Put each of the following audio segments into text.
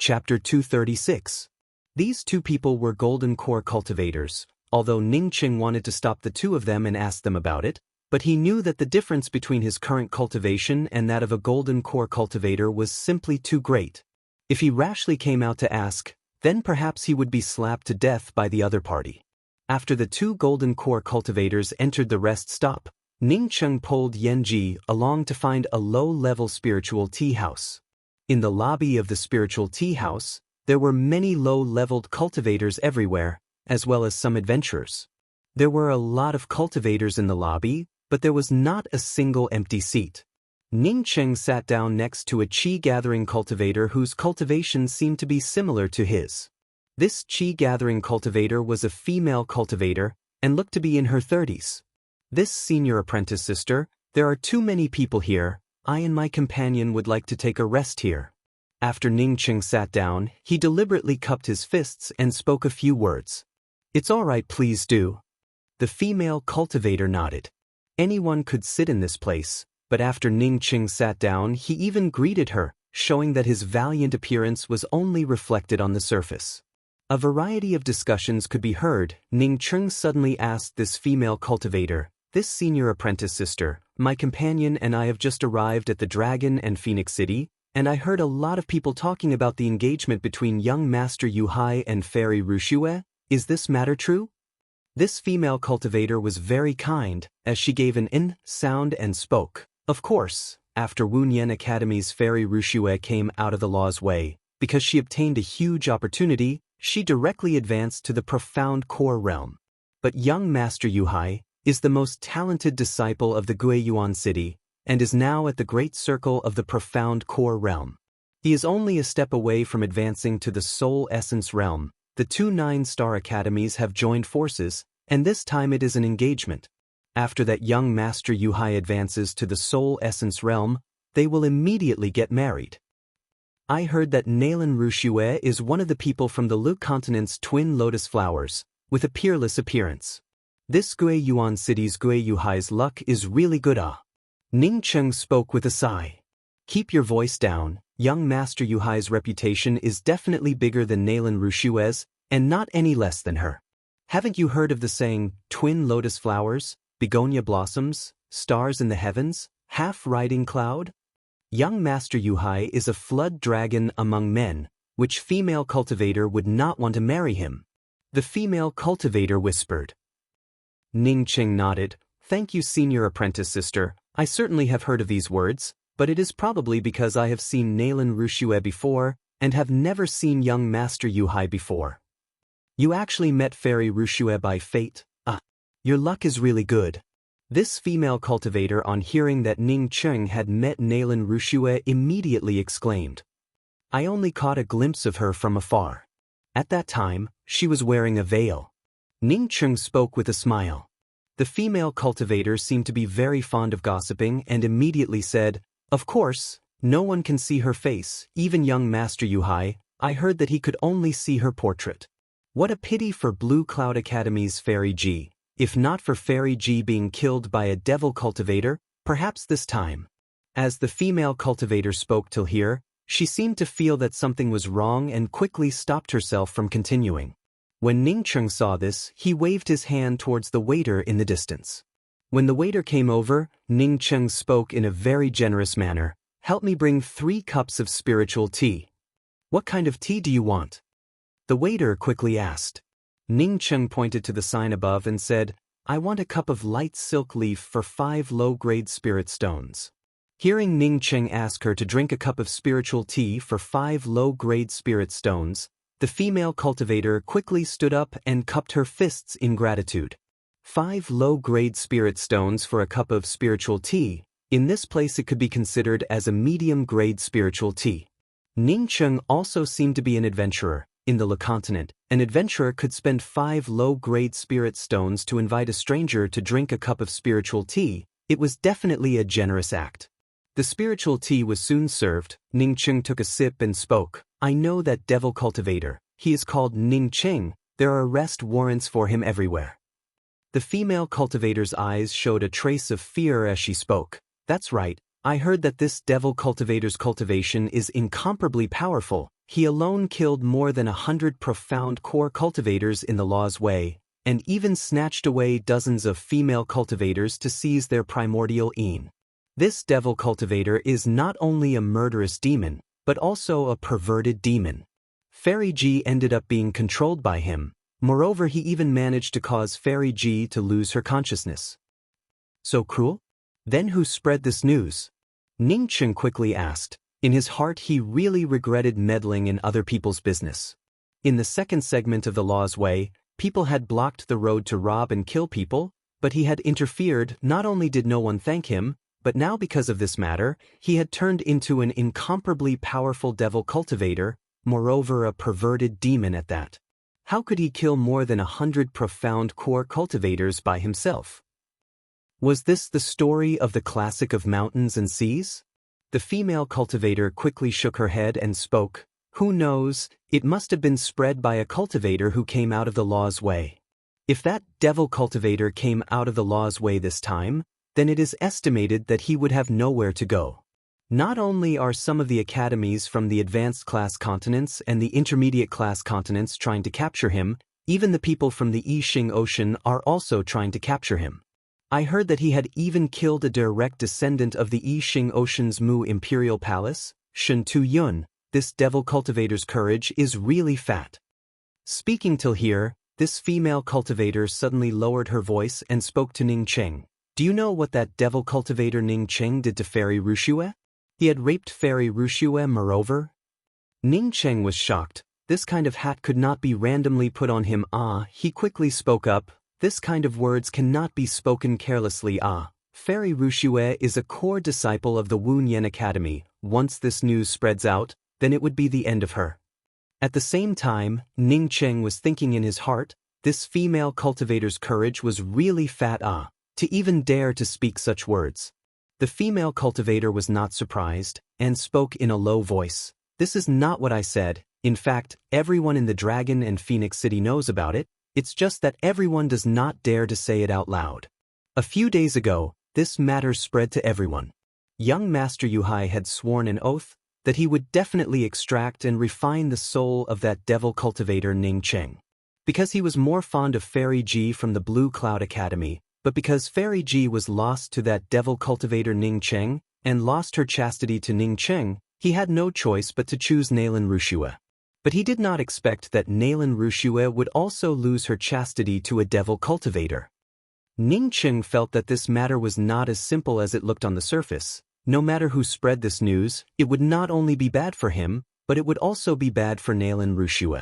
Chapter 236. These two people were golden core cultivators, although Ningqing wanted to stop the two of them and ask them about it, but he knew that the difference between his current cultivation and that of a golden core cultivator was simply too great. If he rashly came out to ask, then perhaps he would be slapped to death by the other party. After the two golden core cultivators entered the rest stop, Ningqing pulled Yanji along to find a low-level spiritual tea house. In the lobby of the spiritual tea house, there were many low-leveled cultivators everywhere, as well as some adventurers. There were a lot of cultivators in the lobby, but there was not a single empty seat. Ningqing sat down next to a qi-gathering cultivator whose cultivation seemed to be similar to his. This qi-gathering cultivator was a female cultivator and looked to be in her 30s. "This senior apprentice sister, there are too many people here. I and my companion would like to take a rest here." After Ningqing sat down, he deliberately cupped his fists and spoke a few words. "It's all right, please do." The female cultivator nodded. Anyone could sit in this place, but after Ningqing sat down, he even greeted her, showing that his valiant appearance was only reflected on the surface. A variety of discussions could be heard. Ningqing suddenly asked this female cultivator, "This senior apprentice sister, my companion and I have just arrived at the Dragon and Phoenix City, and I heard a lot of people talking about the engagement between young Master Yuhai and Fairy Rushue. Is this matter true?" This female cultivator was very kind, as she gave an "in" sound and spoke. Of course, after Wunyan Academy's Fairy Rushue came out of the law's way, because she obtained a huge opportunity, she directly advanced to the profound core realm. But young Master Yuhai is the most talented disciple of the Guiyuan city, and is now at the great circle of the profound core realm. He is only a step away from advancing to the soul essence realm. The two 9-star academies have joined forces, and this time it is an engagement. After that young Master Yuhai advances to the soul essence realm, they will immediately get married. I heard that Nalan Rushue is one of the people from the Lu continent's twin lotus flowers, with a peerless appearance. This Guiyuan city's Guiyuhai's luck is really good. Ningqing spoke with a sigh. "Keep your voice down. Young Master Yuhai's reputation is definitely bigger than Nalan Rushue's, and not any less than her. Haven't you heard of the saying, twin lotus flowers, begonia blossoms, stars in the heavens, half-riding cloud? Young Master Yuhai is a flood dragon among men, which female cultivator would not want to marry him." The female cultivator whispered. Ningqing nodded. "Thank you, senior apprentice sister. I certainly have heard of these words, but it is probably because I have seen Nalan Rushue before, and have never seen young Master Yuhai before." "You actually met Fairy Rushue by fate? Your luck is really good." This female cultivator, on hearing that Ningqing had met Nalan Rushue, immediately exclaimed. "I only caught a glimpse of her from afar. At that time, she was wearing a veil." Ningqing spoke with a smile. The female cultivator seemed to be very fond of gossiping and immediately said, "Of course, no one can see her face, even young Master Yuhai. I heard that he could only see her portrait. What a pity for Blue Cloud Academy's Fairy G. If not for Fairy G being killed by a devil cultivator, perhaps this time." As the female cultivator spoke till here, she seemed to feel that something was wrong and quickly stopped herself from continuing. When Ningqing saw this, he waved his hand towards the waiter in the distance. When the waiter came over, Ningqing spoke in a very generous manner. "Help me bring 3 cups of spiritual tea." "What kind of tea do you want?" the waiter quickly asked. Ningqing pointed to the sign above and said, "I want a cup of light silk leaf for 5 low-grade spirit stones." Hearing Ningqing ask her to drink a cup of spiritual tea for 5 low-grade spirit stones, the female cultivator quickly stood up and cupped her fists in gratitude. 5 low-grade spirit stones for a cup of spiritual tea. In this place it could be considered as a medium-grade spiritual tea. Ningqing also seemed to be an adventurer. In the Lu continent, an adventurer could spend 5 low-grade spirit stones to invite a stranger to drink a cup of spiritual tea. It was definitely a generous act. The spiritual tea was soon served. Ningqing took a sip and spoke. "I know that devil cultivator. He is called Ningqing. There are arrest warrants for him everywhere." The female cultivator's eyes showed a trace of fear as she spoke. "That's right. I heard that this devil cultivator's cultivation is incomparably powerful. He alone killed more than 100 profound core cultivators in the law's way, and even snatched away dozens of female cultivators to seize their primordial een. This devil cultivator is not only a murderous demon, but also a perverted demon. Fairy G ended up being controlled by him. Moreover, he even managed to cause Fairy G to lose her consciousness. So cruel? Then who spread this news? Ning Cheng quickly asked. In his heart he really regretted meddling in other people's business. In the second segment of the law's way, people had blocked the road to rob and kill people, but he had interfered. Not only did no one thank him, but now because of this matter, he had turned into an incomparably powerful devil cultivator, moreover a perverted demon at that. How could he kill more than 100 profound core cultivators by himself? Was this the story of the classic of mountains and seas? The female cultivator quickly shook her head and spoke. Who knows, it must have been spread by a cultivator who came out of the law's way. If that devil cultivator came out of the law's way this time, then it is estimated that he would have nowhere to go. Not only are some of the academies from the advanced class continents and the intermediate class continents trying to capture him, even the people from the Yixing Ocean are also trying to capture him. I heard that he had even killed a direct descendant of the Yixing Ocean's Mu Imperial Palace, Shen Tu Yun. This devil cultivator's courage is really fat. Speaking till here, this female cultivator suddenly lowered her voice and spoke to Ning Cheng. Do you know what that devil cultivator Ning Cheng did to Fairy Rushue? He had raped Fairy Rushue moreover? Ning Cheng was shocked. This kind of hat could not be randomly put on him. He quickly spoke up. This kind of words cannot be spoken carelessly. Fairy Rushue is a core disciple of the Wu Nian Academy. Once this news spreads out, then it would be the end of her. At the same time, Ning Cheng was thinking in his heart, this female cultivator's courage was really fat. To even dare to speak such words. The female cultivator was not surprised, and spoke in a low voice. This is not what I said. In fact, everyone in the Dragon and Phoenix City knows about it. It's just that everyone does not dare to say it out loud. A few days ago, this matter spread to everyone. Young Master Yuhai had sworn an oath that he would definitely extract and refine the soul of that devil cultivator Ning Cheng. Because he was more fond of Fairy G from the Blue Cloud Academy, but because Fairy G was lost to that devil cultivator Ning Cheng, and lost her chastity to Ning Cheng, he had no choice but to choose Nalan Rushue. But he did not expect that Nalan Rushue would also lose her chastity to a devil cultivator. Ning Cheng felt that this matter was not as simple as it looked on the surface. No matter who spread this news, it would not only be bad for him, but it would also be bad for Nalan Rushue.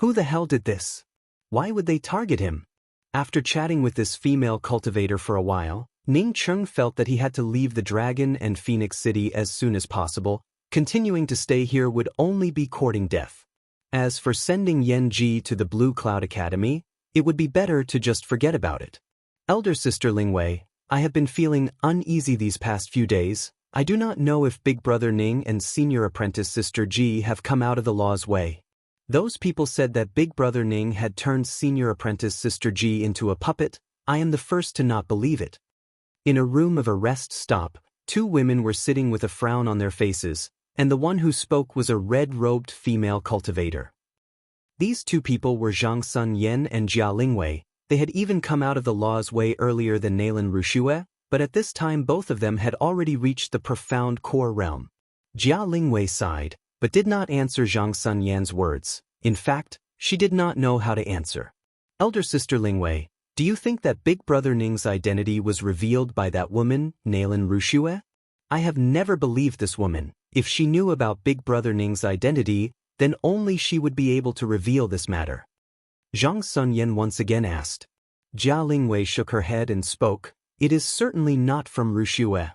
Who the hell did this? Why would they target him? After chatting with this female cultivator for a while, Ning Cheng felt that he had to leave the Dragon and Phoenix City as soon as possible. Continuing to stay here would only be courting death. As for sending Yen Ji to the Blue Cloud Academy, it would be better to just forget about it. Elder Sister Lingwei, I have been feeling uneasy these past few days. I do not know if Big Brother Ning and Senior Apprentice Sister Ji have come out of the law's way. Those people said that Big Brother Ning had turned Senior Apprentice Sister Ji into a puppet. I am the first to not believe it. In a room of a rest stop, two women were sitting with a frown on their faces, and the one who spoke was a red-robed female cultivator. These two people were Zhang Sun Yen and Jia Lingwei. They had even come out of the law's way earlier than Nalan Rushue, but at this time both of them had already reached the profound core realm. Jia Lingwei sighed, but did not answer Zhang Sun Yan's words. In fact, she did not know how to answer. Elder Sister Lingwei, do you think that Big Brother Ning's identity was revealed by that woman, Nalan Rushue? I have never believed this woman. If she knew about Big Brother Ning's identity, then only she would be able to reveal this matter. Zhang Sun Yen once again asked. Jia Lingwei shook her head and spoke, it is certainly not from Rushue.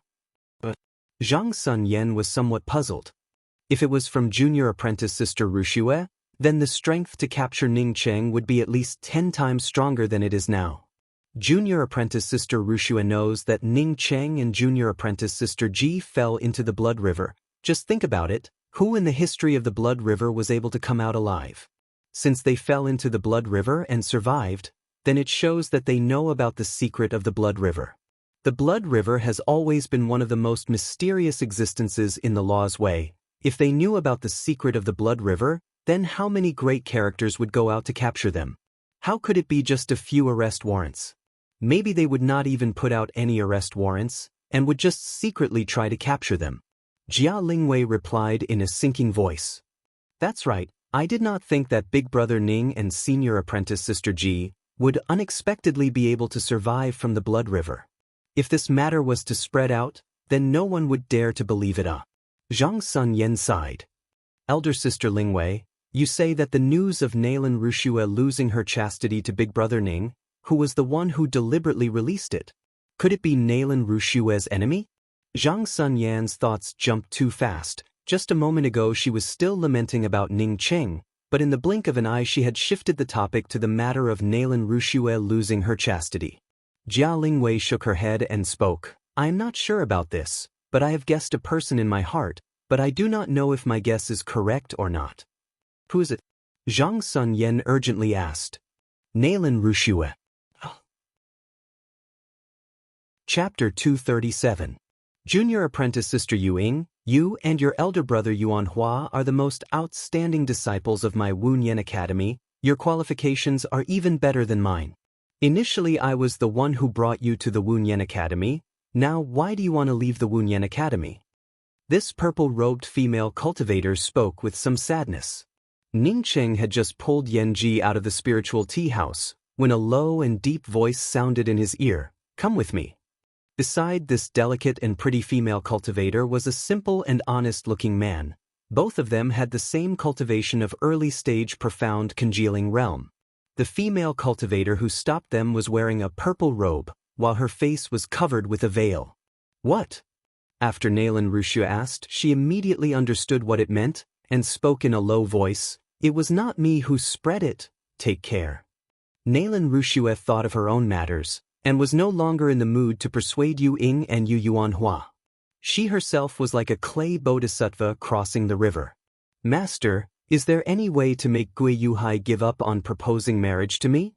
But Zhang Sun Yen was somewhat puzzled. If it was from Junior Apprentice Sister Rushue, then the strength to capture Ning Cheng would be at least 10 times stronger than it is now. Junior Apprentice Sister Rushue knows that Ning Cheng and Junior Apprentice Sister Ji fell into the Blood River. Just think about it, who in the history of the Blood River was able to come out alive? Since they fell into the Blood River and survived, then it shows that they know about the secret of the Blood River. The Blood River has always been one of the most mysterious existences in the law's way, If they knew about the secret of the Blood River, then how many great characters would go out to capture them? How could it be just a few arrest warrants? Maybe they would not even put out any arrest warrants, and would just secretly try to capture them. Jia Lingwei replied in a sinking voice. That's right, I did not think that Big Brother Ning and Senior Apprentice Sister Ji would unexpectedly be able to survive from the Blood River. If this matter was to spread out, then no one would dare to believe it. Zhang Sun Yen sighed. Elder Sister Lingwei, you say that the news of Nalan Rushue losing her chastity to Big Brother Ning, who was the one who deliberately released it? Could it be Nalan Rushue's enemy? Zhang Sun Yan's thoughts jumped too fast. Just a moment ago she was still lamenting about Ning Cheng, but in the blink of an eye she had shifted the topic to the matter of Nalan Rushue losing her chastity. Jia Lingwei shook her head and spoke. I am not sure about this, but I have guessed a person in my heart, but I do not know if my guess is correct or not. Who is it? Zhang Sun Yen urgently asked. Nalan Rushue. Chapter 237. Junior Apprentice Sister Yuing, you and your elder brother Yuan Hua are the most outstanding disciples of my Wunyan Academy. Your qualifications are even better than mine. Initially I was the one who brought you to the Wunyan Academy. Now why do you want to leave the Wunyan Academy? This purple-robed female cultivator spoke with some sadness. Ning Cheng had just pulled Yan Ji out of the spiritual tea house, when a low and deep voice sounded in his ear, come with me. Beside this delicate and pretty female cultivator was a simple and honest-looking man. Both of them had the same cultivation of early-stage profound congealing realm. The female cultivator who stopped them was wearing a purple robe, while her face was covered with a veil. What? After Nalan Rushue asked, she immediately understood what it meant, and spoke in a low voice, it was not me who spread it, take care. Nalan Rushue thought of her own matters, and was no longer in the mood to persuade Yu Ying and Yu Yuan Hua. She herself was like a clay bodhisattva crossing the river. Master, is there any way to make Gui Yuhai give up on proposing marriage to me?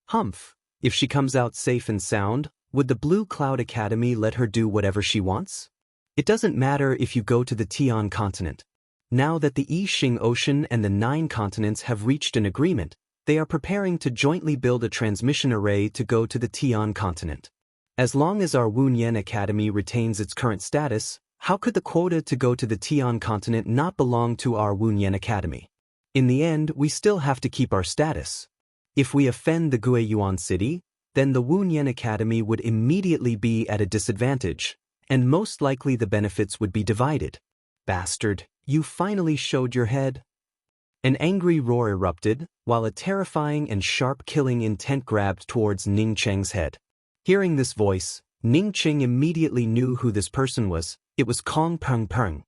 Humph, if she comes out safe and sound, would the Blue Cloud Academy let her do whatever she wants? It doesn't matter if you go to the Tian continent. Now that the I Ching Ocean and the 9 continents have reached an agreement, they are preparing to jointly build a transmission array to go to the Tian continent. As long as our Wunyan Academy retains its current status, how could the quota to go to the Tian continent not belong to our Wunyan Academy? In the end, we still have to keep our status. If we offend the Guiyuan city, then the Wunyan Academy would immediately be at a disadvantage, and most likely the benefits would be divided. Bastard, you finally showed your head. An angry roar erupted, while a terrifying and sharp killing intent grabbed towards Ning Cheng's head. Hearing this voice, Ning Cheng immediately knew who this person was. It was Kong Peng Peng.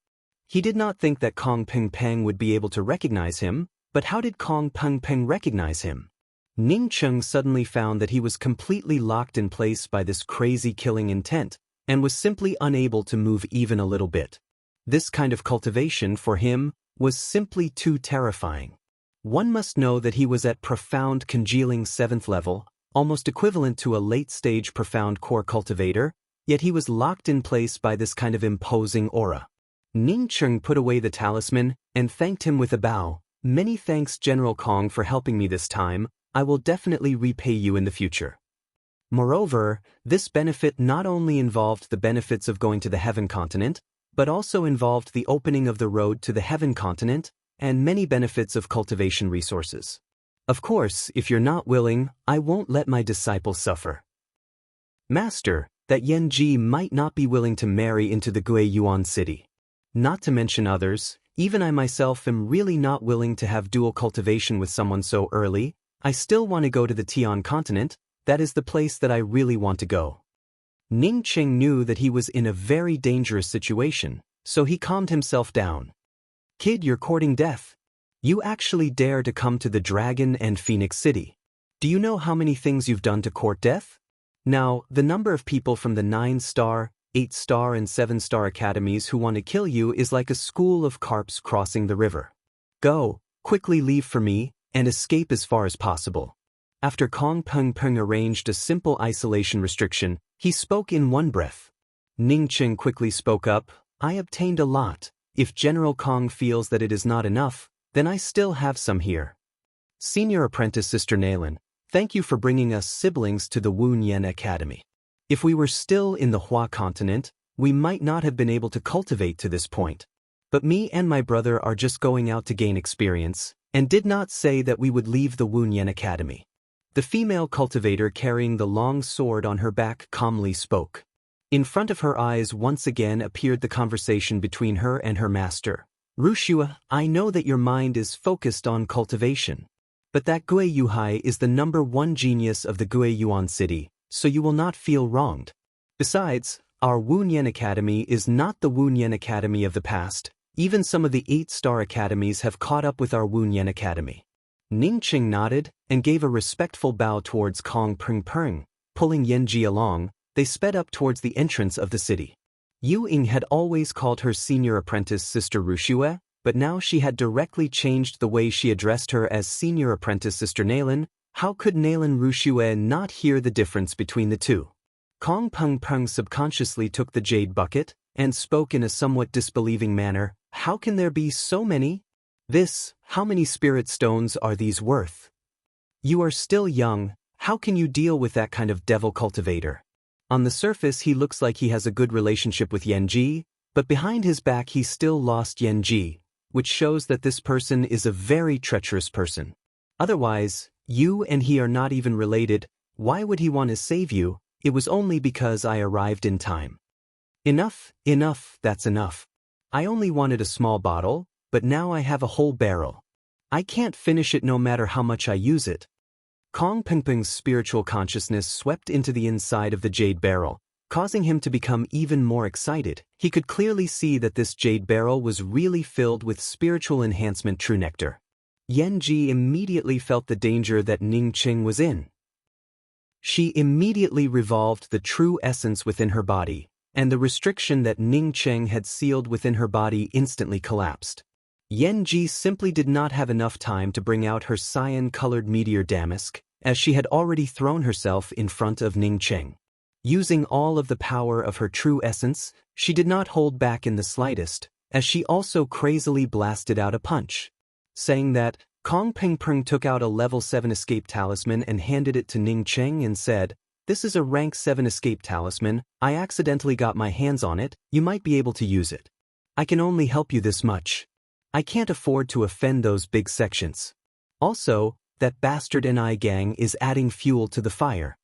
He did not think that Kong Peng Peng would be able to recognize him, but how did Kong Peng Peng recognize him? Ning Cheng suddenly found that he was completely locked in place by this crazy killing intent, and was simply unable to move even a little bit. This kind of cultivation, for him, was simply too terrifying. One must know that he was at profound congealing 7th level, almost equivalent to a late-stage profound core cultivator, yet he was locked in place by this kind of imposing aura. Ning Cheng put away the talisman and thanked him with a bow. Many thanks General Kong for helping me this time. I will definitely repay you in the future. Moreover, this benefit not only involved the benefits of going to the Heaven continent, but also involved the opening of the road to the Heaven continent and many benefits of cultivation resources. Of course, if you're not willing, I won't let my disciple suffer. Master, that Yan Ji might not be willing to marry into the Guiyuan city. Not to mention others, even I myself am really not willing to have dual cultivation with someone so early. I still want to go to the Tian continent. That is the place that I really want to go. Ning Cheng knew that he was in a very dangerous situation, so he calmed himself down. Kid, you're courting death. You actually dare to come to the Dragon and Phoenix City. Do you know how many things you've done to court death? Now, the number of people from the 9-star, 8-star and 7-star academies who want to kill you is like a school of carps crossing the river. Go, quickly leave for me, and escape as far as possible. After Kong Peng Peng arranged a simple isolation restriction, he spoke in one breath. Ning Cheng quickly spoke up, I obtained a lot, If General Kong feels that it is not enough, then I still have some here. Senior Apprentice Sister Nailin, thank you for bringing us siblings to the Wu Nian Academy. If we were still in the Hua continent, we might not have been able to cultivate to this point. But me and my brother are just going out to gain experience, and did not say that we would leave the Wu Nian Academy. The female cultivator carrying the long sword on her back calmly spoke. In front of her eyes once again appeared the conversation between her and her master. Rushua, I know that your mind is focused on cultivation. But that Gue Yuhai is the #1 genius of the Gue Yuan city, so you will not feel wronged. Besides, our Wu Nian Academy is not the Wu Nian Academy of the past. Even some of the 8-star academies have caught up with our Wu Nian Academy. Ning Qing nodded and gave a respectful bow towards Kong Peng Peng. Pulling Yanji along, they sped up towards the entrance of the city. Yu Ying had always called her senior apprentice Sister Rushue, but now she had directly changed the way she addressed her as Senior Apprentice Sister Nailin. How could Nailin Rushue not hear the difference between the two? Kong Peng Peng subconsciously took the jade bucket, and spoke in a somewhat disbelieving manner. How can there be so many? How many spirit stones are these worth? You are still young, how can you deal with that kind of devil cultivator? On the surface he looks like he has a good relationship with Yanji, but behind his back he still lost Yanji, which shows that this person is a very treacherous person. Otherwise, you and he are not even related. Why would he want to save you? It was only because I arrived in time. Enough, that's enough. I only wanted a small bottle, but now I have a whole barrel. I can't finish it no matter how much I use it. Kong Peng Peng's spiritual consciousness swept into the inside of the jade barrel, causing him to become even more excited. He could clearly see that this jade barrel was really filled with spiritual enhancement true nectar. Yanji immediately felt the danger that Ning Qing was in. She immediately revolved the true essence within her body, and the restriction that Ning Qing had sealed within her body instantly collapsed. Yanji simply did not have enough time to bring out her cyan-colored meteor damask, as she had already thrown herself in front of Ning Qing. Using all of the power of her true essence, she did not hold back in the slightest, as she also crazily blasted out a punch. Saying that, Kong Peng Peng took out a level 7 escape talisman and handed it to Ning Qing and said, "This is a rank 7 escape talisman, I accidentally got my hands on it, you might be able to use it. I can only help you this much. I can't afford to offend those big sections. Also, that bastard NI gang is adding fuel to the fire."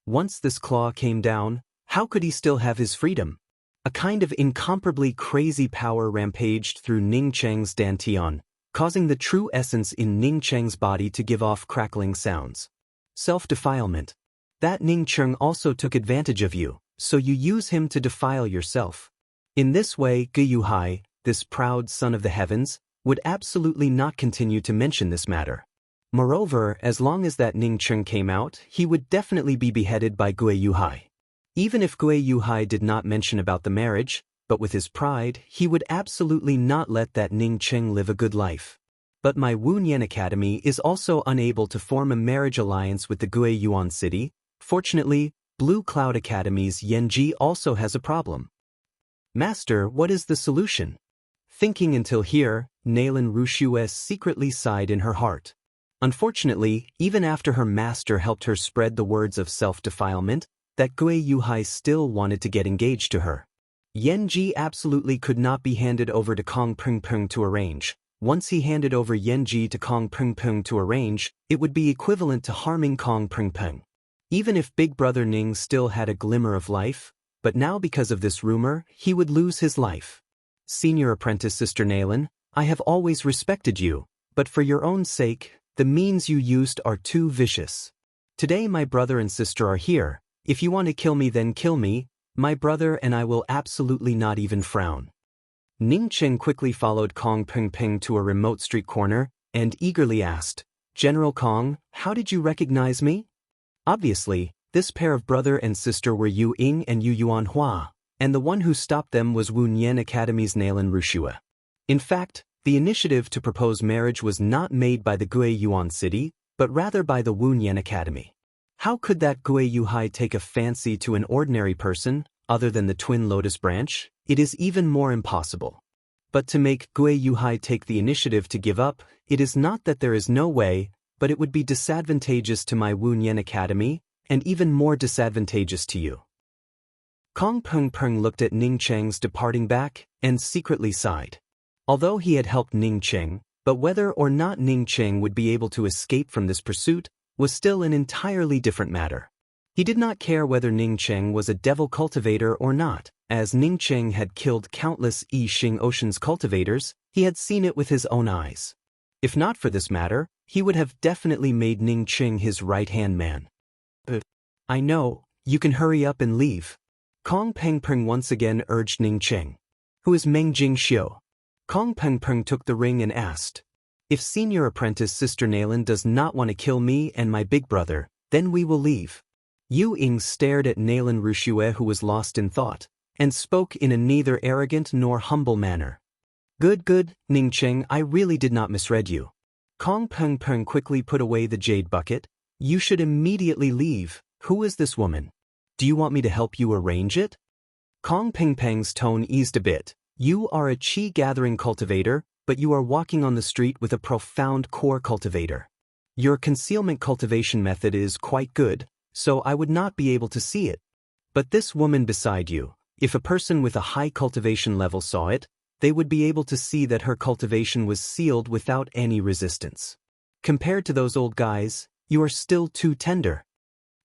Once this claw came down, how could he still have his freedom? A kind of incomparably crazy power rampaged through Ning Cheng's dantian, causing the true essence in Ning Cheng's body to give off crackling sounds. Self-defilement. That Ning Cheng also took advantage of you, so you use him to defile yourself. In this way, Gu Yuhai, this proud son of the heavens, would absolutely not continue to mention this matter. Moreover, as long as that Ning Cheng came out, he would definitely be beheaded by Gue Yuhai. Even if Gue Yuhai did not mention about the marriage, but with his pride, he would absolutely not let that Ning Cheng live a good life. But my Wu Nian Academy is also unable to form a marriage alliance with the Gue Yuan city. Fortunately, Blue Cloud Academy's Yanji also has a problem. Master, what is the solution? Thinking until here, Nailin Rushue secretly sighed in her heart. Unfortunately, even after her master helped her spread the words of self-defilement, that Gue Yuhai still wanted to get engaged to her. Yanji absolutely could not be handed over to Kong Peng Peng to arrange. Once he handed over Yanji to Kong Peng Peng to arrange, it would be equivalent to harming Kong Peng Peng. Even if Big Brother Ning still had a glimmer of life, but now because of this rumor, he would lose his life. Senior Apprentice Sister Nailin, I have always respected you, but for your own sake, the means you used are too vicious. Today my brother and sister are here. If you want to kill me, then kill me. My brother and I will absolutely not even frown. Ning Cheng quickly followed Kong Peng Peng to a remote street corner and eagerly asked, "General Kong, how did you recognize me?" Obviously, this pair of brother and sister were Yu Ying and Yu Yuan Hua, and the one who stopped them was Wu Nian Academy's Nailin Rushue. In fact, the initiative to propose marriage was not made by the Gue Yuan city, but rather by the Wu Nian Academy. How could that Gue Yuhai take a fancy to an ordinary person, other than the twin lotus branch? It is even more impossible. But to make Gui Yuhai take the initiative to give up, it is not that there is no way, but it would be disadvantageous to my Wu Nian Academy, and even more disadvantageous to you. Kong Peng Peng looked at Ning Cheng's departing back, and secretly sighed. Although he had helped Ning Cheng, but whether or not Ning Cheng would be able to escape from this pursuit was still an entirely different matter. He did not care whether Ning Cheng was a devil cultivator or not, as Ning Cheng had killed countless Yi Xing Ocean's cultivators. He had seen it with his own eyes. If not for this matter, he would have definitely made Ning Cheng his right-hand man. I know, you can hurry up and leave. Kong Peng Peng once again urged Ning Cheng. Who is Meng Jing Xiu? Kong Peng Peng took the ring and asked. If senior apprentice Sister Nalan does not want to kill me and my big brother, then we will leave. Yu Ying stared at Nalan Rushue, who was lost in thought, and spoke in a neither arrogant nor humble manner. Good, Ning Cheng, I really did not misread you. Kong Peng Peng quickly put away the jade bucket. You should immediately leave. Who is this woman? Do you want me to help you arrange it? Kong Peng Peng's tone eased a bit. You are a qi gathering cultivator, but you are walking on the street with a profound core cultivator. Your concealment cultivation method is quite good, so I would not be able to see it. But this woman beside you, if a person with a high cultivation level saw it, they would be able to see that her cultivation was sealed without any resistance. Compared to those old guys, you are still too tender.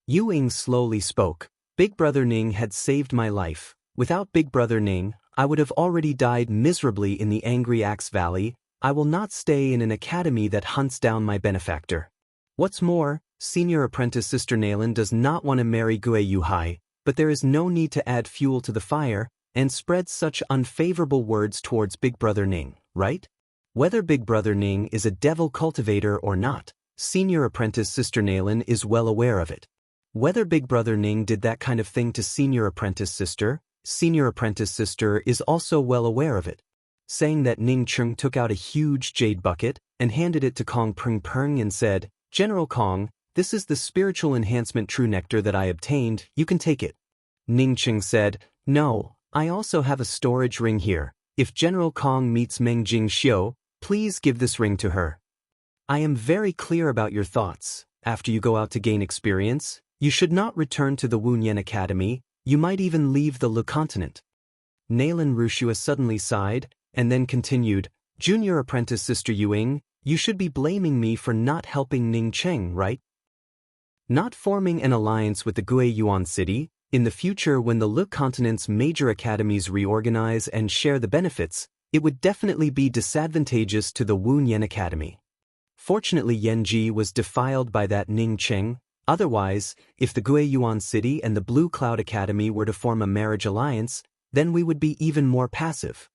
Yu Ying slowly spoke. Big Brother Ning had saved my life. Without Big Brother Ning, I would have already died miserably in the Angry Axe Valley. I will not stay in an academy that hunts down my benefactor. What's more, senior apprentice Sister Nalan does not want to marry Gui Yuhai, but there is no need to add fuel to the fire and spread such unfavorable words towards Big Brother Ning, right? Whether Big Brother Ning is a devil cultivator or not, senior apprentice Sister Nalan is well aware of it. Whether Big Brother Ning did that kind of thing to senior apprentice sister is also well aware of it. Saying that, Ning Cheng took out a huge jade bucket and handed it to Kong Peng Peng and said, General Kong, this is the spiritual enhancement true nectar that I obtained, you can take it. Ning Cheng said, No, I also have a storage ring here. If General Kong meets Meng Jing Xiu, please give this ring to her. I am very clear about your thoughts. After you go out to gain experience, you should not return to the Wu Nian Academy. You might even leave the Le continent. Nalan Rushua suddenly sighed, and then continued, Junior apprentice Sister Yu Ying, you should be blaming me for not helping Ning Cheng, right? Not forming an alliance with the Gui Yuan city. In the future, when the Le continent's major academies reorganize and share the benefits, it would definitely be disadvantageous to the Wu Nian Academy. Fortunately, Yanji was defiled by that Ning Cheng. Otherwise, if the Gui Yuan City and the Blue Cloud Academy were to form a marriage alliance, then we would be even more passive.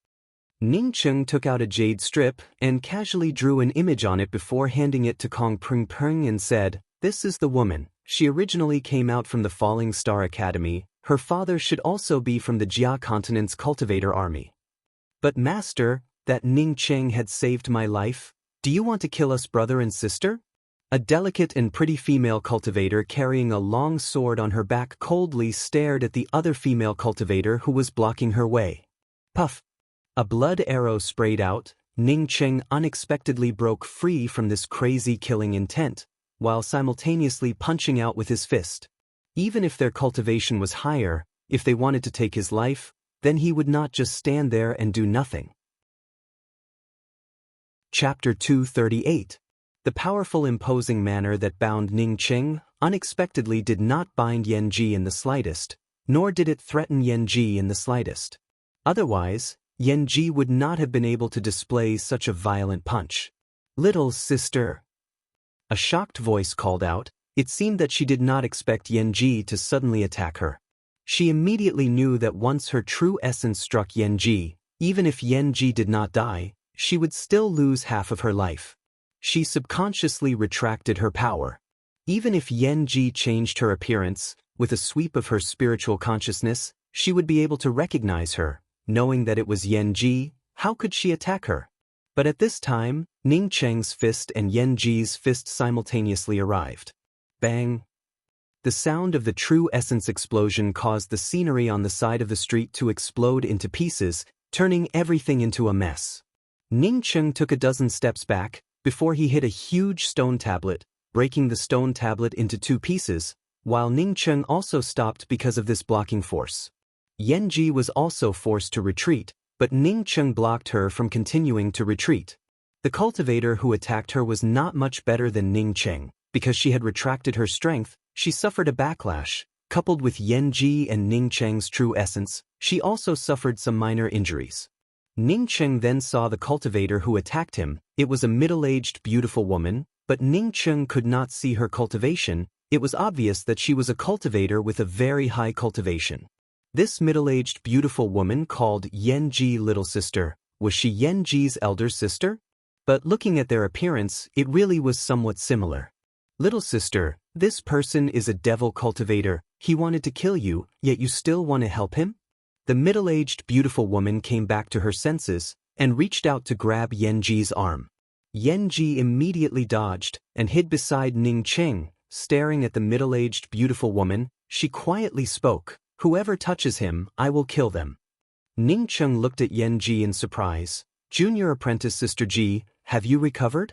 Ning Cheng took out a jade strip and casually drew an image on it before handing it to Kong Peng Peng and said, This is the woman. She originally came out from the Falling Star Academy. Her father should also be from the Jia Continent's cultivator army. But master, that Ning Cheng had saved my life. Do you want to kill us, brother and sister? A delicate and pretty female cultivator carrying a long sword on her back coldly stared at the other female cultivator who was blocking her way. Puff! A blood arrow sprayed out. Ning Cheng unexpectedly broke free from this crazy killing intent, while simultaneously punching out with his fist. Even if their cultivation was higher, if they wanted to take his life, then he would not just stand there and do nothing. Chapter 238. The powerful imposing manner that bound Ning Cheng unexpectedly did not bind Yanji in the slightest, nor did it threaten Yanji in the slightest. Otherwise, Yanji would not have been able to display such a violent punch. Little sister. A shocked voice called out. It seemed that she did not expect Yanji to suddenly attack her. She immediately knew that once her true essence struck Yanji, even if Yanji did not die, she would still lose half of her life. She subconsciously retracted her power. Even if Yanji changed her appearance, with a sweep of her spiritual consciousness, she would be able to recognize her. Knowing that it was Yanji, how could she attack her? But at this time, Ning Cheng's fist and Yanji's fist simultaneously arrived. Bang! The sound of the true essence explosion caused the scenery on the side of the street to explode into pieces, turning everything into a mess. Ning Cheng took a dozen steps back, before he hit a huge stone tablet, breaking the stone tablet into 2 pieces, while Ning Cheng also stopped because of this blocking force. Yan Ji was also forced to retreat, but Ning Cheng blocked her from continuing to retreat. The cultivator who attacked her was not much better than Ning Cheng. Because she had retracted her strength, she suffered a backlash. Coupled with Yan Ji and Ning Cheng's true essence, she also suffered some minor injuries. Ning Cheng then saw the cultivator who attacked him. It was a middle-aged beautiful woman, but Ning Cheng could not see her cultivation. It was obvious that she was a cultivator with a very high cultivation. This middle-aged beautiful woman called Yan Ji little sister. Was she Yan Ji's elder sister? But looking at their appearance, it really was somewhat similar. Little sister, this person is a devil cultivator. He wanted to kill you, yet you still want to help him? The middle-aged beautiful woman came back to her senses and reached out to grab Yan Ji's arm. Yan Ji immediately dodged and hid beside Ning Cheng. Staring at the middle-aged beautiful woman, she quietly spoke, "Whoever touches him, I will kill them." Ning Cheng looked at Yan Ji in surprise. "Junior apprentice Sister Ji, have you recovered?"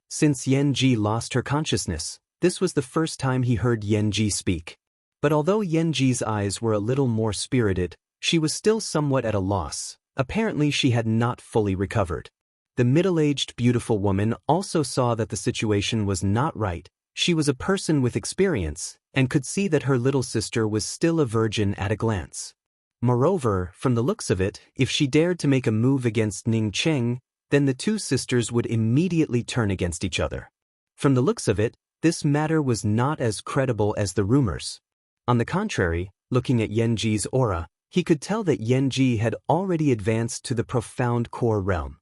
Since Yan Ji lost her consciousness, this was the first time he heard Yan Ji speak. But although Yan Ji's eyes were a little more spirited, she was still somewhat at a loss. Apparently she had not fully recovered. The middle-aged beautiful woman also saw that the situation was not right. She was a person with experience, and could see that her little sister was still a virgin at a glance. Moreover, from the looks of it, if she dared to make a move against Ning Cheng, then the 2 sisters would immediately turn against each other. From the looks of it, this matter was not as credible as the rumors. On the contrary, looking at Yan Ji's aura, he could tell that Yan Ji had already advanced to the profound core realm.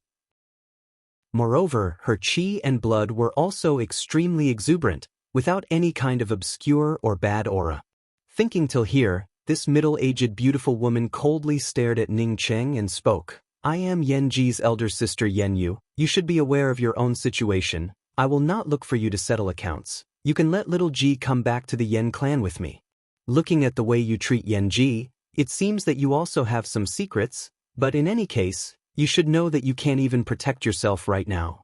Moreover, her qi and blood were also extremely exuberant, without any kind of obscure or bad aura. Thinking till here, this middle-aged beautiful woman coldly stared at Ning Cheng and spoke. "I am Yan Ji's elder sister Yan Yu. You should be aware of your own situation. I will not look for you to settle accounts. You can let little Ji come back to the Yan clan with me. Looking at the way you treat Yan Ji, it seems that you also have some secrets, but in any case, you should know that you can't even protect yourself right now."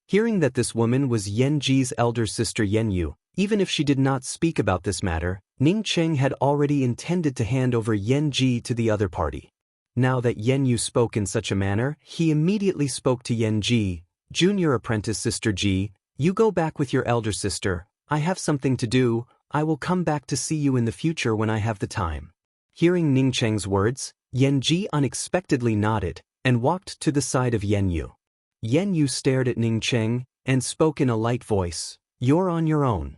Hearing that this woman was Yan Ji's elder sister Yan Yu, even if she did not speak about this matter, Ning Cheng had already intended to hand over Yan Ji to the other party. Now that Yan Yu spoke in such a manner, he immediately spoke to Yan Ji. "Junior apprentice Sister Ji, you go back with your elder sister. I have something to do. I will come back to see you in the future when I have the time." Hearing Ning Cheng's words, Yan Ji unexpectedly nodded and walked to the side of Yan Yu. Yan Yu stared at Ning Cheng and spoke in a light voice, "You're on your own."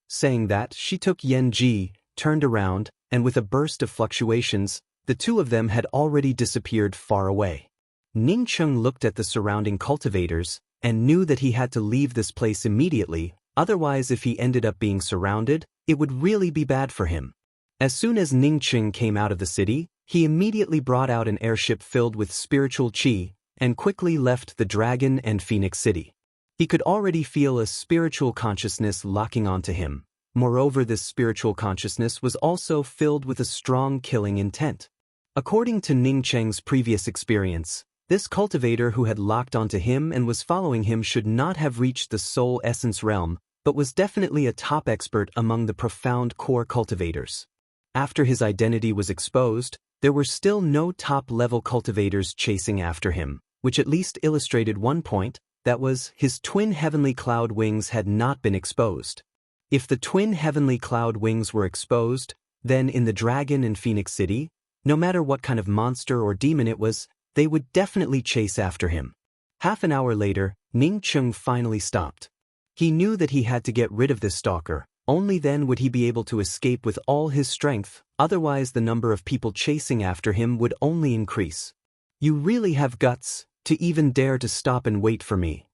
Saying that, she took Yan Ji, turned around, and with a burst of fluctuations, the 2 of them had already disappeared far away. Ning Cheng looked at the surrounding cultivators and knew that he had to leave this place immediately, otherwise if he ended up being surrounded, it would really be bad for him. As soon as Ning Cheng came out of the city, he immediately brought out an airship filled with spiritual qi and quickly left the Dragon and Phoenix City. He could already feel a spiritual consciousness locking onto him. Moreover, this spiritual consciousness was also filled with a strong killing intent. According to Ning Cheng's previous experience, this cultivator who had locked onto him and was following him should not have reached the soul essence realm, but was definitely a top expert among the profound core cultivators. After his identity was exposed, there were still no top-level cultivators chasing after him, which at least illustrated one point, that was, his twin heavenly cloud wings had not been exposed. If the twin heavenly cloud wings were exposed, then in the Dragon and Phoenix City, no matter what kind of monster or demon it was, they would definitely chase after him. Half an hour later, Ning Cheng finally stopped. He knew that he had to get rid of this stalker. Only then would he be able to escape with all his strength, otherwise the number of people chasing after him would only increase. "You really have guts to even dare to stop and wait for me."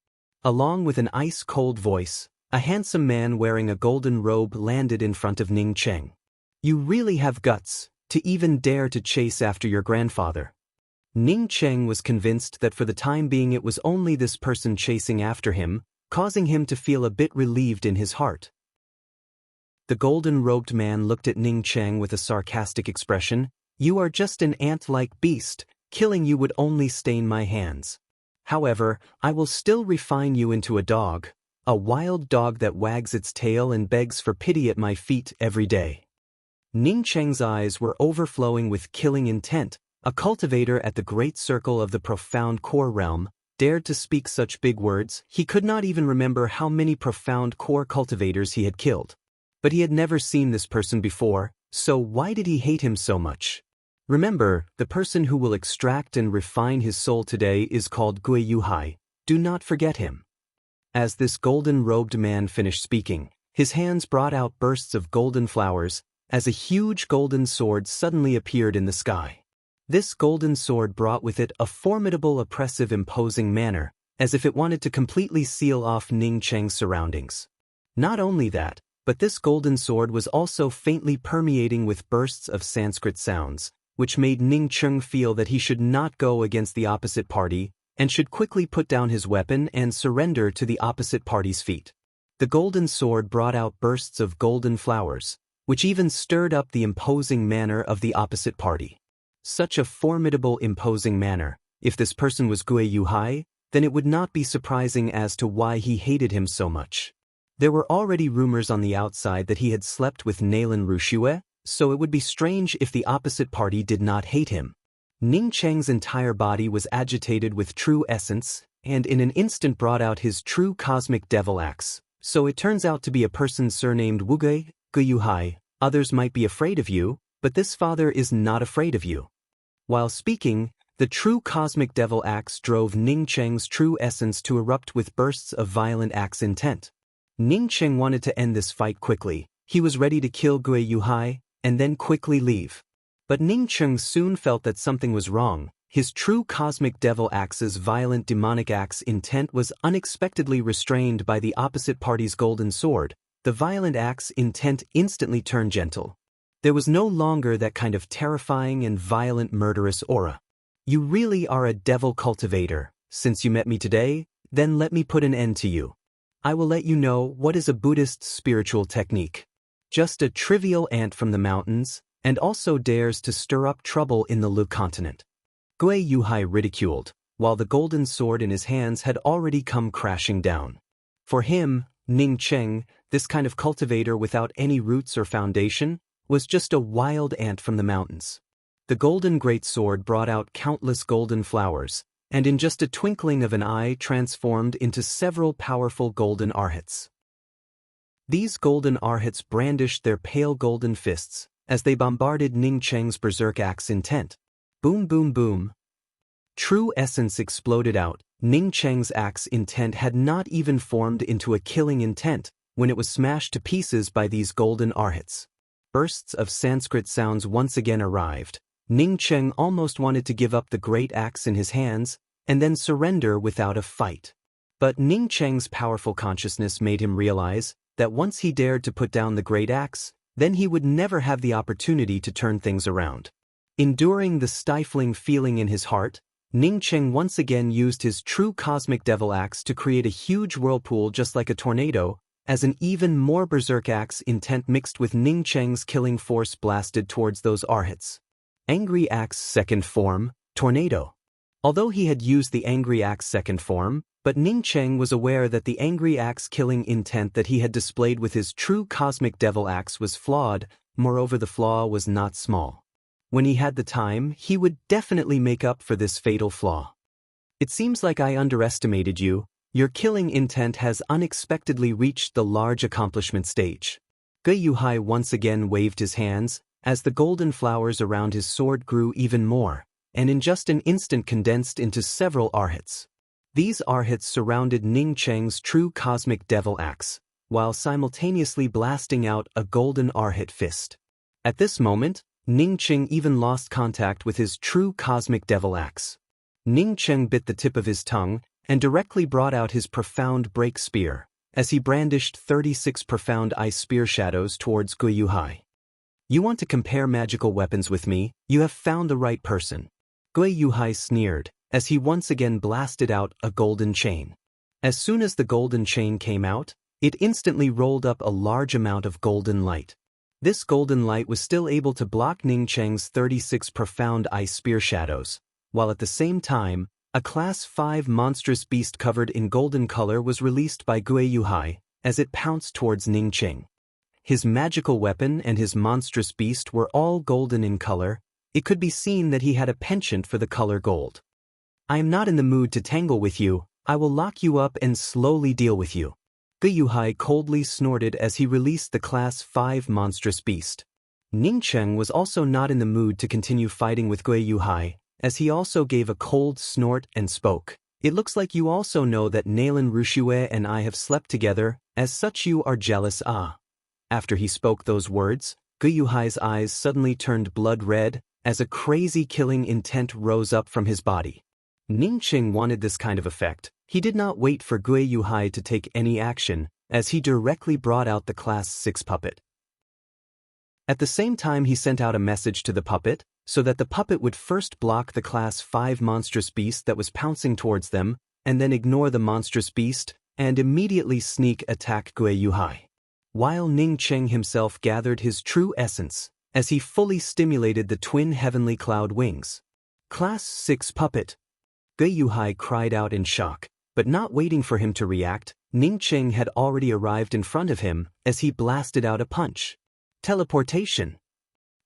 Along with an ice-cold voice, a handsome man wearing a golden robe landed in front of Ning Cheng. "You really have guts to even dare to chase after your grandfather." Ning Cheng was convinced that for the time being it was only this person chasing after him, causing him to feel a bit relieved in his heart. The golden-robed man looked at Ning Cheng with a sarcastic expression. "You are just an ant-like beast. Killing you would only stain my hands. However, I will still refine you into a dog, a wild dog that wags its tail and begs for pity at my feet every day." Ning Cheng's eyes were overflowing with killing intent. A cultivator at the great circle of the profound core realm dared to speak such big words. He could not even remember how many profound core cultivators he had killed. But he had never seen this person before, so why did he hate him so much? Remember, the person who will extract and refine his soul today is called Gui Yuhai. Do not forget him. As this golden-robed man finished speaking, his hands brought out bursts of golden flowers, as a huge golden sword suddenly appeared in the sky. This golden sword brought with it a formidable, oppressive, imposing manner, as if it wanted to completely seal off Ning Cheng's surroundings. Not only that, but this golden sword was also faintly permeating with bursts of Sanskrit sounds, which made Ning Cheng feel that he should not go against the opposite party, and should quickly put down his weapon and surrender to the opposite party's feet. The golden sword brought out bursts of golden flowers, which even stirred up the imposing manner of the opposite party. Such a formidable, imposing manner. If this person was Gui Yuhai, then it would not be surprising as to why he hated him so much. There were already rumors on the outside that he had slept with Nailan Rushue, so it would be strange if the opposite party did not hate him. Ning Cheng's entire body was agitated with true essence, and in an instant brought out his true cosmic devil axe. So it turns out to be a person surnamed Gui Yuhai. Others might be afraid of you, but this father is not afraid of you. While speaking, the true cosmic devil axe drove Ning Cheng's true essence to erupt with bursts of violent axe intent. Ning Cheng wanted to end this fight quickly. He was ready to kill Gui Yuhai, and then quickly leave. But Ning Cheng soon felt that something was wrong. His true cosmic devil axe's violent demonic axe intent was unexpectedly restrained by the opposite party's golden sword. The violent axe intent instantly turned gentle. There was no longer that kind of terrifying and violent murderous aura. "You really are a devil cultivator. Since you met me today, then let me put an end to you. I will let you know what is a Buddhist spiritual technique. Just a trivial ant from the mountains, and also dares to stir up trouble in the Lu continent." Gui Yuhai ridiculed, while the golden sword in his hands had already come crashing down. For him, Ning Cheng, this kind of cultivator without any roots or foundation, was just a wild ant from the mountains. The golden great sword brought out countless golden flowers, and in just a twinkling of an eye transformed into several powerful golden arhats. These golden arhats brandished their pale golden fists as they bombarded Ning Cheng's berserk axe intent. Boom, boom, boom. True essence exploded out. Ning Cheng's axe intent had not even formed into a killing intent when it was smashed to pieces by these golden arhats. Bursts of Sanskrit sounds once again arrived. Ning Cheng almost wanted to give up the great axe in his hands and then surrender without a fight. But Ning Cheng's powerful consciousness made him realize that once he dared to put down the great axe, then he would never have the opportunity to turn things around. Enduring the stifling feeling in his heart, Ning Cheng once again used his true cosmic devil axe to create a huge whirlpool just like a tornado, as an even more berserk axe intent mixed with Ning Cheng's killing force blasted towards those arhats. Angry axe second form, tornado. Although he had used the angry axe second form, but Ning Cheng was aware that the angry axe killing intent that he had displayed with his true cosmic devil axe was flawed. Moreover, the flaw was not small. When he had the time, he would definitely make up for this fatal flaw. "It seems like I underestimated you. Your killing intent has unexpectedly reached the large accomplishment stage." Gui Yuhai once again waved his hands, as the golden flowers around his sword grew even more, and in just an instant condensed into several arhats. These arhats surrounded Ning Cheng's true cosmic devil axe, while simultaneously blasting out a golden arhat fist. At this moment, Ning Cheng even lost contact with his true cosmic devil axe. Ning Cheng bit the tip of his tongue and directly brought out his profound break spear, as he brandished 36 profound ice spear shadows towards Gui Yuhai. "You want to compare magical weapons with me? You have found the right person." Gui Yuhai sneered, as he once again blasted out a golden chain. As soon as the golden chain came out, it instantly rolled up a large amount of golden light. This golden light was still able to block Ning Cheng's 36 profound ice spear shadows, while at the same time, a Class 5 monstrous beast covered in golden color was released by Gui Yuhai as it pounced towards Ningqing. His magical weapon and his monstrous beast were all golden in color. It could be seen that he had a penchant for the color gold. "I am not in the mood to tangle with you. I will lock you up and slowly deal with you." Gui Yuhai coldly snorted as he released the Class 5 monstrous beast. Ningqing was also not in the mood to continue fighting with Gui Yuhai, as he also gave a cold snort and spoke. "It looks like you also know that Nailan Rushue and I have slept together, as such you are jealous, ah." After he spoke those words, Gui Yuhai's eyes suddenly turned blood red, as a crazy killing intent rose up from his body. Ningqing wanted this kind of effect. He did not wait for Gui Yuhai to take any action, as he directly brought out the Class 6 puppet. At the same time he sent out a message to the puppet, so that the puppet would first block the Class 5 monstrous beast that was pouncing towards them, and then ignore the monstrous beast, and immediately sneak attack Gui Yuhai. While Ningqing himself gathered his true essence, as he fully stimulated the twin heavenly cloud wings. "Class 6 puppet!" Gui Yuhai cried out in shock, but not waiting for him to react, Ningqing had already arrived in front of him as he blasted out a punch. Teleportation!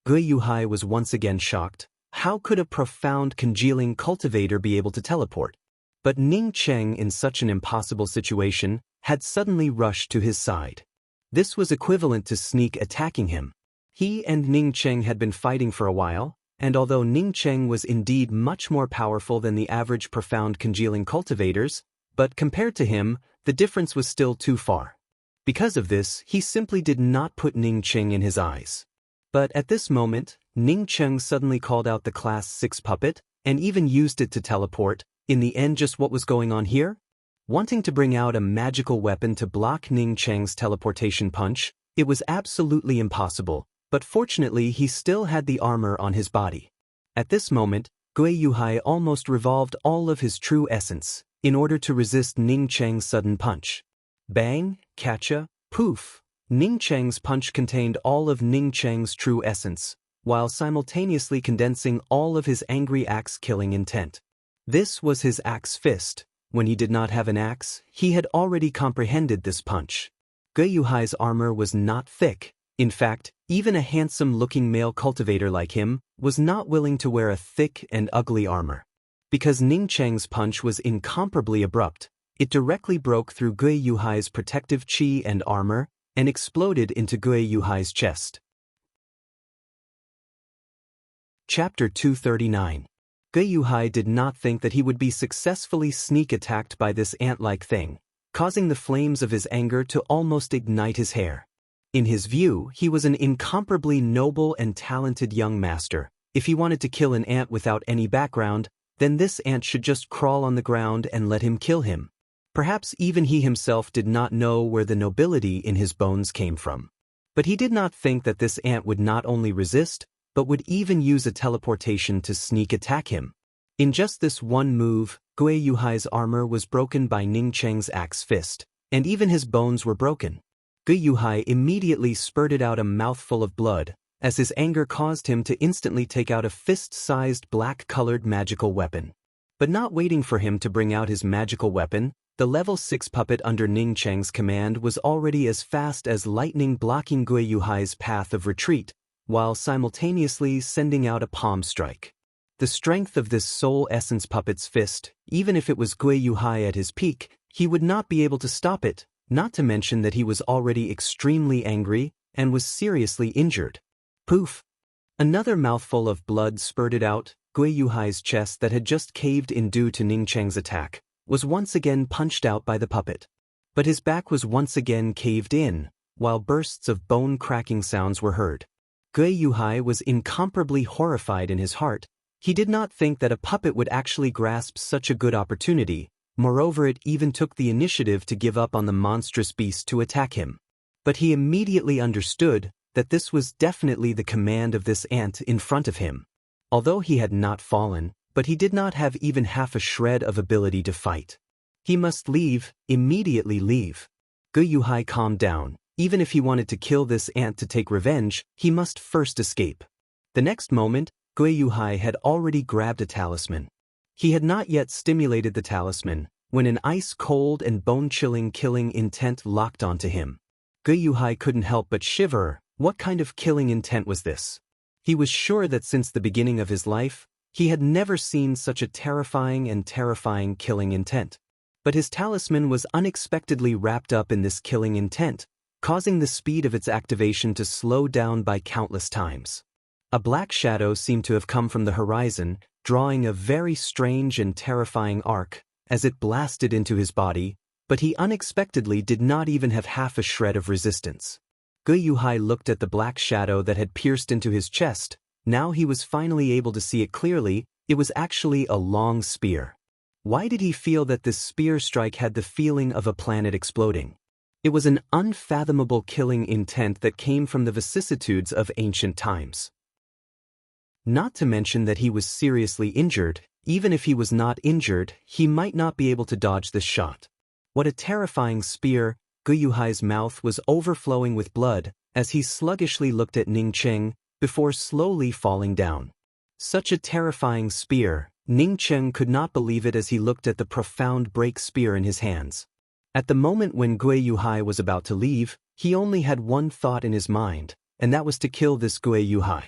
Gui Yuhai was once again shocked. How could a profound congealing cultivator be able to teleport? But Ningqing, in such an impossible situation, had suddenly rushed to his side. This was equivalent to sneak attacking him. He and Ningqing had been fighting for a while, and although Ningqing was indeed much more powerful than the average profound congealing cultivators, but compared to him, the difference was still too far. Because of this, he simply did not put Ningqing in his eyes. But at this moment, Ningqing suddenly called out the Class 6 puppet, and even used it to teleport. In the end, just what was going on here? Wanting to bring out a magical weapon to block Ningqing's teleportation punch, it was absolutely impossible, but fortunately he still had the armor on his body. At this moment, Gui Yuhai almost revolved all of his true essence, in order to resist Ningqing's sudden punch. Bang, catcha, poof! Ningqing's punch contained all of Ningqing's true essence, while simultaneously condensing all of his angry axe-killing intent. This was his axe fist. When he did not have an axe, he had already comprehended this punch. Gui Yuhai's armor was not thick. In fact, even a handsome-looking male cultivator like him was not willing to wear a thick and ugly armor. Because Ningqing's punch was incomparably abrupt, it directly broke through Gui Yuhai's protective chi and armor, and exploded into Gui Yuhai's chest. Chapter 239. Gui Yuhai did not think that he would be successfully sneak-attacked by this ant-like thing, causing the flames of his anger to almost ignite his hair. In his view, he was an incomparably noble and talented young master. If he wanted to kill an ant without any background, then this ant should just crawl on the ground and let him kill him. Perhaps even he himself did not know where the nobility in his bones came from. But he did not think that this ant would not only resist, but would even use a teleportation to sneak attack him. In just this one move, Gui Yuhai's armor was broken by Ningqing's axe fist, and even his bones were broken. Gui Yuhai immediately spurted out a mouthful of blood, as his anger caused him to instantly take out a fist-sized black-colored magical weapon. But not waiting for him to bring out his magical weapon, the level 6 puppet under Ningqing's command was already as fast as lightning blocking Gui Yuhai's path of retreat, while simultaneously sending out a palm strike. The strength of this soul essence puppet's fist, even if it was Gui Yuhai at his peak, he would not be able to stop it, not to mention that he was already extremely angry and was seriously injured. Poof! Another mouthful of blood spurted out. Gui Yuhai's chest that had just caved in due to Ningqing's attack was once again punched out by the puppet. But his back was once again caved in, while bursts of bone-cracking sounds were heard. Gui Yuhai was incomparably horrified in his heart. He did not think that a puppet would actually grasp such a good opportunity. Moreover, it even took the initiative to give up on the monstrous beast to attack him. But he immediately understood that this was definitely the command of this ant in front of him. Although he had not fallen, but he did not have even half a shred of ability to fight. He must leave, immediately leave. Gui Yuhai calmed down. Even if he wanted to kill this ant to take revenge, he must first escape. The next moment, Gui Yuhai had already grabbed a talisman. He had not yet stimulated the talisman, when an ice-cold and bone-chilling killing intent locked onto him. Gu Yuhai couldn't help but shiver. What kind of killing intent was this? He was sure that since the beginning of his life, he had never seen such a terrifying killing intent. But his talisman was unexpectedly wrapped up in this killing intent, causing the speed of its activation to slow down by countless times. A black shadow seemed to have come from the horizon, drawing a very strange and terrifying arc, as it blasted into his body, but he unexpectedly did not even have half a shred of resistance. Gu Yuhai looked at the black shadow that had pierced into his chest. Now he was finally able to see it clearly. It was actually a long spear. Why did he feel that this spear strike had the feeling of a planet exploding? It was an unfathomable killing intent that came from the vicissitudes of ancient times. Not to mention that he was seriously injured. Even if he was not injured, he might not be able to dodge this shot. What a terrifying spear! Gu Yuhai's mouth was overflowing with blood as he sluggishly looked at Ning Cheng before slowly falling down. Such a terrifying spear! Ning Cheng could not believe it as he looked at the profound break spear in his hands. At the moment when Gu Yuhai was about to leave, he only had one thought in his mind, and that was to kill this Gu Yuhai.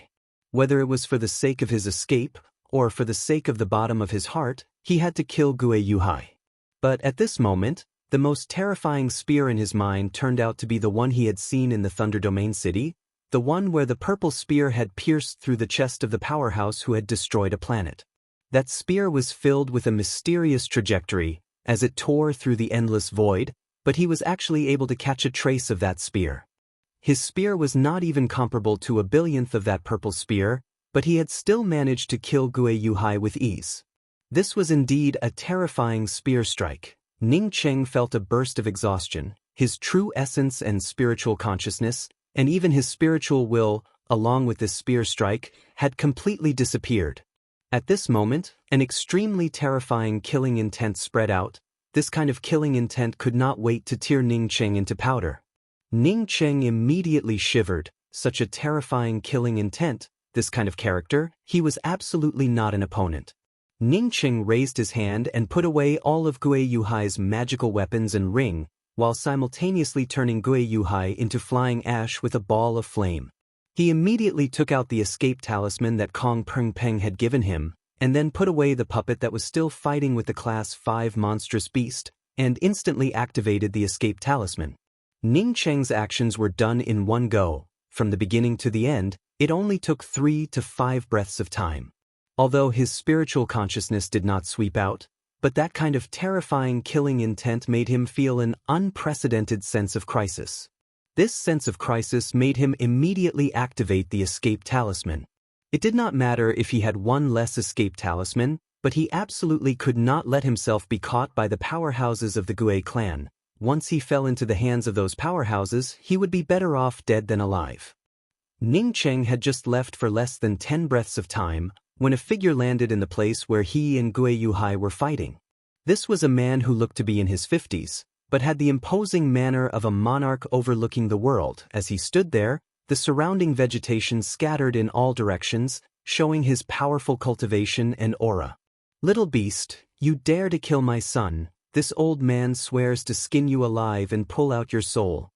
Whether it was for the sake of his escape, or for the sake of the bottom of his heart, he had to kill Gu Yuhai. But at this moment, the most terrifying spear in his mind turned out to be the one he had seen in the Thunder Domain City, the one where the purple spear had pierced through the chest of the powerhouse who had destroyed a planet. That spear was filled with a mysterious trajectory, as it tore through the endless void, but he was actually able to catch a trace of that spear. His spear was not even comparable to a billionth of that purple spear, but he had still managed to kill Gu Yuhai with ease. This was indeed a terrifying spear strike. Ning Cheng felt a burst of exhaustion. His true essence and spiritual consciousness, and even his spiritual will, along with this spear strike, had completely disappeared. At this moment, an extremely terrifying killing intent spread out. This kind of killing intent could not wait to tear Ning Cheng into powder. Ning Cheng immediately shivered. Such a terrifying killing intent, this kind of character, he was absolutely not an opponent. Ning Cheng raised his hand and put away all of Gu Yuhai's magical weapons and ring, while simultaneously turning Gu Yuhai into flying ash with a ball of flame. He immediately took out the escape talisman that Kong Peng Peng had given him, and then put away the puppet that was still fighting with the Class 5 monstrous beast, and instantly activated the escape talisman. Ning Cheng's actions were done in one go. From the beginning to the end, it only took 3 to 5 breaths of time. Although his spiritual consciousness did not sweep out, but that kind of terrifying killing intent made him feel an unprecedented sense of crisis. This sense of crisis made him immediately activate the escape talisman. It did not matter if he had one less escape talisman, but he absolutely could not let himself be caught by the powerhouses of the Gue clan. Once he fell into the hands of those powerhouses, he would be better off dead than alive. Ning Cheng had just left for less than 10 breaths of time, when a figure landed in the place where he and Gu Yuhai were fighting. This was a man who looked to be in his 50s, but had the imposing manner of a monarch overlooking the world. As he stood there, the surrounding vegetation scattered in all directions, showing his powerful cultivation and aura. "Little beast, you dare to kill my son. This old man swears to skin you alive and pull out your soul."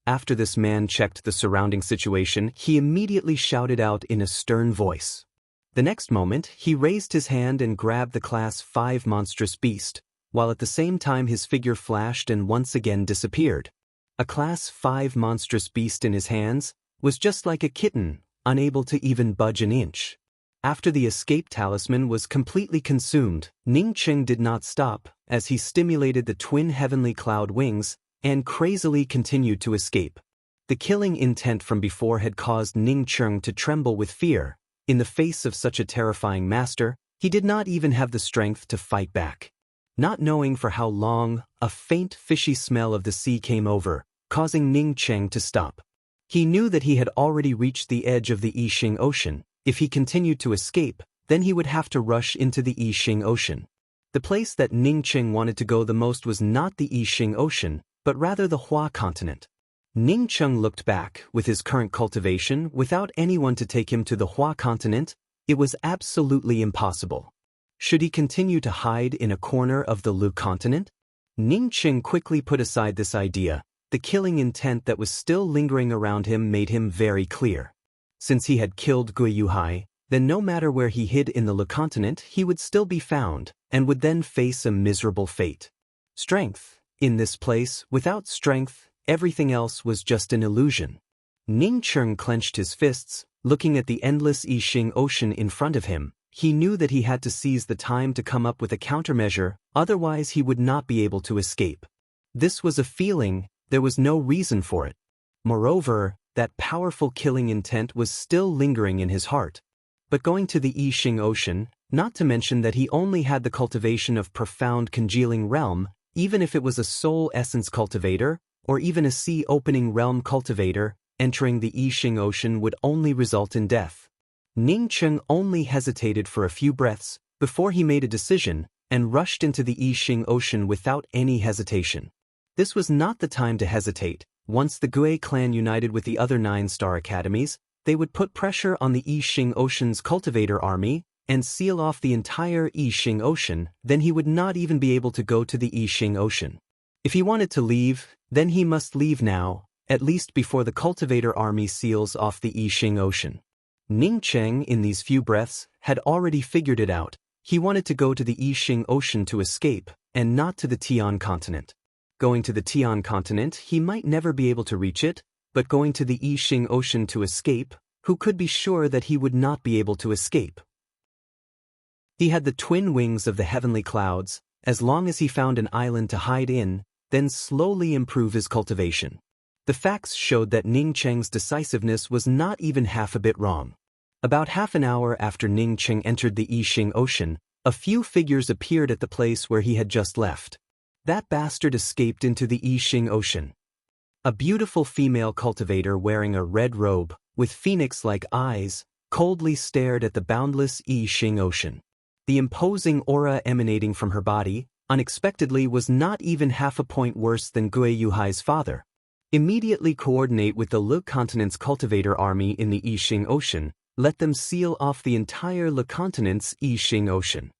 After this man checked the surrounding situation, he immediately shouted out in a stern voice. The next moment, he raised his hand and grabbed the Class 5 monstrous beast, while at the same time his figure flashed and once again disappeared. A Class 5 monstrous beast in his hands was just like a kitten, unable to even budge an inch. After the escape talisman was completely consumed, Ning Cheng did not stop, as he stimulated the twin heavenly cloud wings, and crazily continued to escape. The killing intent from before had caused Ning Cheng to tremble with fear. In the face of such a terrifying master, he did not even have the strength to fight back. Not knowing for how long, a faint fishy smell of the sea came over, causing Ning Cheng to stop. He knew that he had already reached the edge of the Yixing Ocean. If he continued to escape, then he would have to rush into the Yixing Ocean. The place that Ning Cheng wanted to go the most was not the Yixing Ocean, but rather the Hua continent. Ning Cheng looked back. With his current cultivation, without anyone to take him to the Hua continent, it was absolutely impossible. Should he continue to hide in a corner of the Lu continent? Ning Qing quickly put aside this idea. The killing intent that was still lingering around him made him very clear. Since he had killed Gui Yuhai, then no matter where he hid in the Lu continent, he would still be found, and would then face a miserable fate. Strength. In this place, without strength, everything else was just an illusion. Ning Qing clenched his fists, looking at the endless Yixing Ocean in front of him. He knew that he had to seize the time to come up with a countermeasure, otherwise he would not be able to escape. This was a feeling, there was no reason for it. Moreover, that powerful killing intent was still lingering in his heart. But going to the Yixing Ocean, not to mention that he only had the cultivation of profound congealing realm, even if it was a soul essence cultivator, or even a sea-opening realm cultivator, entering the Yixing Ocean would only result in death. Ning Qing only hesitated for a few breaths before he made a decision and rushed into the Yixing Ocean without any hesitation. This was not the time to hesitate. Once the Gui clan united with the other 9-star academies, they would put pressure on the Yixing Ocean's cultivator army and seal off the entire Yixing Ocean. Then he would not even be able to go to the Yixing Ocean. If he wanted to leave, then he must leave now, at least before the cultivator army seals off the Yixing Ocean. Ning Qing, in these few breaths, had already figured it out. He wanted to go to the Yixing Ocean to escape, and not to the Tian continent. Going to the Tian continent, he might never be able to reach it, but going to the Yixing Ocean to escape, who could be sure that he would not be able to escape? He had the twin wings of the heavenly clouds. As long as he found an island to hide in, then slowly improve his cultivation. The facts showed that Ning Qing's decisiveness was not even half a bit wrong. About half an hour after Ning Qing entered the Yixing Ocean, a few figures appeared at the place where he had just left. That bastard escaped into the Yixing Ocean. A beautiful female cultivator wearing a red robe, with phoenix-like eyes, coldly stared at the boundless Yixing Ocean. The imposing aura emanating from her body, unexpectedly, was not even half a point worse than Gui Yuhai's father. Immediately coordinate with the Lu continent's cultivator army in the Yixing Ocean. Let them seal off the entire Lu continent's Yixing Ocean.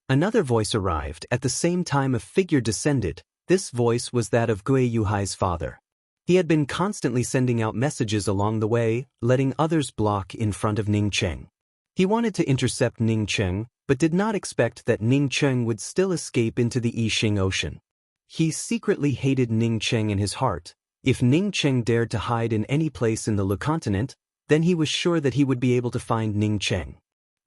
Another voice arrived. At the same time a figure descended. This voice was that of Gui Yuhai's father. He had been constantly sending out messages along the way, letting others block in front of Ning Qing. He wanted to intercept Ning Qing, but did not expect that Ning Qing would still escape into the Yixing Ocean. He secretly hated Ning Qing in his heart. If Ning Qing dared to hide in any place in the Lu continent, then he was sure that he would be able to find Ning Qing.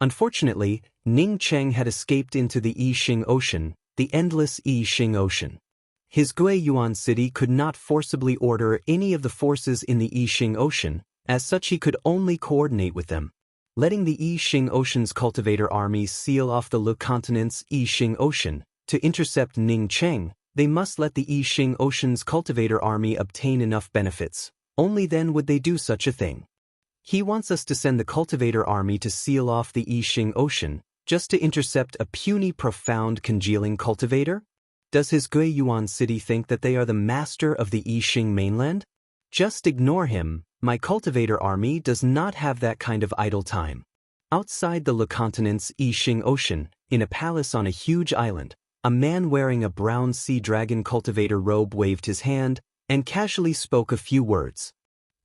Unfortunately, Ning Qing had escaped into the Yixing Ocean, the endless Yixing Ocean. His Gui Yuan city could not forcibly order any of the forces in the Yixing Ocean, as such he could only coordinate with them. Letting the Yixing Ocean's cultivator army seal off the Lu continent's Yixing Ocean, to intercept Ning Qing, they must let the Yixing Ocean's cultivator army obtain enough benefits. Only then would they do such a thing. He wants us to send the cultivator army to seal off the Yixing Ocean, just to intercept a puny profound congealing cultivator? Does his Gui Yuan city think that they are the master of the Yixing mainland? Just ignore him. My cultivator army does not have that kind of idle time. Outside the Lu continent's Yixing Ocean, in a palace on a huge island, a man wearing a brown sea dragon cultivator robe waved his hand and casually spoke a few words.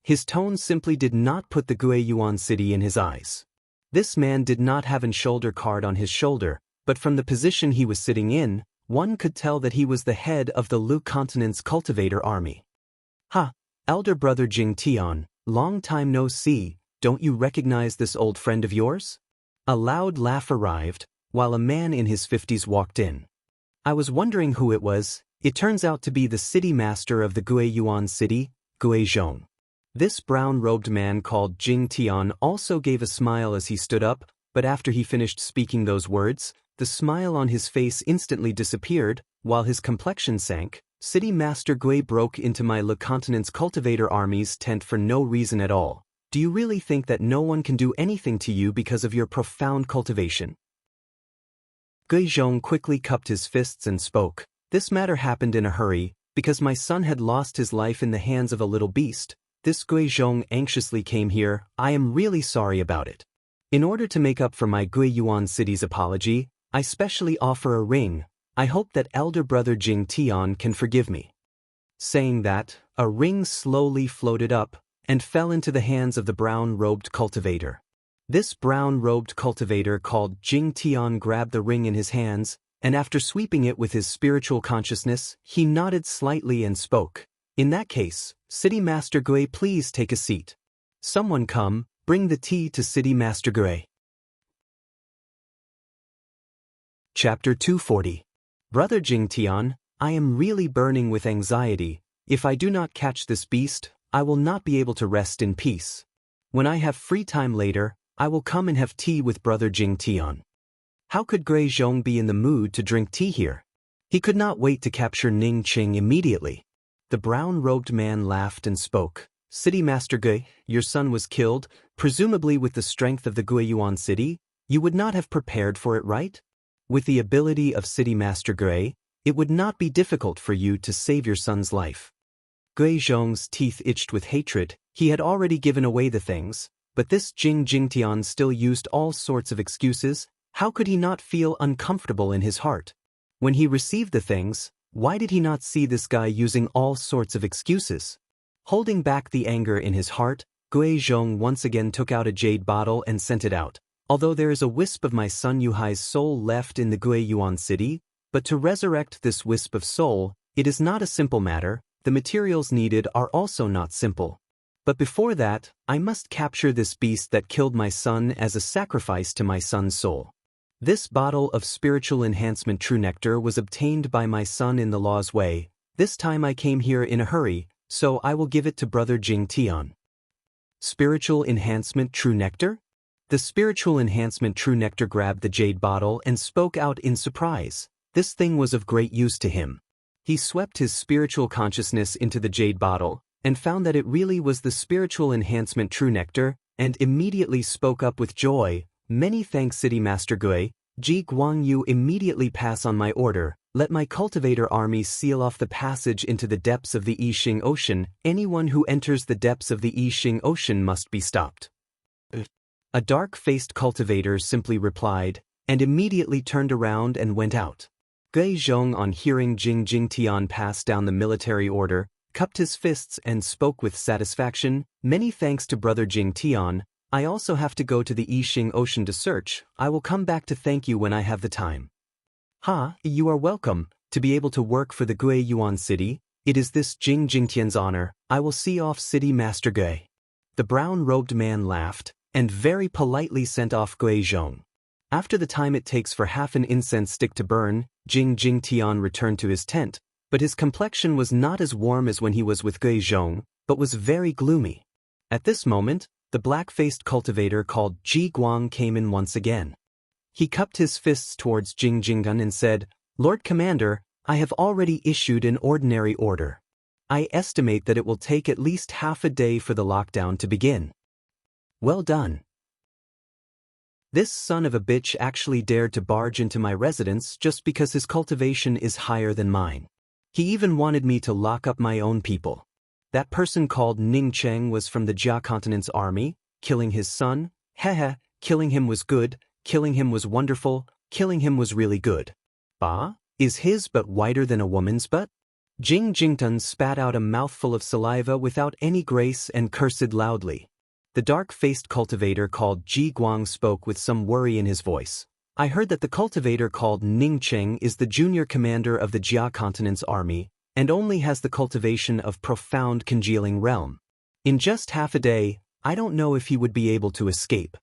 His tone simply did not put the Gui Yuan city in his eyes. This man did not have a shoulder card on his shoulder, but from the position he was sitting in, one could tell that he was the head of the Lu continent's cultivator army. Ha! Elder brother Jing Tian, long time no see, don't you recognize this old friend of yours? A loud laugh arrived, while a man in his 50s walked in. I was wondering who it was. It turns out to be the city master of the Gui Yuan city, Gui Zhong. This brown-robed man called Jing Tian also gave a smile as he stood up, but after he finished speaking those words, the smile on his face instantly disappeared, while his complexion sank. City Master Gui broke into my Lu continent's cultivator army's tent for no reason at all. Do you really think that no one can do anything to you because of your profound cultivation? Gui Zhong quickly cupped his fists and spoke. This matter happened in a hurry, because my son had lost his life in the hands of a little beast. This Gui Zhong anxiously came here. I am really sorry about it. In order to make up for my Gui Yuan city's apology, I specially offer a ring. I hope that elder brother Jing Tian can forgive me." Saying that, a ring slowly floated up and fell into the hands of the brown-robed cultivator. This brown-robed cultivator called Jing Tian grabbed the ring in his hands, and after sweeping it with his spiritual consciousness, he nodded slightly and spoke. "In that case, City Master Gui, please take a seat. Someone come, bring the tea to City Master Gui." Chapter 240. Brother Jing Tian, I am really burning with anxiety. If I do not catch this beast, I will not be able to rest in peace. When I have free time later, I will come and have tea with Brother Jing Tian. How could Gui Zhong be in the mood to drink tea here? He could not wait to capture Ning Qing immediately. The brown-robed man laughed and spoke. "City Master Gui, your son was killed, presumably with the strength of the Gui Yuan city. You would not have prepared for it, right? With the ability of City Master Gui, it would not be difficult for you to save your son's life." Gui Zhong's teeth itched with hatred. He had already given away the things, but this Jing Jingtian still used all sorts of excuses. How could he not feel uncomfortable in his heart? When he received the things, why did he not see this guy using all sorts of excuses? Holding back the anger in his heart, Gui Zhong once again took out a jade bottle and sent it out. "Although there is a wisp of my son Yuhai's soul left in the Gui Yuan city, but to resurrect this wisp of soul, it is not a simple matter. The materials needed are also not simple. But before that, I must capture this beast that killed my son as a sacrifice to my son's soul. This bottle of spiritual enhancement true nectar was obtained by my son in the law's way. This time I came here in a hurry, so I will give it to Brother Jing Tian." Spiritual enhancement true nectar? The spiritual enhancement true nectar grabbed the jade bottle and spoke out in surprise. This thing was of great use to him. He swept his spiritual consciousness into the jade bottle and found that it really was the spiritual enhancement true nectar, and immediately spoke up with joy. "Many thanks, City Master Gui. Ji Guang Yu, immediately pass on my order. Let my cultivator army seal off the passage into the depths of the Yixing Ocean. Anyone who enters the depths of the Yixing Ocean must be stopped." A dark-faced cultivator simply replied, and immediately turned around and went out. Gui Zhong, on hearing Jing Jingtian pass down the military order, cupped his fists and spoke with satisfaction. "Many thanks to Brother Jing Tian. I also have to go to the Yixing Ocean to search. I will come back to thank you when I have the time." "Ha, you are welcome. To be able to work for the Gui Yuan city, it is this Jing Jingtian's honor. I will see off City Master Gui." The brown-robed man laughed, and very politely sent off Gui Zhong. After the time it takes for half an incense stick to burn, Jing Jingtian returned to his tent, but his complexion was not as warm as when he was with Gui Zhong, but was very gloomy. At this moment, the black-faced cultivator called Ji Guang came in once again. He cupped his fists towards Jing Jinggun and said, "Lord Commander, I have already issued an ordinary order. I estimate that it will take at least half a day for the lockdown to begin." "Well done. This son of a bitch actually dared to barge into my residence just because his cultivation is higher than mine. He even wanted me to lock up my own people. That person called Ning Cheng was from the Jia Continent's army. Killing his son? Heh, killing him was good, killing him was wonderful, killing him was really good. Bah, is his butt wider than a woman's butt?" Jing Jingtun spat out a mouthful of saliva without any grace and cursed loudly. The dark-faced cultivator called Ji Guang spoke with some worry in his voice. "I heard that the cultivator called Ning Cheng is the junior commander of the Jia Continent's army, and only has the cultivation of profound congealing realm. In just half a day, I don't know if he would be able to escape.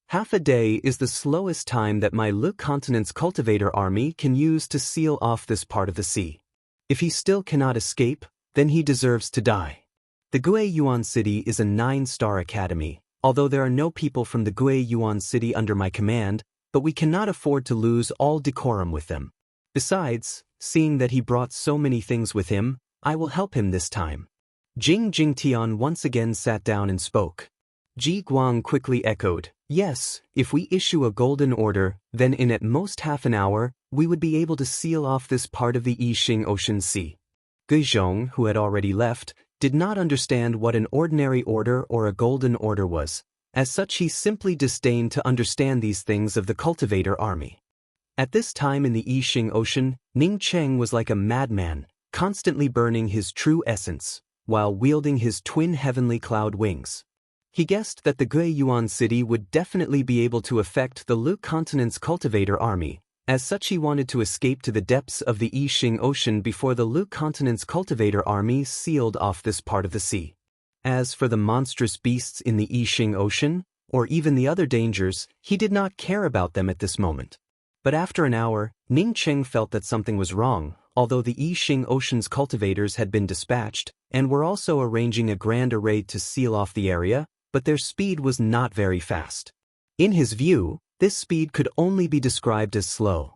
Half a day is the slowest time that my Le Continent's cultivator army can use to seal off this part of the sea. If he still cannot escape, then he deserves to die." The Gui Yuan city is a 9-star academy, although there are no people from the Gui Yuan city under my command, but we cannot afford to lose all decorum with them. Besides, seeing that he brought so many things with him, I will help him this time. Jing Jingtian once again sat down and spoke. Ji Guang quickly echoed, "Yes, if we issue a golden order, then in at most half an hour, we would be able to seal off this part of the Yixing Ocean Sea." Gui Zhong, who had already left, did not understand what an ordinary order or a golden order was. As such, he simply disdained to understand these things of the cultivator army. At this time in the Yixing Ocean, Ning Cheng was like a madman, constantly burning his true essence, while wielding his twin heavenly cloud wings. He guessed that the Guiyuan city would definitely be able to affect the Lu continent's cultivator army. As such, he wanted to escape to the depths of the Yixing Ocean before the Lu continent's cultivator army sealed off this part of the sea. As for the monstrous beasts in the Yixing Ocean, or even the other dangers, he did not care about them at this moment. But after an hour, Ning Cheng felt that something was wrong. Although the Yixing Ocean's cultivators had been dispatched, and were also arranging a grand array to seal off the area, but their speed was not very fast. In his view, this speed could only be described as slow.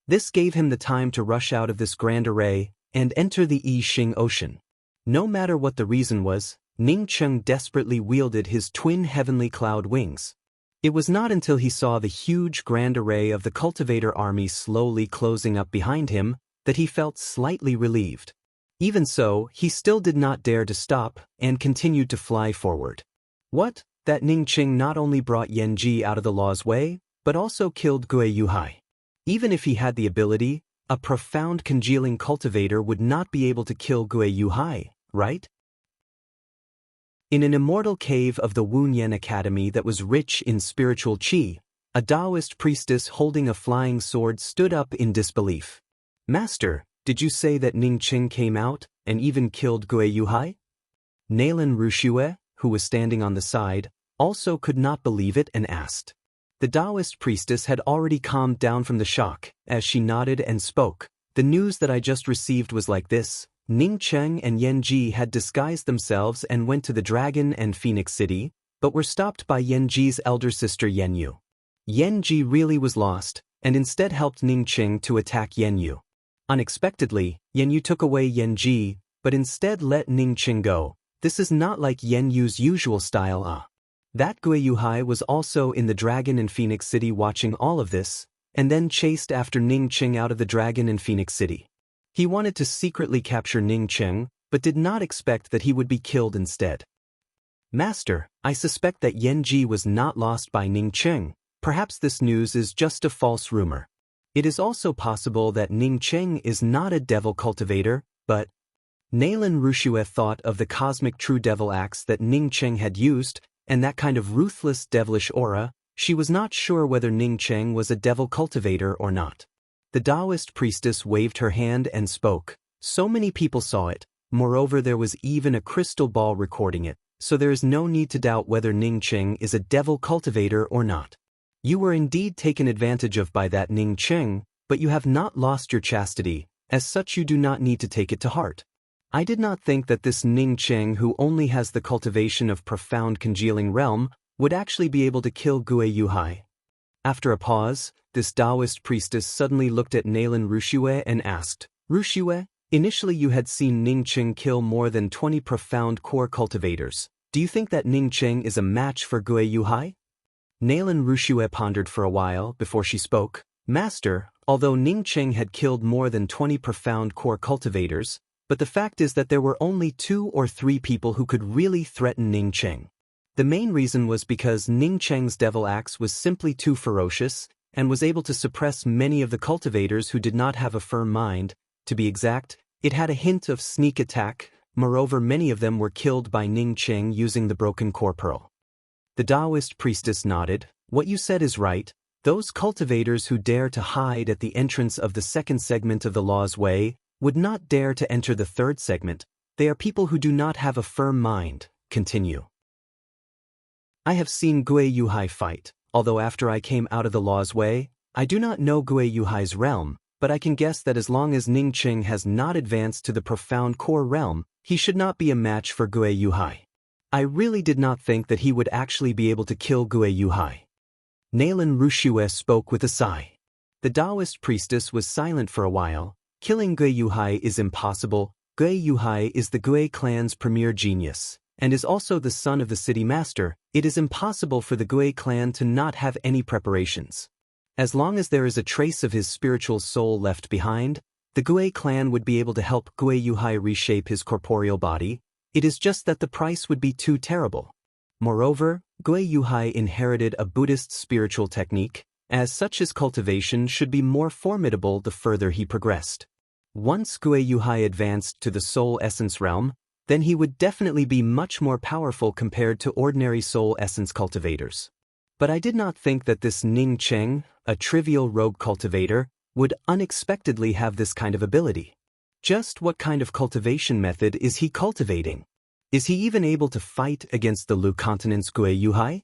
This gave him the time to rush out of this grand array and enter the Yixing Ocean. No matter what the reason was, Ning Cheng desperately wielded his twin heavenly cloud wings. It was not until he saw the huge grand array of the cultivator army slowly closing up behind him that he felt slightly relieved. Even so, he still did not dare to stop and continued to fly forward. What? That Ning Cheng not only brought Yan Ji out of the law's way, but also killed Gui Yuhai. Even if he had the ability, a profound congealing cultivator would not be able to kill Gui Yuhai, right? In an immortal cave of the Wunyan Academy that was rich in spiritual qi, a Taoist priestess holding a flying sword stood up in disbelief. Master, did you say that Ning Cheng came out and even killed Gui Yuhai? Nalan Rushue, who was standing on the side, also could not believe it and asked. The Taoist priestess had already calmed down from the shock, as she nodded and spoke. The news that I just received was like this. Ning Cheng and Yan Ji had disguised themselves and went to the Dragon and Phoenix City, but were stopped by Yan Ji's elder sister Yan Yu. Yan Ji really was lost, and instead helped Ning Cheng to attack Yan Yu. Unexpectedly, Yan Yu took away Yan Ji, but instead let Ning Cheng go. This is not like Yan Yu's usual style. That Gui Yuhai was also in the Dragon and Phoenix City watching all of this, and then chased after Ning Cheng out of the Dragon and Phoenix City. He wanted to secretly capture Ning Cheng, but did not expect that he would be killed instead. Master, I suspect that Yan Ji was not lost by Ning Cheng. Perhaps this news is just a false rumor. It is also possible that Ning Cheng is not a devil cultivator, but Nalan Rushue thought of the cosmic true devil axe that Ning Cheng had used, and that kind of ruthless devilish aura. She was not sure whether Ning Cheng was a devil cultivator or not. The Taoist priestess waved her hand and spoke. So many people saw it. Moreover, there was even a crystal ball recording it, so there is no need to doubt whether Ning Cheng is a devil cultivator or not. You were indeed taken advantage of by that Ning Cheng, but you have not lost your chastity. As such, you do not need to take it to heart. I did not think that this Ning Cheng, who only has the cultivation of profound congealing realm, would actually be able to kill Gui Yuhai. After a pause, this Taoist priestess suddenly looked at Nalan Rushue and asked, Rushue, initially you had seen Ning Cheng kill more than 20 profound core cultivators. Do you think that Ning Cheng is a match for Gui Yuhai? Nalan Rushue pondered for a while before she spoke. Master, although Ning Cheng had killed more than 20 profound core cultivators, but the fact is that there were only 2 or 3 people who could really threaten Ning Cheng. The main reason was because Ning Cheng's devil axe was simply too ferocious and was able to suppress many of the cultivators who did not have a firm mind. To be exact, it had a hint of sneak attack. Moreover, many of them were killed by Ning Cheng using the broken core pearl. The Taoist priestess nodded. What you said is right. Those cultivators who dare to hide at the entrance of the second segment of the law's way would not dare to enter the third segment. They are people who do not have a firm mind. Continue. I have seen Gui Yuhai fight, although after I came out of the law's way, I do not know Gui Yuhai's realm, but I can guess that as long as Ning Cheng has not advanced to the profound core realm, he should not be a match for Gui Yuhai. I really did not think that he would actually be able to kill Gui Yuhai. Nalan Rushue spoke with a sigh. The Taoist priestess was silent for a while. Killing Gui Yuhai is impossible. Gui Yuhai is the Gui clan's premier genius, and is also the son of the city master. It is impossible for the Gui clan to not have any preparations. As long as there is a trace of his spiritual soul left behind, the Gui clan would be able to help Gui Yuhai reshape his corporeal body. It is just that the price would be too terrible. Moreover, Gui Yuhai inherited a Buddhist spiritual technique, as such his cultivation should be more formidable the further he progressed. Once Gue Yuhai advanced to the soul essence realm, then he would definitely be much more powerful compared to ordinary soul essence cultivators. But I did not think that this Ning Cheng, a trivial rogue cultivator, would unexpectedly have this kind of ability. Just what kind of cultivation method is he cultivating? Is he even able to fight against the Lu Continent's Gue Yuhai?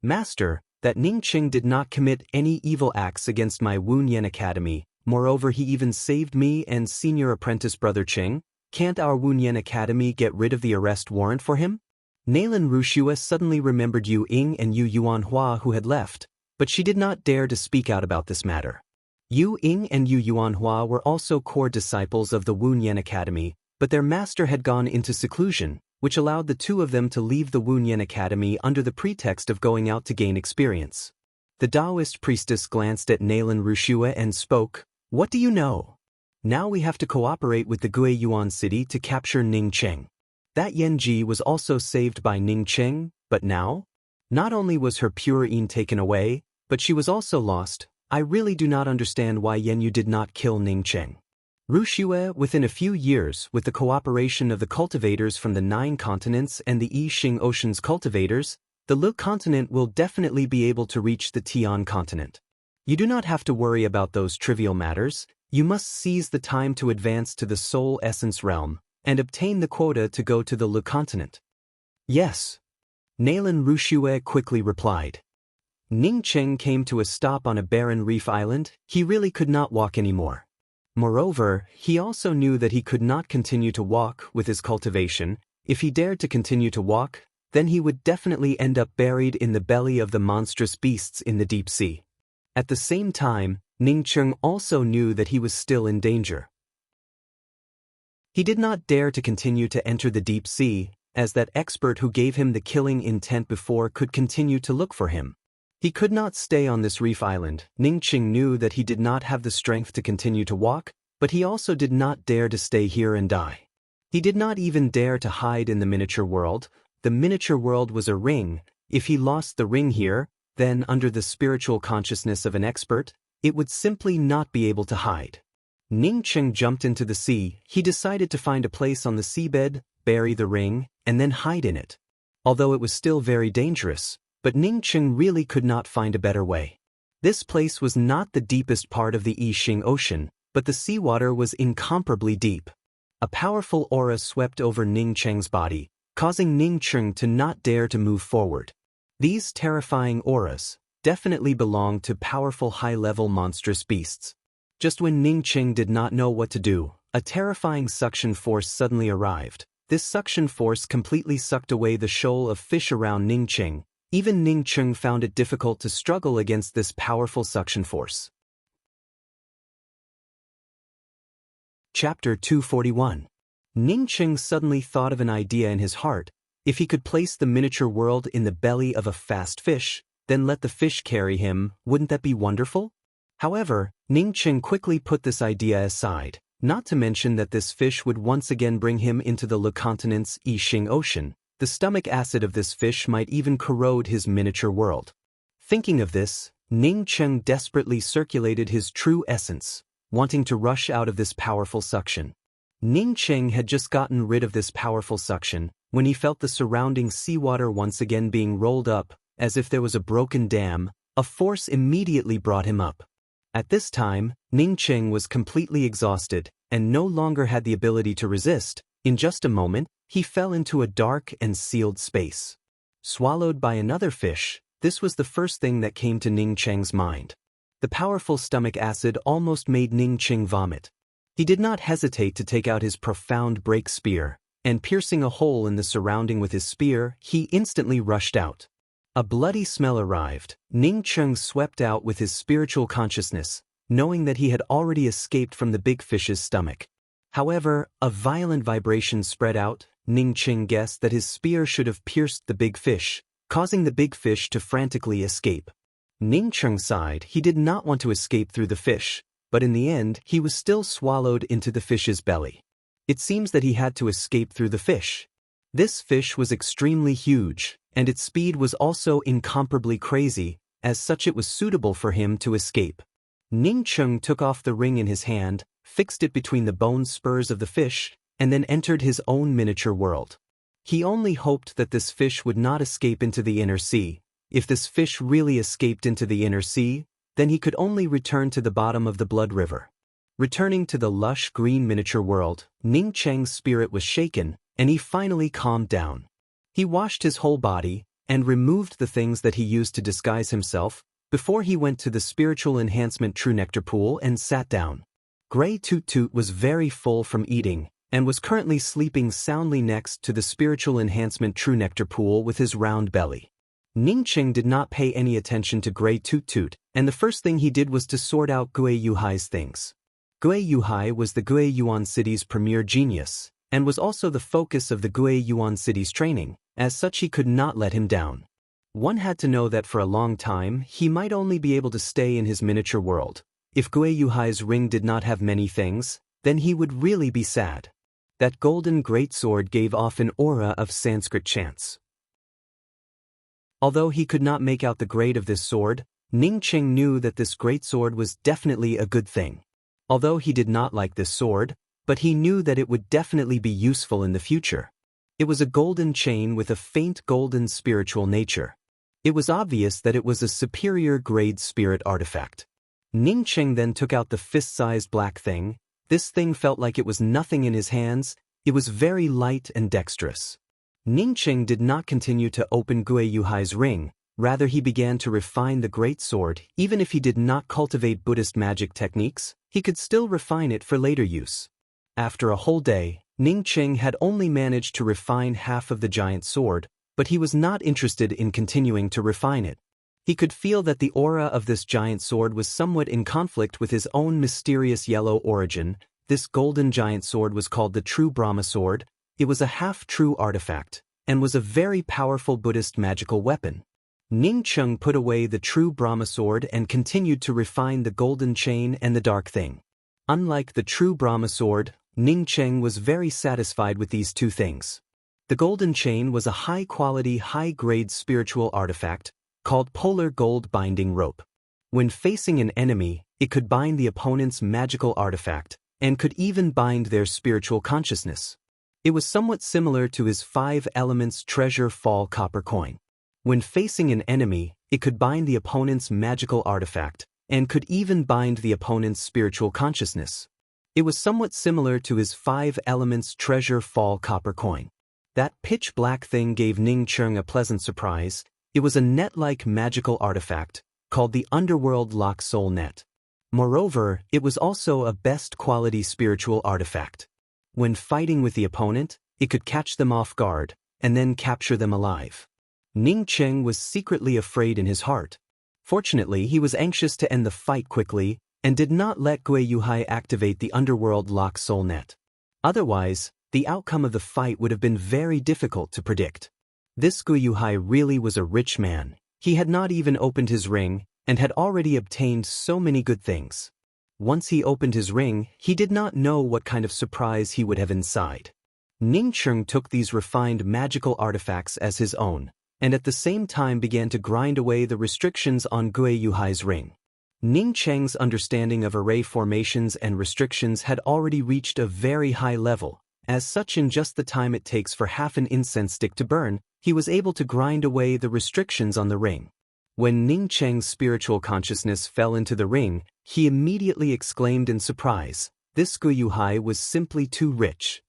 Master, that Ning Cheng did not commit any evil acts against my Wu Yen Academy, moreover he even saved me and senior apprentice brother Cheng. Can't our Wu Yen Academy get rid of the arrest warrant for him? Nalan Rushua suddenly remembered Yu Ying and Yu Yuanhua who had left, but she did not dare to speak out about this matter. Yu Ying and Yu Yuanhua were also core disciples of the Wu Yen Academy, but their master had gone into seclusion, which allowed the two of them to leave the Wu Yen Academy under the pretext of going out to gain experience. The Taoist priestess glanced at Nalan Rushua and spoke, "What do you know? Now we have to cooperate with the Gue Yuan city to capture Ning Cheng." That Yen Ji was also saved by Ning Cheng, but now? Not only was her pure yin taken away, but she was also lost. I really do not understand why Yen Yu did not kill Ning Cheng. Rushue, within a few years, with the cooperation of the cultivators from the 9 continents and the Yi Xing Ocean's cultivators, the Lu continent will definitely be able to reach the Tian continent. You do not have to worry about those trivial matters. You must seize the time to advance to the soul essence realm and obtain the quota to go to the Lu continent. Yes. Nalan Rushue quickly replied. Ning Cheng came to a stop on a barren reef island. He really could not walk anymore. Moreover, he also knew that he could not continue to walk with his cultivation. If he dared to continue to walk, then he would definitely end up buried in the belly of the monstrous beasts in the deep sea. At the same time, Ning Cheng also knew that he was still in danger. He did not dare to continue to enter the deep sea, as that expert who gave him the killing intent before could continue to look for him. He could not stay on this reef island. Ning Cheng knew that he did not have the strength to continue to walk, but he also did not dare to stay here and die. He did not even dare to hide in the miniature world. The miniature world was a ring. If he lost the ring here, then under the spiritual consciousness of an expert, it would simply not be able to hide. Ning Cheng jumped into the sea. He decided to find a place on the seabed, bury the ring, and then hide in it. Although it was still very dangerous, but Ning Cheng really could not find a better way. This place was not the deepest part of the Yi Xing Ocean, but the seawater was incomparably deep. A powerful aura swept over Ning Cheng's body, causing Ning Cheng to not dare to move forward. These terrifying auras definitely belonged to powerful high-level monstrous beasts. Just when Ning Cheng did not know what to do, a terrifying suction force suddenly arrived. This suction force completely sucked away the shoal of fish around Ning Cheng. Even Ning Cheng found it difficult to struggle against this powerful suction force. Chapter 241. Ning Cheng suddenly thought of an idea in his heart. If he could place the miniature world in the belly of a fast fish, then let the fish carry him, wouldn't that be wonderful? However, Ning Cheng quickly put this idea aside, not to mention that this fish would once again bring him into the Lu continent's Yi Xing Ocean. The stomach acid of this fish might even corrode his miniature world. Thinking of this, Ning Cheng desperately circulated his true essence, wanting to rush out of this powerful suction. Ning Cheng had just gotten rid of this powerful suction when he felt the surrounding seawater once again being rolled up, as if there was a broken dam. A force immediately brought him up. At this time, Ning Cheng was completely exhausted and no longer had the ability to resist. In just a moment, he fell into a dark and sealed space. Swallowed by another fish, this was the first thing that came to Ning Cheng's mind. The powerful stomach acid almost made Ning Cheng vomit. He did not hesitate to take out his profound break spear, and piercing a hole in the surrounding with his spear, he instantly rushed out. A bloody smell arrived. Ning Cheng swept out with his spiritual consciousness, knowing that he had already escaped from the big fish's stomach. However, a violent vibration spread out. Ning Cheng guessed that his spear should have pierced the big fish, causing the big fish to frantically escape. Ning Cheng sighed. He did not want to escape through the fish, but in the end, he was still swallowed into the fish's belly. It seems that he had to escape through the fish. This fish was extremely huge, and its speed was also incomparably crazy, as such it was suitable for him to escape. Ning Cheng took off the ring in his hand, fixed it between the bone spurs of the fish, and then entered his own miniature world. He only hoped that this fish would not escape into the inner sea. If this fish really escaped into the inner sea, then he could only return to the bottom of the blood river. Returning to the lush green miniature world, Ning Cheng's spirit was shaken, and he finally calmed down. He washed his whole body, and removed the things that he used to disguise himself, before he went to the spiritual enhancement True Nectar pool and sat down. Gray Toot Toot was very full from eating, and was currently sleeping soundly next to the spiritual enhancement True Nectar pool with his round belly. Ning Cheng did not pay any attention to Gray Toot Toot, and the first thing he did was to sort out Gui Yuhai's things. Gui Yuhai was the Gui Yuan City's premier genius, and was also the focus of the Gui Yuan City's training. As such, he could not let him down. One had to know that for a long time, he might only be able to stay in his miniature world. If Gui Yuhai's ring did not have many things, then he would really be sad. That golden greatsword gave off an aura of Sanskrit chants. Although he could not make out the grade of this sword, Ning Cheng knew that this greatsword was definitely a good thing. Although he did not like this sword, but he knew that it would definitely be useful in the future. It was a golden chain with a faint golden spiritual nature. It was obvious that it was a superior grade spirit artifact. Ning Cheng then took out the fist-sized black thing. This thing felt like it was nothing in his hands. It was very light and dexterous. Ning Cheng did not continue to open Gui Yuhai's ring, rather he began to refine the great sword. Even if he did not cultivate Buddhist magic techniques, he could still refine it for later use. After a whole day, Ning Cheng had only managed to refine half of the giant sword, but he was not interested in continuing to refine it. He could feel that the aura of this giant sword was somewhat in conflict with his own mysterious yellow origin. This golden giant sword was called the True Brahma Sword. It was a half-true artifact, and was a very powerful Buddhist magical weapon. Ning Cheng put away the True Brahma Sword and continued to refine the golden chain and the dark thing. Unlike the True Brahma Sword, Ning Cheng was very satisfied with these two things. The golden chain was a high-quality, high-grade spiritual artifact, called polar gold binding rope. When facing an enemy, it could bind the opponent's magical artifact, and could even bind their spiritual consciousness. It was somewhat similar to his 5 elements treasure fall copper coin. When facing an enemy, it could bind the opponent's magical artifact, and could even bind the opponent's spiritual consciousness. It was somewhat similar to his 5 elements treasure fall copper coin. That pitch black thing gave Ning Cheng a pleasant surprise. It was a net-like magical artifact, called the Underworld Lock Soul Net. Moreover, it was also a best-quality spiritual artifact. When fighting with the opponent, it could catch them off guard, and then capture them alive. Ning Cheng was secretly afraid in his heart. Fortunately, he was anxious to end the fight quickly, and did not let Gui Yuhai activate the Underworld Lock Soul Net. Otherwise, the outcome of the fight would have been very difficult to predict. This Gui Yuhai really was a rich man. He had not even opened his ring, and had already obtained so many good things. Once he opened his ring, he did not know what kind of surprise he would have inside. Ning Cheng took these refined magical artifacts as his own, and at the same time began to grind away the restrictions on Gui Yuhai's ring. Ning Cheng's understanding of array formations and restrictions had already reached a very high level. As such, in just the time it takes for half an incense stick to burn, he was able to grind away the restrictions on the ring. When Ning Cheng's spiritual consciousness fell into the ring, he immediately exclaimed in surprise, "This Gui Yuhai was simply too rich."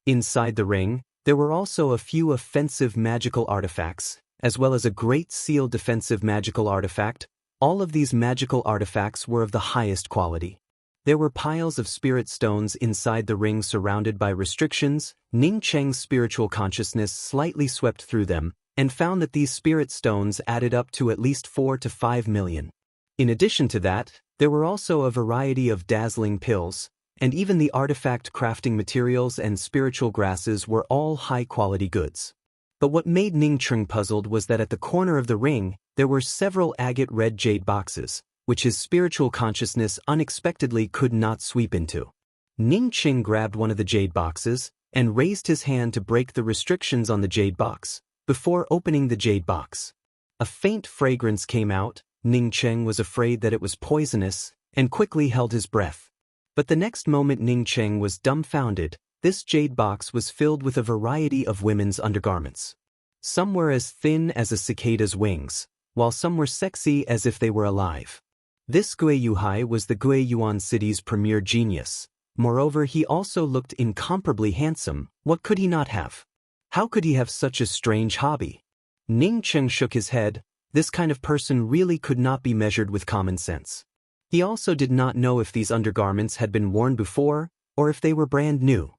Inside the ring, there were also a few offensive magical artifacts, as well as a great seal defensive magical artifact. All of these magical artifacts were of the highest quality. There were piles of spirit stones inside the ring surrounded by restrictions. Ning Cheng's spiritual consciousness slightly swept through them, and found that these spirit stones added up to at least 4 to 5 million. In addition to that, there were also a variety of dazzling pills, and even the artifact crafting materials and spiritual grasses were all high-quality goods. But what made Ning Cheng puzzled was that at the corner of the ring, there were several agate red jade boxes, which his spiritual consciousness unexpectedly could not sweep into. Ning Cheng grabbed one of the jade boxes, and raised his hand to break the restrictions on the jade box, before opening the jade box. A faint fragrance came out. Ning Cheng was afraid that it was poisonous, and quickly held his breath. But the next moment Ning Cheng was dumbfounded. This jade box was filled with a variety of women's undergarments. Some were as thin as a cicada's wings, while some were sexy as if they were alive. This Gui Yuhai was the Gui Yuan city's premier genius. Moreover, he also looked incomparably handsome. What could he not have? How could he have such a strange hobby? Ning Cheng shook his head. This kind of person really could not be measured with common sense. He also did not know if these undergarments had been worn before, or if they were brand new.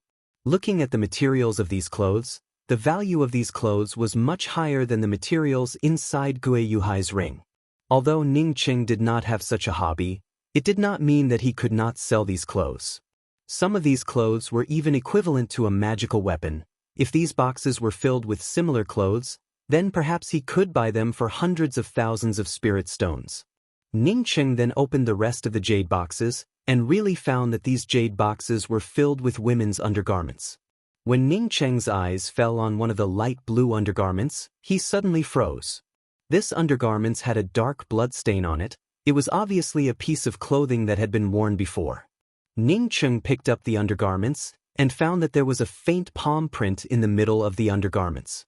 Looking at the materials of these clothes, the value of these clothes was much higher than the materials inside Gui Yuhai's ring. Although Ning Cheng did not have such a hobby, it did not mean that he could not sell these clothes. Some of these clothes were even equivalent to a magical weapon. If these boxes were filled with similar clothes, then perhaps he could buy them for hundreds of thousands of spirit stones. Ning Cheng then opened the rest of the jade boxes, and really found that these jade boxes were filled with women's undergarments. When Ning Cheng's eyes fell on one of the light blue undergarments, he suddenly froze. This undergarments had a dark blood stain on it. It was obviously a piece of clothing that had been worn before. Ning Cheng picked up the undergarments, and found that there was a faint palm print in the middle of the undergarments.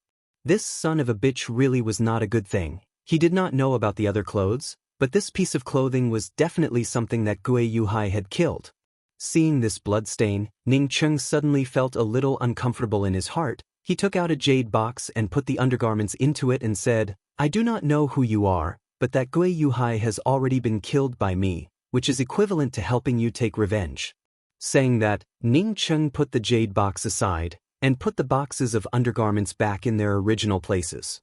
This son of a bitch really was not a good thing. He did not know about the other clothes, but this piece of clothing was definitely something that Gui Yuhai had killed. Seeing this blood stain, Ning Cheng suddenly felt a little uncomfortable in his heart. He took out a jade box and put the undergarments into it and said, "I do not know who you are, but that Gui Yuhai has already been killed by me, which is equivalent to helping you take revenge." Saying that, Ning Cheng put the jade box aside, and put the boxes of undergarments back in their original places.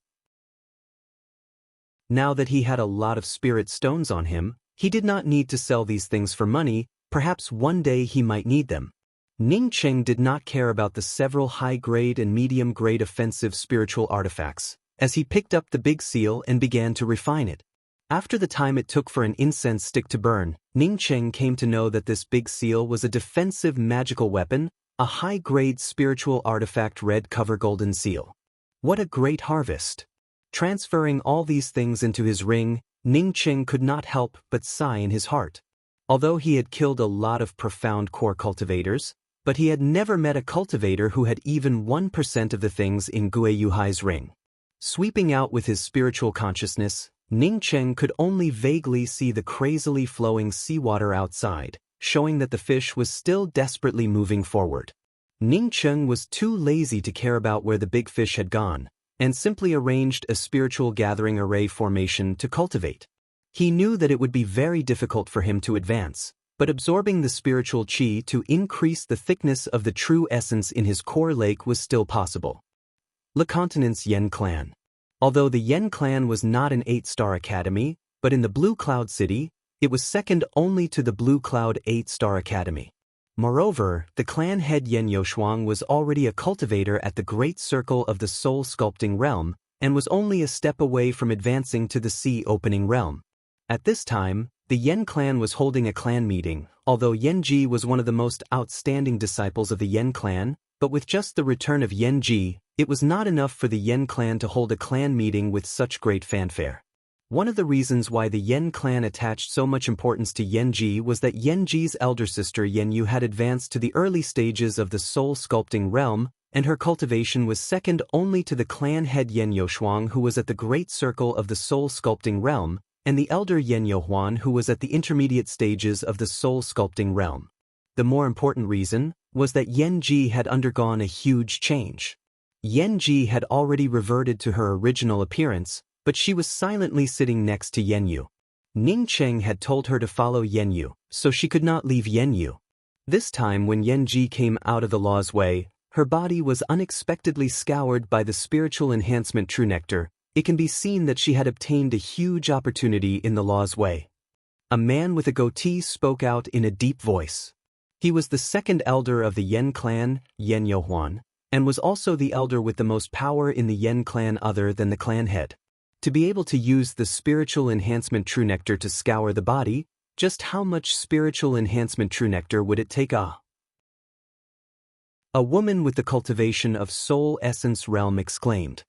Now that he had a lot of spirit stones on him, he did not need to sell these things for money. Perhaps one day he might need them. Ning Cheng did not care about the several high-grade and medium-grade offensive spiritual artifacts, as he picked up the big seal and began to refine it. After the time it took for an incense stick to burn, Ning Cheng came to know that this big seal was a defensive magical weapon, a high-grade spiritual artifact red cover golden seal. What a great harvest! Transferring all these things into his ring, Ning Cheng could not help but sigh in his heart. Although he had killed a lot of profound core cultivators, but he had never met a cultivator who had even 1% of the things in Gui Yuhai's ring. Sweeping out with his spiritual consciousness, Ning Cheng could only vaguely see the crazily flowing seawater outside, showing that the fish was still desperately moving forward. Ning Cheng was too lazy to care about where the big fish had gone, and simply arranged a spiritual gathering array formation to cultivate. He knew that it would be very difficult for him to advance, but absorbing the spiritual qi to increase the thickness of the true essence in his core lake was still possible. Le Continent's Yen Clan. Although the Yen Clan was not an 8-star academy, but in the Blue Cloud City, it was second only to the Blue Cloud 8-star academy. Moreover, the clan head Yen Yoshuang was already a cultivator at the Great Circle of the Soul Sculpting Realm, and was only a step away from advancing to the Sea Opening Realm. At this time, the Yen clan was holding a clan meeting. Although Yen Ji was one of the most outstanding disciples of the Yen clan, but with just the return of Yen Ji, it was not enough for the Yen clan to hold a clan meeting with such great fanfare. One of the reasons why the Yen clan attached so much importance to Yen Ji was that Yen Ji's elder sister Yen Yu had advanced to the early stages of the soul sculpting realm, and her cultivation was second only to the clan head Yen Yoshuang, who was at the great circle of the soul sculpting realm, and the elder Yen Yohuan, who was at the intermediate stages of the soul sculpting realm. The more important reason was that Yen Ji had undergone a huge change. Yen Ji had already reverted to her original appearance, but she was silently sitting next to Yen Yu. Ning Cheng had told her to follow Yen Yu, so she could not leave Yen Yu. This time when Yen Ji came out of the law's way, her body was unexpectedly scoured by the spiritual enhancement true nectar. It can be seen that she had obtained a huge opportunity in the law's way. A man with a goatee spoke out in a deep voice. He was the second elder of the Yen clan, Yen Yohuan, and was also the elder with the most power in the Yen clan other than the clan head. To be able to use the spiritual enhancement true nectar to scour the body, just how much spiritual enhancement true nectar would it take? A woman with the cultivation of soul essence realm exclaimed.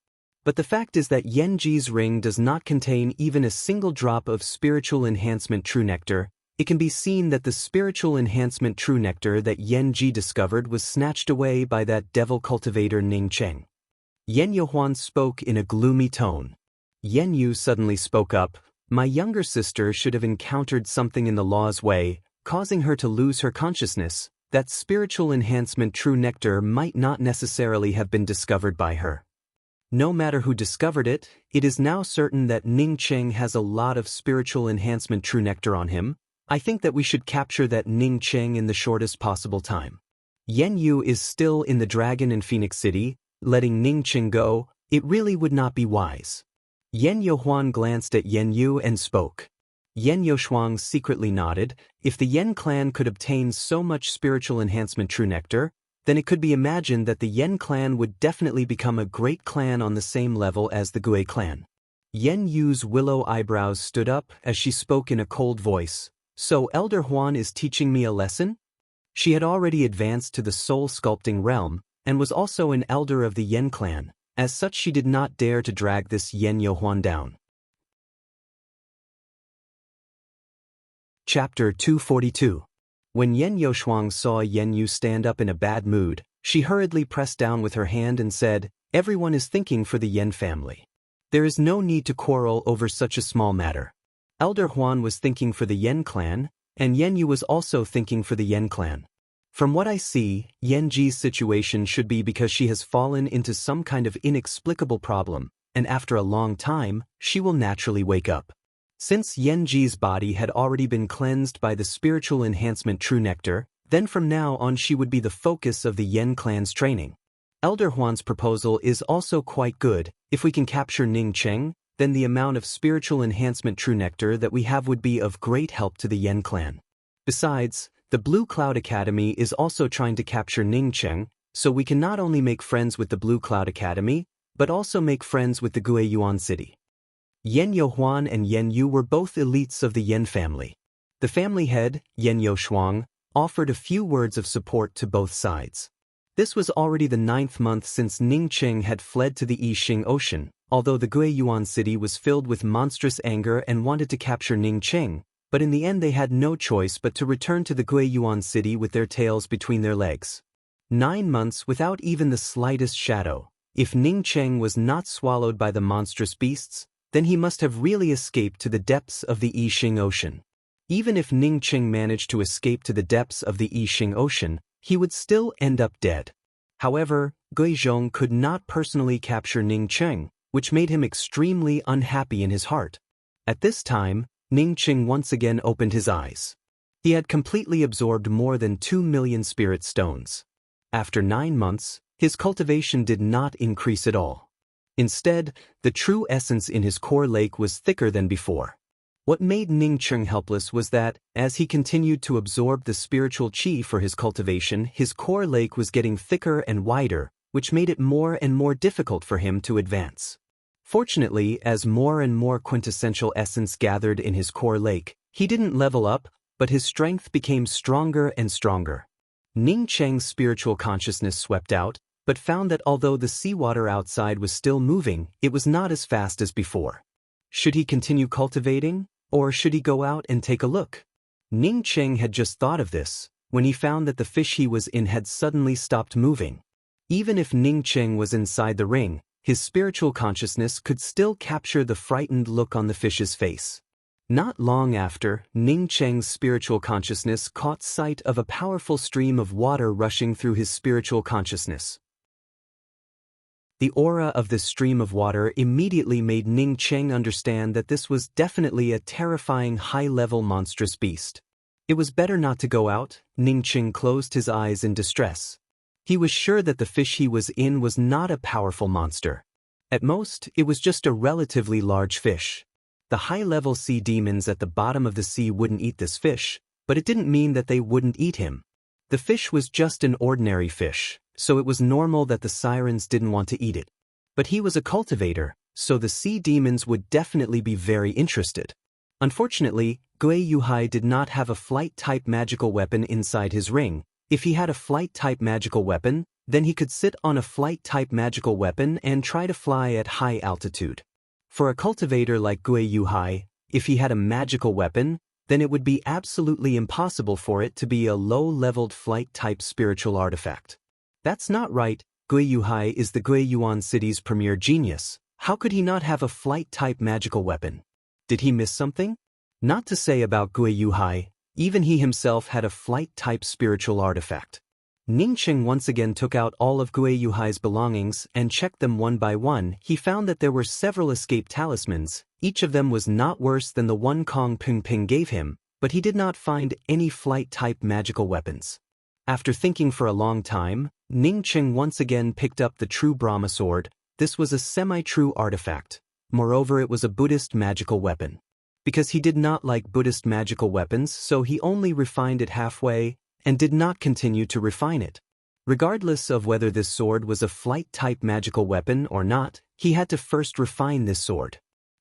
But the fact is that Yenji's ring does not contain even a single drop of spiritual enhancement true nectar. It can be seen that the spiritual enhancement true nectar that Yenji discovered was snatched away by that devil cultivator Ning Cheng. Yen Yohuan spoke in a gloomy tone. Yen Yu suddenly spoke up. My younger sister should have encountered something in the law's way, causing her to lose her consciousness. That spiritual enhancement true nectar might not necessarily have been discovered by her. No matter who discovered it, it is now certain that Ning Cheng has a lot of spiritual enhancement true nectar on him. I think that we should capture that Ning Cheng in the shortest possible time. Yen Yu is still in the Dragon in Phoenix City. Letting Ning Cheng go, it really would not be wise. Yen Yohuan glanced at Yen Yu and spoke. Yen Yoshuang secretly nodded. If the Yen clan could obtain so much spiritual enhancement true nectar, then it could be imagined that the Yen clan would definitely become a great clan on the same level as the Gui clan. Yen Yu's willow eyebrows stood up as she spoke in a cold voice. So Elder Huan is teaching me a lesson? She had already advanced to the soul sculpting realm, and was also an elder of the Yen clan. As such, she did not dare to drag this Yen Yohuan down. Chapter 242. When Yen Yoshuang saw Yen Yu stand up in a bad mood, she hurriedly pressed down with her hand and said, Everyone is thinking for the Yen family. There is no need to quarrel over such a small matter. Elder Huan was thinking for the Yen clan, and Yen Yu was also thinking for the Yen clan. From what I see, Yenji's situation should be because she has fallen into some kind of inexplicable problem, and after a long time, she will naturally wake up. Since Yenji's body had already been cleansed by the spiritual enhancement true nectar, then from now on she would be the focus of the Yen clan's training. Elder Huan's proposal is also quite good. If we can capture Ning Cheng, then the amount of spiritual enhancement true nectar that we have would be of great help to the Yen clan. Besides, the Blue Cloud Academy is also trying to capture Ning Cheng, so we can not only make friends with the Blue Cloud Academy, but also make friends with the Gui Yuan City. Yen Yohuan and Yen Yu were both elites of the Yen family. The family head, Yen Yoshuang, offered a few words of support to both sides. This was already the 9th month since Ning Cheng had fled to the Yixing Ocean, although the Gui Yuan City was filled with monstrous anger and wanted to capture Ning Cheng, but in the end they had no choice but to return to the Gui Yuan City with their tails between their legs. 9 months without even the slightest shadow. If Ning Cheng was not swallowed by the monstrous beasts, then he must have really escaped to the depths of the Yixing Ocean. Even if Ning Cheng managed to escape to the depths of the Yixing Ocean, he would still end up dead. However, Gui Zhong could not personally capture Ning Cheng, which made him extremely unhappy in his heart. At this time, Ning Cheng once again opened his eyes. He had completely absorbed more than 2 million spirit stones. After 9 months, his cultivation did not increase at all. Instead, the true essence in his core lake was thicker than before. What made Ning Cheng helpless was that, as he continued to absorb the spiritual qi for his cultivation, his core lake was getting thicker and wider, which made it more and more difficult for him to advance. Fortunately, as more and more quintessential essence gathered in his core lake, he didn't level up, but his strength became stronger and stronger. Ning Cheng's spiritual consciousness swept out, but found that although the seawater outside was still moving, it was not as fast as before. Should he continue cultivating, or should he go out and take a look? Ning Cheng had just thought of this, when he found that the fish he was in had suddenly stopped moving. Even if Ning Cheng was inside the ring, his spiritual consciousness could still capture the frightened look on the fish's face. Not long after, Ning Cheng's spiritual consciousness caught sight of a powerful stream of water rushing through his spiritual consciousness. The aura of this stream of water immediately made Ning Cheng understand that this was definitely a terrifying high-level monstrous beast. It was better not to go out. Ning Cheng closed his eyes in distress. He was sure that the fish he was in was not a powerful monster. At most, it was just a relatively large fish. The high-level sea demons at the bottom of the sea wouldn't eat this fish, but it didn't mean that they wouldn't eat him. The fish was just an ordinary fish, so it was normal that the sirens didn't want to eat it. But he was a cultivator, so the sea demons would definitely be very interested. Unfortunately, Gui Yuhai did not have a flight-type magical weapon inside his ring. If he had a flight-type magical weapon, Then he could sit on a flight-type magical weapon and try to fly at high altitude. For a cultivator like Gui Yuhai, if he had a magical weapon, then it would be absolutely impossible for it to be a low-leveled flight-type spiritual artifact. That's not right. Gui Yuhai is the Gui Yuan city's premier genius. How could he not have a flight-type magical weapon? Did he miss something? Not to say about Gui Yuhai, even he himself had a flight-type spiritual artifact. Ningqing once again took out all of Gui Yuhai's belongings and checked them one by one. He found that there were several escape talismans. Each of them was not worse than the one Kong Ping gave him, but he did not find any flight-type magical weapons. After thinking for a long time, Ningqing once again picked up the true Brahma sword. This was a semi-true artifact. Moreover, it was a Buddhist magical weapon. Because he did not like Buddhist magical weapons, so he only refined it halfway and did not continue to refine it. Regardless of whether this sword was a flight-type magical weapon or not, he had to first refine this sword.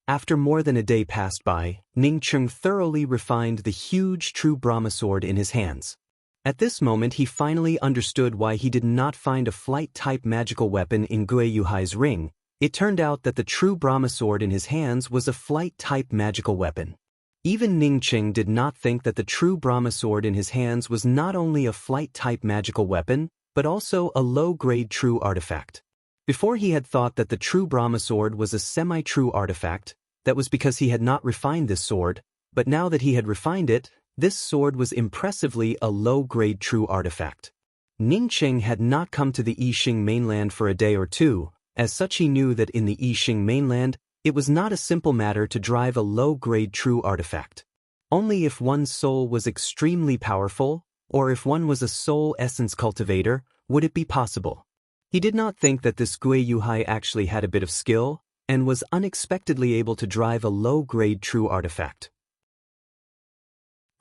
After more than a day passed by, Ningqing thoroughly refined the huge true Brahma sword in his hands. At this moment he finally understood why he did not find a flight-type magical weapon in Gui Yuhai's ring. It turned out that the true Brahma sword in his hands was a flight-type magical weapon. Even Ningqing did not think that the true Brahma sword in his hands was not only a flight-type magical weapon, but also a low-grade true artifact. Before he had thought that the true Brahma sword was a semi-true artifact. That was because he had not refined this sword, but now that he had refined it, this sword was impressively a low-grade true artifact. Ningqing had not come to the Yixing mainland for a day or two. As such, he knew that in the Yixing mainland, it was not a simple matter to drive a low-grade true artifact. Only if one's soul was extremely powerful, or if one was a soul essence cultivator, would it be possible. He did not think that this Gui Yuhai actually had a bit of skill, and was unexpectedly able to drive a low-grade true artifact.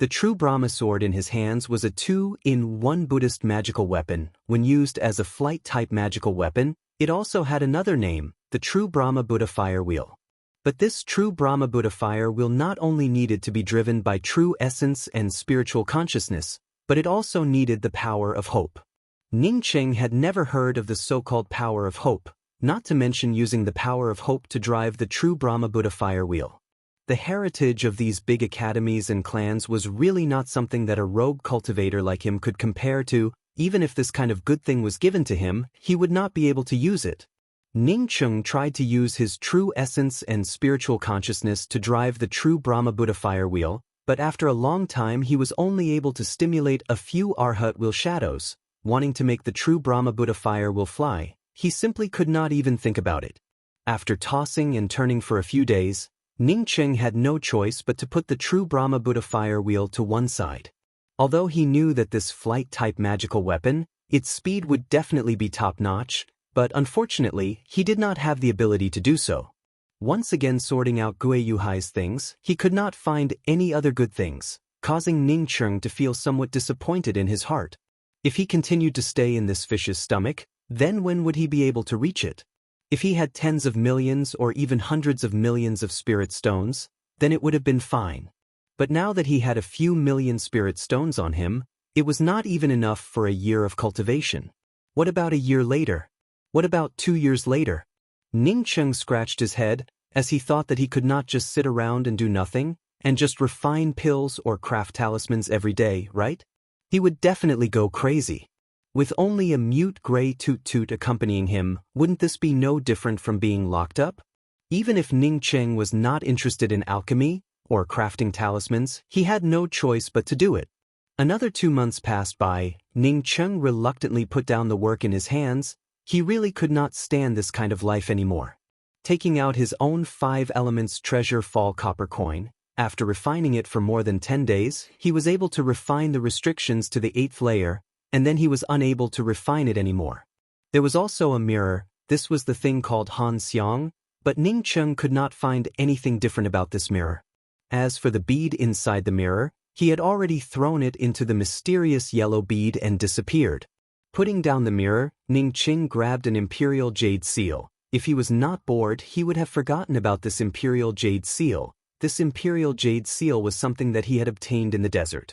The true Brahma sword in his hands was a 2-in-1 Buddhist magical weapon. When used as a flight-type magical weapon, it also had another name, the true Brahma Buddha fire wheel. But this true Brahma Buddha fire wheel not only needed to be driven by true essence and spiritual consciousness, but it also needed the power of hope. Ningqing had never heard of the so-called power of hope, not to mention using the power of hope to drive the true Brahma Buddha fire wheel. The heritage of these big academies and clans was really not something that a rogue cultivator like him could compare to. Even if this kind of good thing was given to him, he would not be able to use it. Ningqing tried to use his true essence and spiritual consciousness to drive the true Brahma Buddha fire wheel, but after a long time he was only able to stimulate a few Arhat wheel shadows. Wanting to make the true Brahma Buddha fire wheel fly, he simply could not even think about it. After tossing and turning for a few days, Ningqing had no choice but to put the true Brahma Buddha fire wheel to one side. Although he knew that this flight-type magical weapon, its speed would definitely be top-notch, but unfortunately, he did not have the ability to do so. Once again sorting out Gui Yuhai's things, he could not find any other good things, causing Ningqing to feel somewhat disappointed in his heart. If he continued to stay in this fish's stomach, then when would he be able to reach it? If he had tens of millions or even hundreds of millions of spirit stones, then it would have been fine. But now that he had a few million spirit stones on him, it was not even enough for a year of cultivation. What about a year later? What about 2 years later? Ningqing scratched his head, as he thought that he could not just sit around and do nothing, and just refine pills or craft talismans every day, right? He would definitely go crazy. With only a mute gray toot-toot accompanying him, wouldn't this be no different from being locked up? Even if Ningqing was not interested in alchemy or crafting talismans, he had no choice but to do it. Another 2 months passed by. Ningqing reluctantly put down the work in his hands. He really could not stand this kind of life anymore. Taking out his own 5 elements treasure fall copper coin, after refining it for more than 10 days, he was able to refine the restrictions to the 8th layer, and then he was unable to refine it anymore. There was also a mirror. This was the thing called Han Xiang, but Ningqing could not find anything different about this mirror. As for the bead inside the mirror, he had already thrown it into the mysterious yellow bead and disappeared. Putting down the mirror, Ningqing grabbed an imperial jade seal. If he was not bored, he would have forgotten about this imperial jade seal. This imperial jade seal was something that he had obtained in the desert.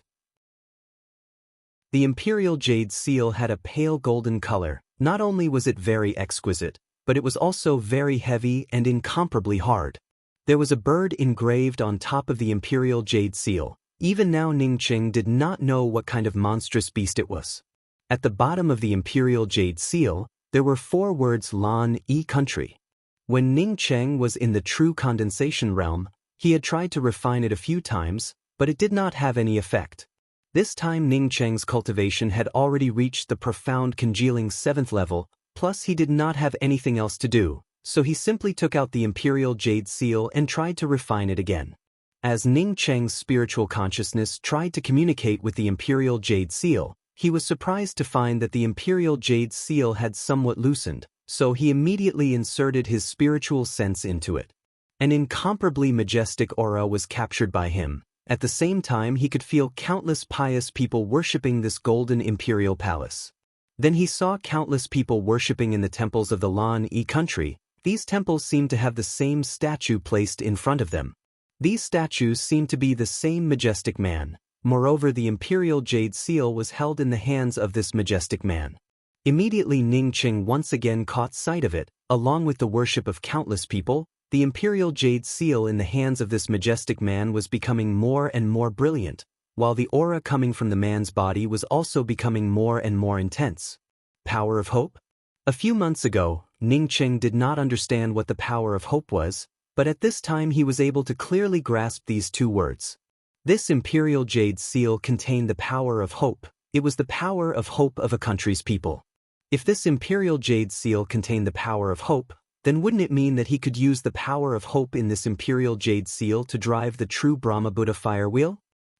The imperial jade seal had a pale golden color. Not only was it very exquisite, but it was also very heavy and incomparably hard. There was a bird engraved on top of the imperial jade seal. Even now Ningqing did not know what kind of monstrous beast it was. At the bottom of the imperial jade seal, there were 4 words Lan Yi country. When Ningqing was in the true condensation realm, he had tried to refine it a few times, but it did not have any effect. This time Ningqing's cultivation had already reached the profound congealing 7th level, plus he did not have anything else to do, so he simply took out the imperial jade seal and tried to refine it again. As Ningqing's spiritual consciousness tried to communicate with the imperial jade seal, he was surprised to find that the imperial jade seal had somewhat loosened, so he immediately inserted his spiritual sense into it. An incomparably majestic aura was captured by him. At the same time he could feel countless pious people worshipping this golden imperial palace. Then he saw countless people worshipping in the temples of the Lan Yi country. These temples seemed to have the same statue placed in front of them. These statues seemed to be the same majestic man. Moreover, the imperial jade seal was held in the hands of this majestic man. Immediately Ningqing once again caught sight of it, along with the worship of countless people. The imperial jade seal in the hands of this majestic man was becoming more and more brilliant, while the aura coming from the man's body was also becoming more and more intense. Power of hope? A few months ago, Ningqing did not understand what the power of hope was, but at this time he was able to clearly grasp these 2 words. This imperial jade seal contained the power of hope. It was the power of hope of a country's people. If this imperial jade seal contained the power of hope, then wouldn't it mean that he could use the power of hope in this imperial jade seal to drive the true Brahma Buddha fire wheel?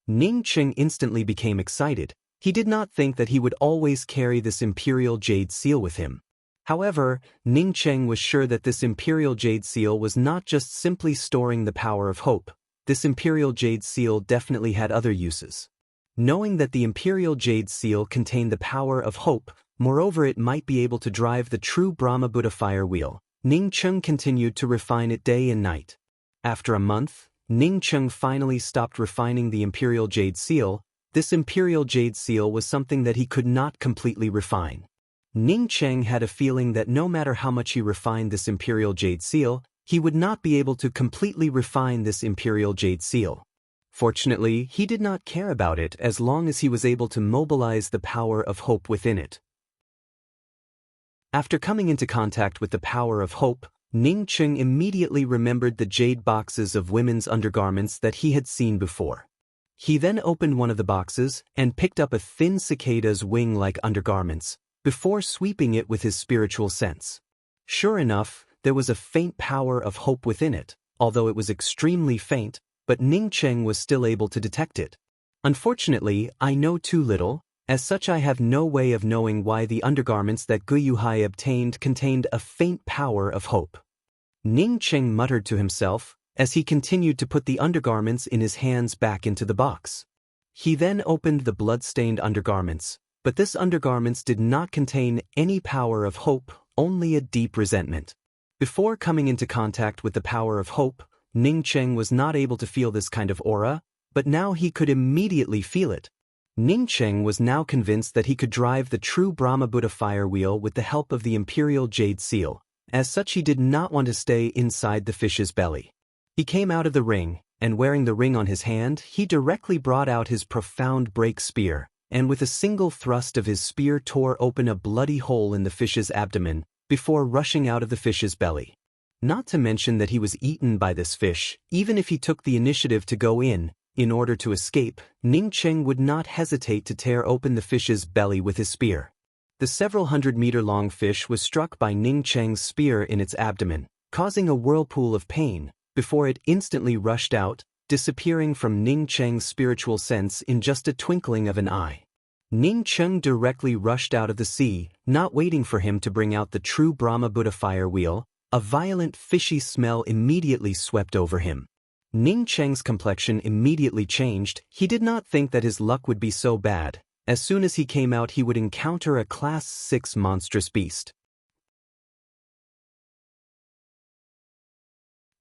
Ningqing instantly became excited. He did not think that he would always carry this imperial jade seal with him. However, Ningqing was sure that this imperial jade seal was not just simply storing the power of hope. This imperial jade seal definitely had other uses. Knowing that the imperial jade seal contained the power of hope, moreover it might be able to drive the true Brahma Buddha fire wheel, Ningqing continued to refine it day and night. After a month, Ningqing finally stopped refining the imperial jade seal. This imperial jade seal was something that he could not completely refine. Ningqing had a feeling that no matter how much he refined this imperial jade seal, he would not be able to completely refine this imperial jade seal. Fortunately, he did not care about it as long as he was able to mobilize the power of hope within it. After coming into contact with the power of hope, Ningqing immediately remembered the jade boxes of women's undergarments that he had seen before. He then opened one of the boxes and picked up a thin cicada's wing-like undergarments, before sweeping it with his spiritual sense. Sure enough, there was a faint power of hope within it, although it was extremely faint, but Ningqing was still able to detect it. Unfortunately, I know too little. As such I have no way of knowing why the undergarments that Guyuhai obtained contained a faint power of hope. Ningqing muttered to himself, as he continued to put the undergarments in his hands back into the box. He then opened the blood-stained undergarments, but this undergarments did not contain any power of hope, only a deep resentment. Before coming into contact with the power of hope, Ningqing was not able to feel this kind of aura, but now he could immediately feel it. Ningqing was now convinced that he could drive the true Brahma Buddha fire wheel with the help of the imperial jade seal. As such he did not want to stay inside the fish's belly. He came out of the ring, and wearing the ring on his hand, he directly brought out his profound break spear, and with a single thrust of his spear tore open a bloody hole in the fish's abdomen, before rushing out of the fish's belly. Not to mention that he was eaten by this fish. Even if he took the initiative to go in order to escape, Ningqing would not hesitate to tear open the fish's belly with his spear. The several hundred-meter-long fish was struck by Ningqing's spear in its abdomen, causing a whirlpool of pain, before it instantly rushed out, disappearing from Ningqing's spiritual sense in just a twinkling of an eye. Ningqing directly rushed out of the sea, not waiting for him to bring out the true Brahma Buddha fire wheel. A violent fishy smell immediately swept over him. Ningqing's complexion immediately changed. He did not think that his luck would be so bad. As soon as he came out he would encounter a Class 6 monstrous beast.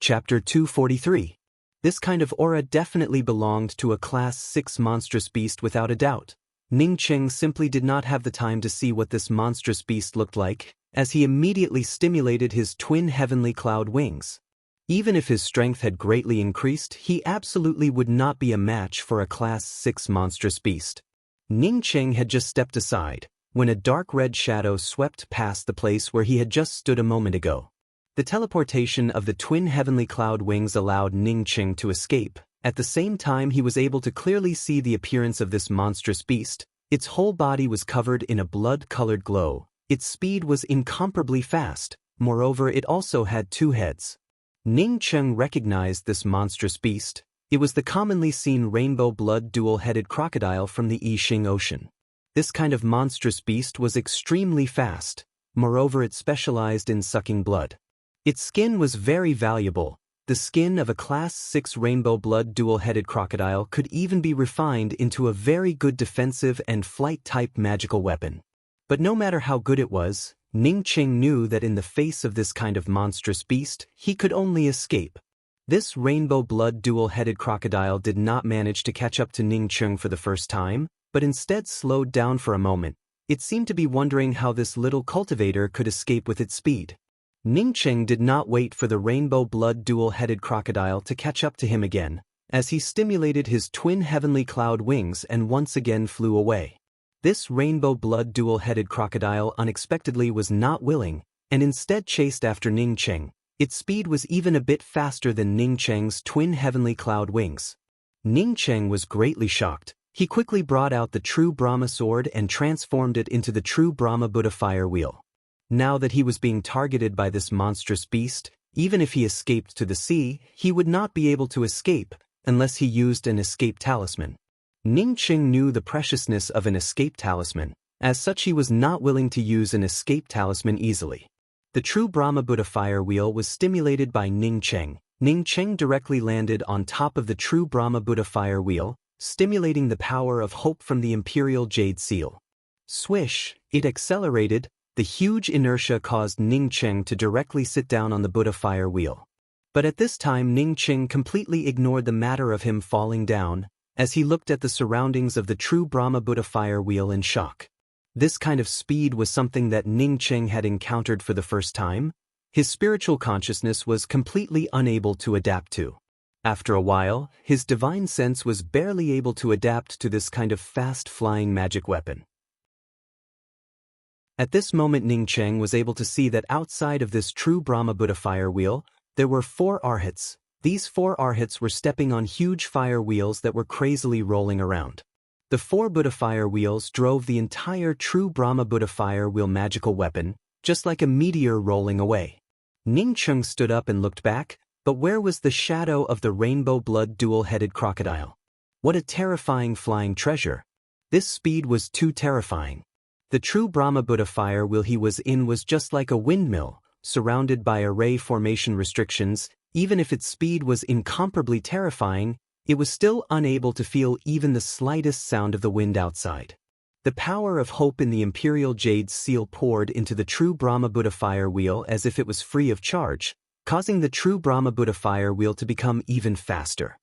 Chapter 243. This kind of aura definitely belonged to a Class 6 monstrous beast without a doubt. Ningqing simply did not have the time to see what this monstrous beast looked like, as he immediately stimulated his twin heavenly cloud wings. Even if his strength had greatly increased, he absolutely would not be a match for a Class 6 monstrous beast. Ningqing had just stepped aside, when a dark red shadow swept past the place where he had just stood a moment ago. The teleportation of the twin heavenly cloud wings allowed Ningqing to escape. At the same time, he was able to clearly see the appearance of this monstrous beast. Its whole body was covered in a blood-colored glow. Its speed was incomparably fast. Moreover, it also had 2 heads. Ningqing recognized this monstrous beast. It was the commonly seen rainbow blood dual-headed crocodile from the Yixing Ocean. This kind of monstrous beast was extremely fast. Moreover, it specialized in sucking blood. Its skin was very valuable. The skin of a Class 6 rainbow blood dual-headed crocodile could even be refined into a very good defensive and flight-type magical weapon. But no matter how good it was, Ningqing knew that in the face of this kind of monstrous beast, he could only escape. This rainbow blood dual-headed crocodile did not manage to catch up to Ningqing for the first time, but instead slowed down for a moment. It seemed to be wondering how this little cultivator could escape with its speed. Ningqing did not wait for the rainbow blood dual-headed crocodile to catch up to him again, as he stimulated his twin heavenly cloud wings and once again flew away. This rainbow blood dual-headed crocodile unexpectedly was not willing, and instead chased after Ningqing. Its speed was even a bit faster than Ningqing's twin heavenly cloud wings. Ningqing was greatly shocked. He quickly brought out the true Brahma sword and transformed it into the true Brahma Buddha fire wheel. Now that he was being targeted by this monstrous beast, even if he escaped to the sea, he would not be able to escape unless he used an escape talisman. Ningqing knew the preciousness of an escape talisman. As such, he was not willing to use an escape talisman easily. The true Brahma Buddha fire wheel was stimulated by Ningqing. Ningqing directly landed on top of the true Brahma Buddha fire wheel, stimulating the power of hope from the imperial jade seal. Swish, it accelerated. The huge inertia caused Ningqing to directly sit down on the Buddha fire wheel. But at this time, Ningqing completely ignored the matter of him falling down, as he looked at the surroundings of the true Brahma Buddha fire wheel in shock. This kind of speed was something that Ningqing had encountered for the first time. His spiritual consciousness was completely unable to adapt to. After a while, his divine sense was barely able to adapt to this kind of fast-flying magic weapon. At this moment, Ningqing was able to see that outside of this true Brahma Buddha fire wheel, there were 4 arhats. These 4 arhats were stepping on huge fire wheels that were crazily rolling around. The 4 Buddha fire wheels drove the entire true Brahma Buddha fire wheel magical weapon, just like a meteor rolling away. Ningqing stood up and looked back, but where was the shadow of the rainbow blood dual-headed crocodile? What a terrifying flying treasure! This speed was too terrifying. The true Brahma Buddha fire wheel he was in was just like a windmill, surrounded by array formation restrictions. Even if its speed was incomparably terrifying, it was still unable to feel even the slightest sound of the wind outside. The power of hope in the imperial jade seal poured into the true Brahma Buddha fire wheel as if it was free of charge, causing the true Brahma Buddha fire wheel to become even faster.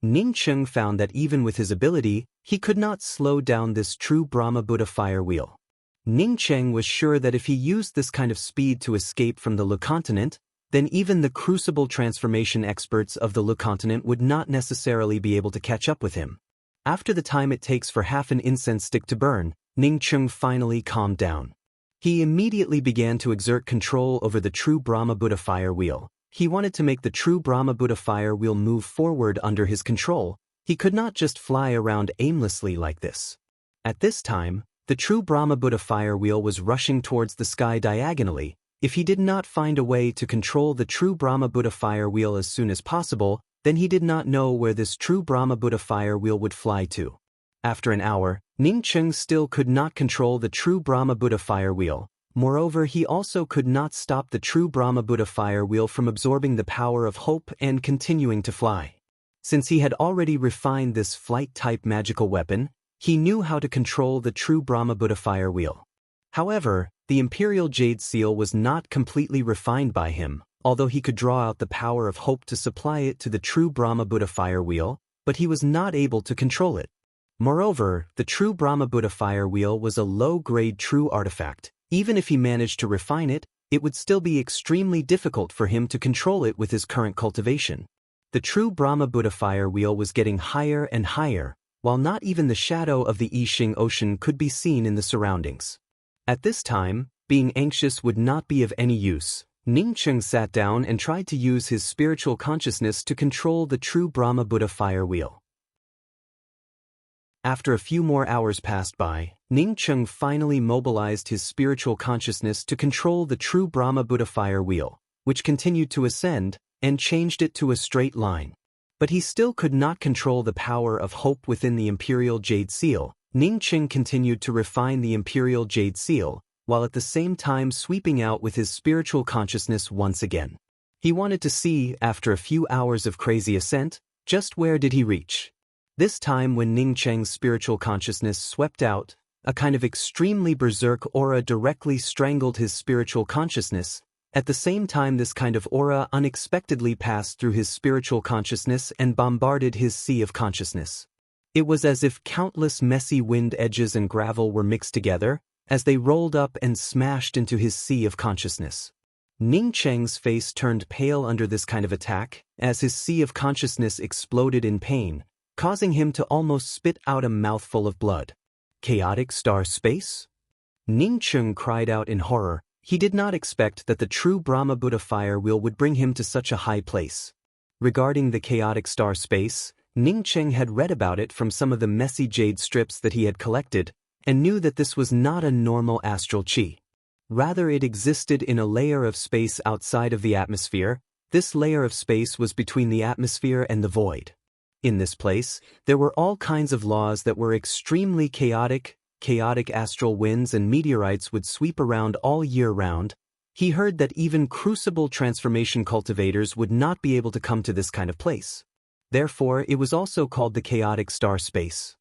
Ningqing found that even with his ability, he could not slow down this true Brahma Buddha fire wheel. Ningqing was sure that if he used this kind of speed to escape from the Lu continent, then even the crucible transformation experts of the Lu continent would not necessarily be able to catch up with him. After the time it takes for half an incense stick to burn, Ningqing finally calmed down. He immediately began to exert control over the true Brahma Buddha fire wheel. He wanted to make the true Brahma Buddha fire wheel move forward under his control. He could not just fly around aimlessly like this. At this time, the true Brahma Buddha fire wheel was rushing towards the sky diagonally. If he did not find a way to control the true Brahma Buddha fire wheel as soon as possible, then he did not know where this true Brahma Buddha fire wheel would fly to. After an hour, Ningqing still could not control the true Brahma Buddha fire wheel. Moreover, he also could not stop the true Brahma Buddha fire wheel from absorbing the power of hope and continuing to fly. Since he had already refined this flight-type magical weapon, he knew how to control the true Brahma Buddha fire wheel. However, the Imperial Jade Seal was not completely refined by him, although he could draw out the power of hope to supply it to the true Brahma Buddha fire wheel, but he was not able to control it. Moreover, the true Brahma Buddha fire wheel was a low-grade true artifact. Even if he managed to refine it, it would still be extremely difficult for him to control it with his current cultivation. The true Brahma Buddha fire wheel was getting higher and higher, while not even the shadow of the Yixing Ocean could be seen in the surroundings. At this time, being anxious would not be of any use. Ningcheng sat down and tried to use his spiritual consciousness to control the true Brahma Buddha fire wheel. After a few more hours passed by, Ningcheng finally mobilized his spiritual consciousness to control the true Brahma Buddha fire wheel, which continued to ascend, and changed it to a straight line. But he still could not control the power of hope within the Imperial Jade Seal. Ningcheng continued to refine the Imperial Jade Seal, while at the same time sweeping out with his spiritual consciousness once again. He wanted to see, after a few hours of crazy ascent, just where did he reach. This time when Ningcheng's spiritual consciousness swept out, a kind of extremely berserk aura directly strangled his spiritual consciousness. At the same time, this kind of aura unexpectedly passed through his spiritual consciousness and bombarded his sea of consciousness. It was as if countless messy wind edges and gravel were mixed together, as they rolled up and smashed into his sea of consciousness. Ningcheng's face turned pale under this kind of attack, as his sea of consciousness exploded in pain, causing him to almost spit out a mouthful of blood. Chaotic star space? Ningcheng cried out in horror. He did not expect that the true Brahma Buddha fire wheel would bring him to such a high place. Regarding the chaotic star space, Ningcheng had read about it from some of the messy jade strips that he had collected, and knew that this was not a normal astral chi. Rather, it existed in a layer of space outside of the atmosphere. This layer of space was between the atmosphere and the void. In this place, there were all kinds of laws that were extremely chaotic. Chaotic astral winds and meteorites would sweep around all year round. He heard that even crucible transformation cultivators would not be able to come to this kind of place. Therefore, it was also called the chaotic star space.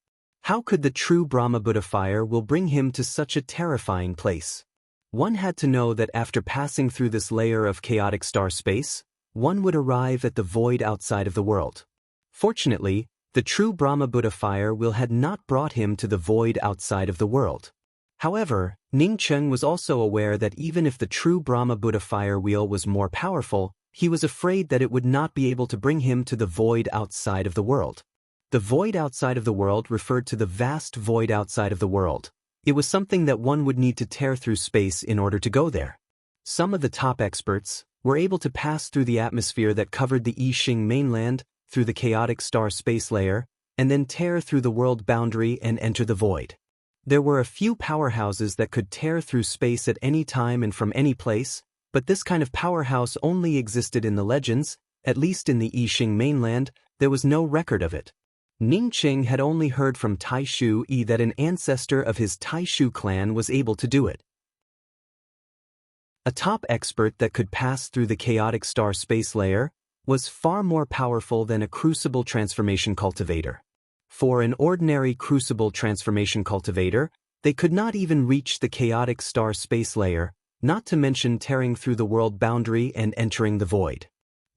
How could the true Brahma Buddha fire will bring him to such a terrifying place? One had to know that after passing through this layer of chaotic star space, one would arrive at the void outside of the world. Fortunately, the true Brahma Buddha fire wheel had not brought him to the void outside of the world. However, Ningcheng was also aware that even if the true Brahma Buddha fire wheel was more powerful, he was afraid that it would not be able to bring him to the void outside of the world. The void outside of the world referred to the vast void outside of the world. It was something that one would need to tear through space in order to go there. Some of the top experts were able to pass through the atmosphere that covered the Yixing mainland, through the chaotic star space layer, and then tear through the world boundary and enter the void. There were a few powerhouses that could tear through space at any time and from any place, but this kind of powerhouse only existed in the legends. At least in the Yixing mainland, there was no record of it. Ningcheng had only heard from Taishu that an ancestor of his Taishu clan was able to do it. A top expert that could pass through the chaotic star space layer was far more powerful than a crucible transformation cultivator. For an ordinary crucible transformation cultivator, they could not even reach the chaotic star space layer, not to mention tearing through the world boundary and entering the void.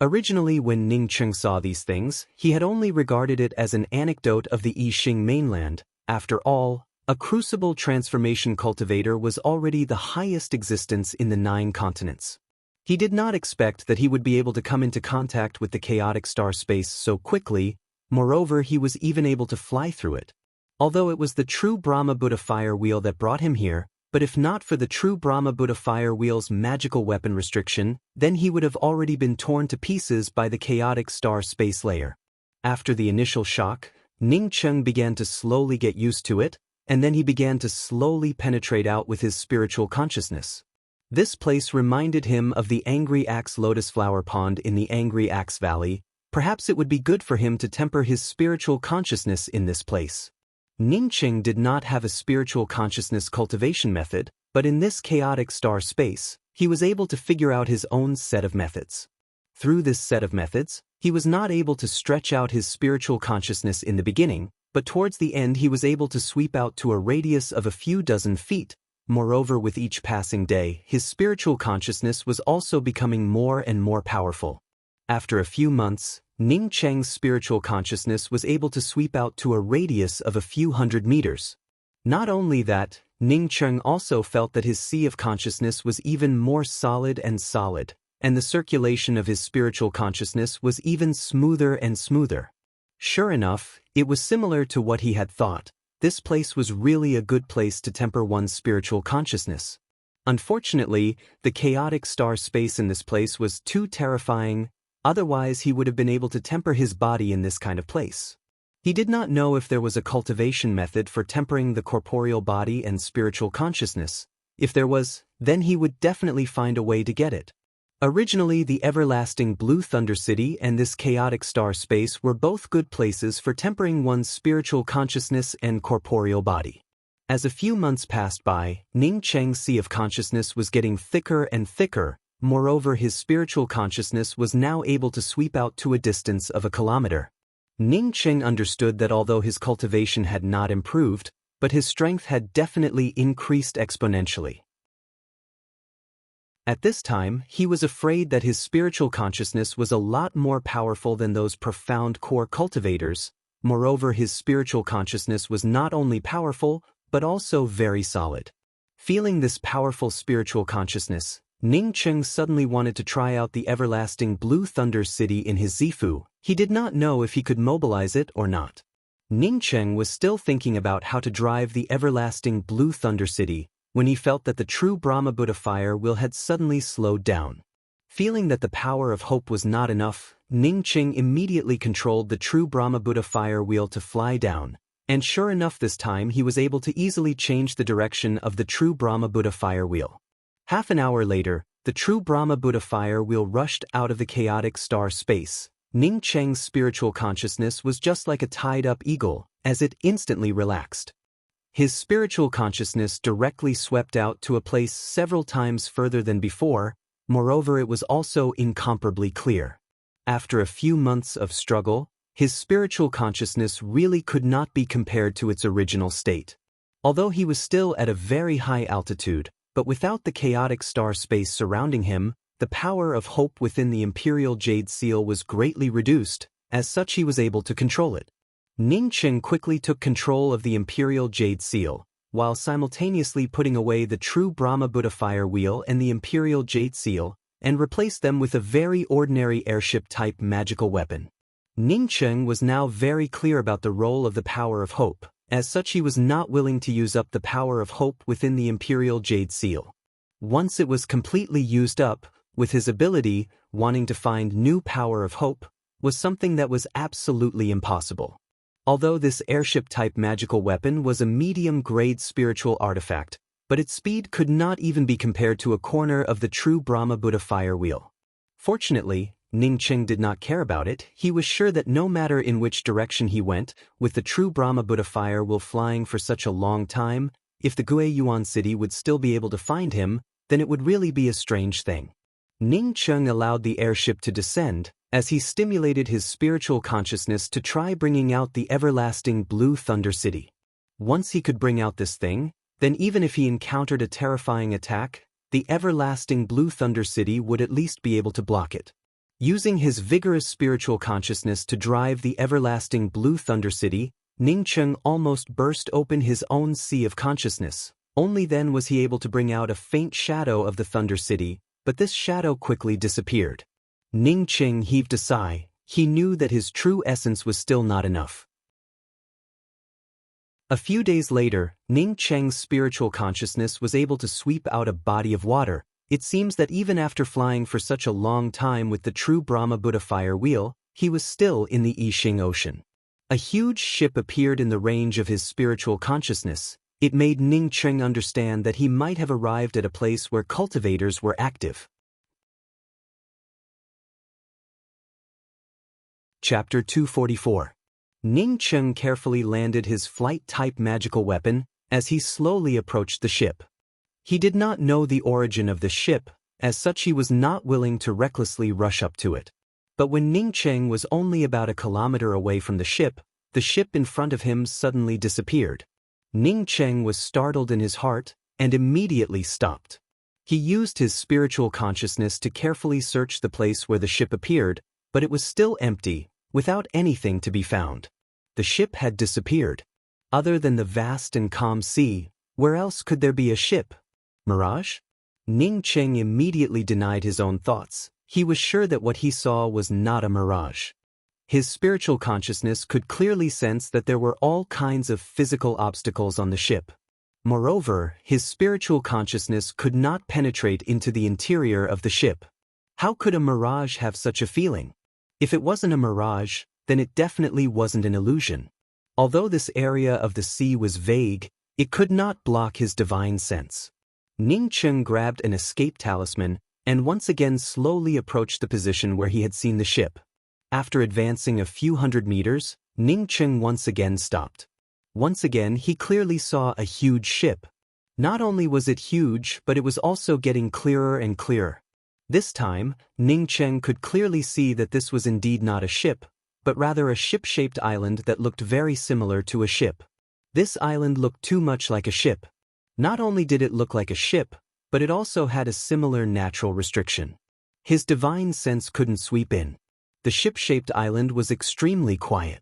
Originally, when Ningcheng saw these things, he had only regarded it as an anecdote of the Yixing mainland. After all, a crucible transformation cultivator was already the highest existence in the 9 continents. He did not expect that he would be able to come into contact with the chaotic star space so quickly. Moreover, he was even able to fly through it. Although it was the true Brahma Buddha fire wheel that brought him here, but if not for the true Brahma Buddha fire wheel's magical weapon restriction, then he would have already been torn to pieces by the chaotic star space layer. After the initial shock, Ningcheng began to slowly get used to it, and then he began to slowly penetrate out with his spiritual consciousness. This place reminded him of the Angry Axe Lotus Flower Pond in the Angry Axe Valley. Perhaps it would be good for him to temper his spiritual consciousness in this place. Ningcheng did not have a spiritual consciousness cultivation method, but in this chaotic star space, he was able to figure out his own set of methods. Through this set of methods, he was not able to stretch out his spiritual consciousness in the beginning, but towards the end he was able to sweep out to a radius of a few dozen feet. Moreover, with each passing day, his spiritual consciousness was also becoming more and more powerful. After a few months, Ning Cheng's spiritual consciousness was able to sweep out to a radius of a few hundred meters. Not only that, Ning Cheng also felt that his sea of consciousness was even more solid, and the circulation of his spiritual consciousness was even smoother and smoother. Sure enough, it was similar to what he had thought. This place was really a good place to temper one's spiritual consciousness. Unfortunately, the chaotic star space in this place was too terrifying, otherwise he would have been able to temper his body in this kind of place. He did not know if there was a cultivation method for tempering the corporeal body and spiritual consciousness. If there was, then he would definitely find a way to get it. Originally, the everlasting Blue Thunder City and this chaotic star space were both good places for tempering one's spiritual consciousness and corporeal body. As a few months passed by, Ning Cheng's sea of consciousness was getting thicker and thicker. Moreover, his spiritual consciousness was now able to sweep out to a distance of a kilometer. Ning Cheng understood that although his cultivation had not improved, but his strength had definitely increased exponentially. At this time, he was afraid that his spiritual consciousness was a lot more powerful than those profound core cultivators. Moreover, his spiritual consciousness was not only powerful, but also very solid. Feeling this powerful spiritual consciousness, Ning Cheng suddenly wanted to try out the everlasting Blue Thunder City in his Zifu. He did not know if he could mobilize it or not. Ning Cheng was still thinking about how to drive the everlasting Blue Thunder City when he felt that the true Brahma Buddha fire wheel had suddenly slowed down. Feeling that the power of hope was not enough, Ning Cheng immediately controlled the true Brahma Buddha fire wheel to fly down. And sure enough, this time he was able to easily change the direction of the true Brahma Buddha fire wheel. Half an hour later, the true Brahma Buddha fire wheel rushed out of the chaotic star space. Ning Cheng's spiritual consciousness was just like a tied-up eagle, as it instantly relaxed. His spiritual consciousness directly swept out to a place several times further than before. Moreover, it was also incomparably clear. After a few months of struggle, his spiritual consciousness really could not be compared to its original state. Although he was still at a very high altitude, but without the chaotic star space surrounding him, the power of hope within the Imperial Jade Seal was greatly reduced. As such, he was able to control it. Ning Cheng quickly took control of the Imperial Jade Seal, while simultaneously putting away the true Brahma Buddha fire wheel and the Imperial Jade Seal, and replaced them with a very ordinary airship-type magical weapon. Ning Cheng was now very clear about the role of the power of hope. As such, he was not willing to use up the power of hope within the Imperial Jade Seal. Once it was completely used up, with his ability, wanting to find new power of hope, was something that was absolutely impossible. Although this airship-type magical weapon was a medium-grade spiritual artifact, but its speed could not even be compared to a corner of the true Brahma Buddha fire wheel. Fortunately, Ning Cheng did not care about it. He was sure that no matter in which direction he went, with the true Brahma Buddha fire wheel flying for such a long time, if the Gue Yuan city would still be able to find him, then it would really be a strange thing. Ning Cheng allowed the airship to descend, as he stimulated his spiritual consciousness to try bringing out the everlasting Blue Thunder City. Once he could bring out this thing, then even if he encountered a terrifying attack, the everlasting Blue Thunder City would at least be able to block it. Using his vigorous spiritual consciousness to drive the everlasting Blue Thunder City, Ning Cheng almost burst open his own sea of consciousness. Only then was he able to bring out a faint shadow of the Thunder City, but this shadow quickly disappeared. Ning Cheng heaved a sigh. He knew that his true essence was still not enough. A few days later, Ning Cheng's spiritual consciousness was able to sweep out a body of water. It seems that even after flying for such a long time with the true Brahma Buddha fire wheel, he was still in the Yixing Ocean. A huge ship appeared in the range of his spiritual consciousness. It made Ning Cheng understand that he might have arrived at a place where cultivators were active. Chapter 244. Ning Cheng carefully landed his flight-type magical weapon as he slowly approached the ship. He did not know the origin of the ship, as such he was not willing to recklessly rush up to it. But when Ning Cheng was only about a kilometer away from the ship in front of him suddenly disappeared. Ning Cheng was startled in his heart and immediately stopped. He used his spiritual consciousness to carefully search the place where the ship appeared, But it was still empty, without anything to be found. The ship had disappeared. Other than the vast and calm sea, where else could there be a ship? Mirage? Ning Cheng immediately denied his own thoughts. He was sure that what he saw was not a mirage. His spiritual consciousness could clearly sense that there were all kinds of physical obstacles on the ship. Moreover, his spiritual consciousness could not penetrate into the interior of the ship. How could a mirage have such a feeling? If it wasn't a mirage, then it definitely wasn't an illusion. Although this area of the sea was vague, it could not block his divine sense. Ning Cheng grabbed an escape talisman and once again slowly approached the position where he had seen the ship. After advancing a few hundred meters, Ning Cheng once again stopped. Once again, he clearly saw a huge ship. Not only was it huge, but it was also getting clearer and clearer. This time, Ning Cheng could clearly see that this was indeed not a ship, but rather a ship-shaped island that looked very similar to a ship. This island looked too much like a ship. Not only did it look like a ship, but it also had a similar natural restriction. His divine sense couldn't sweep in. The ship-shaped island was extremely quiet.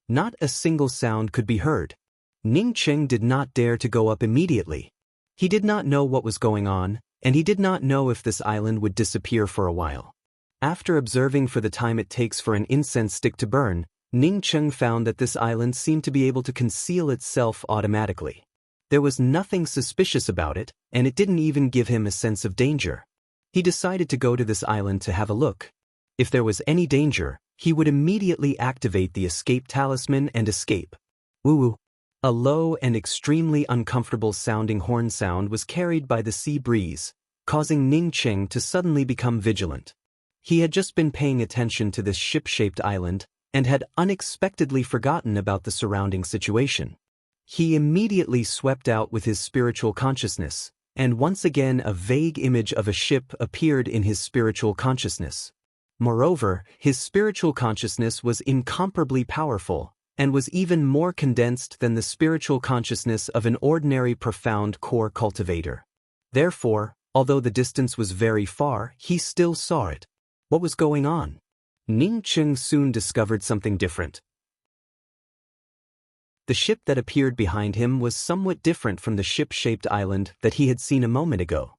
Not a single sound could be heard. Ning Cheng did not dare to go up immediately. He did not know what was going on, and he did not know if this island would disappear for a while. After observing for the time it takes for an incense stick to burn, Ning Cheng found that this island seemed to be able to conceal itself automatically. There was nothing suspicious about it, and it didn't even give him a sense of danger. He decided to go to this island to have a look. If there was any danger, he would immediately activate the escape talisman and escape. Woo-woo. A low and extremely uncomfortable sounding horn sound was carried by the sea breeze, causing Ning Cheng to suddenly become vigilant. He had just been paying attention to this ship-shaped island and had unexpectedly forgotten about the surrounding situation. He immediately swept out with his spiritual consciousness, and once again a vague image of a ship appeared in his spiritual consciousness. Moreover, his spiritual consciousness was incomparably powerful, and was even more condensed than the spiritual consciousness of an ordinary profound core cultivator. Therefore, although the distance was very far, he still saw it. What was going on? Ning Cheng soon discovered something different. The ship that appeared behind him was somewhat different from the ship-shaped island that he had seen a moment ago.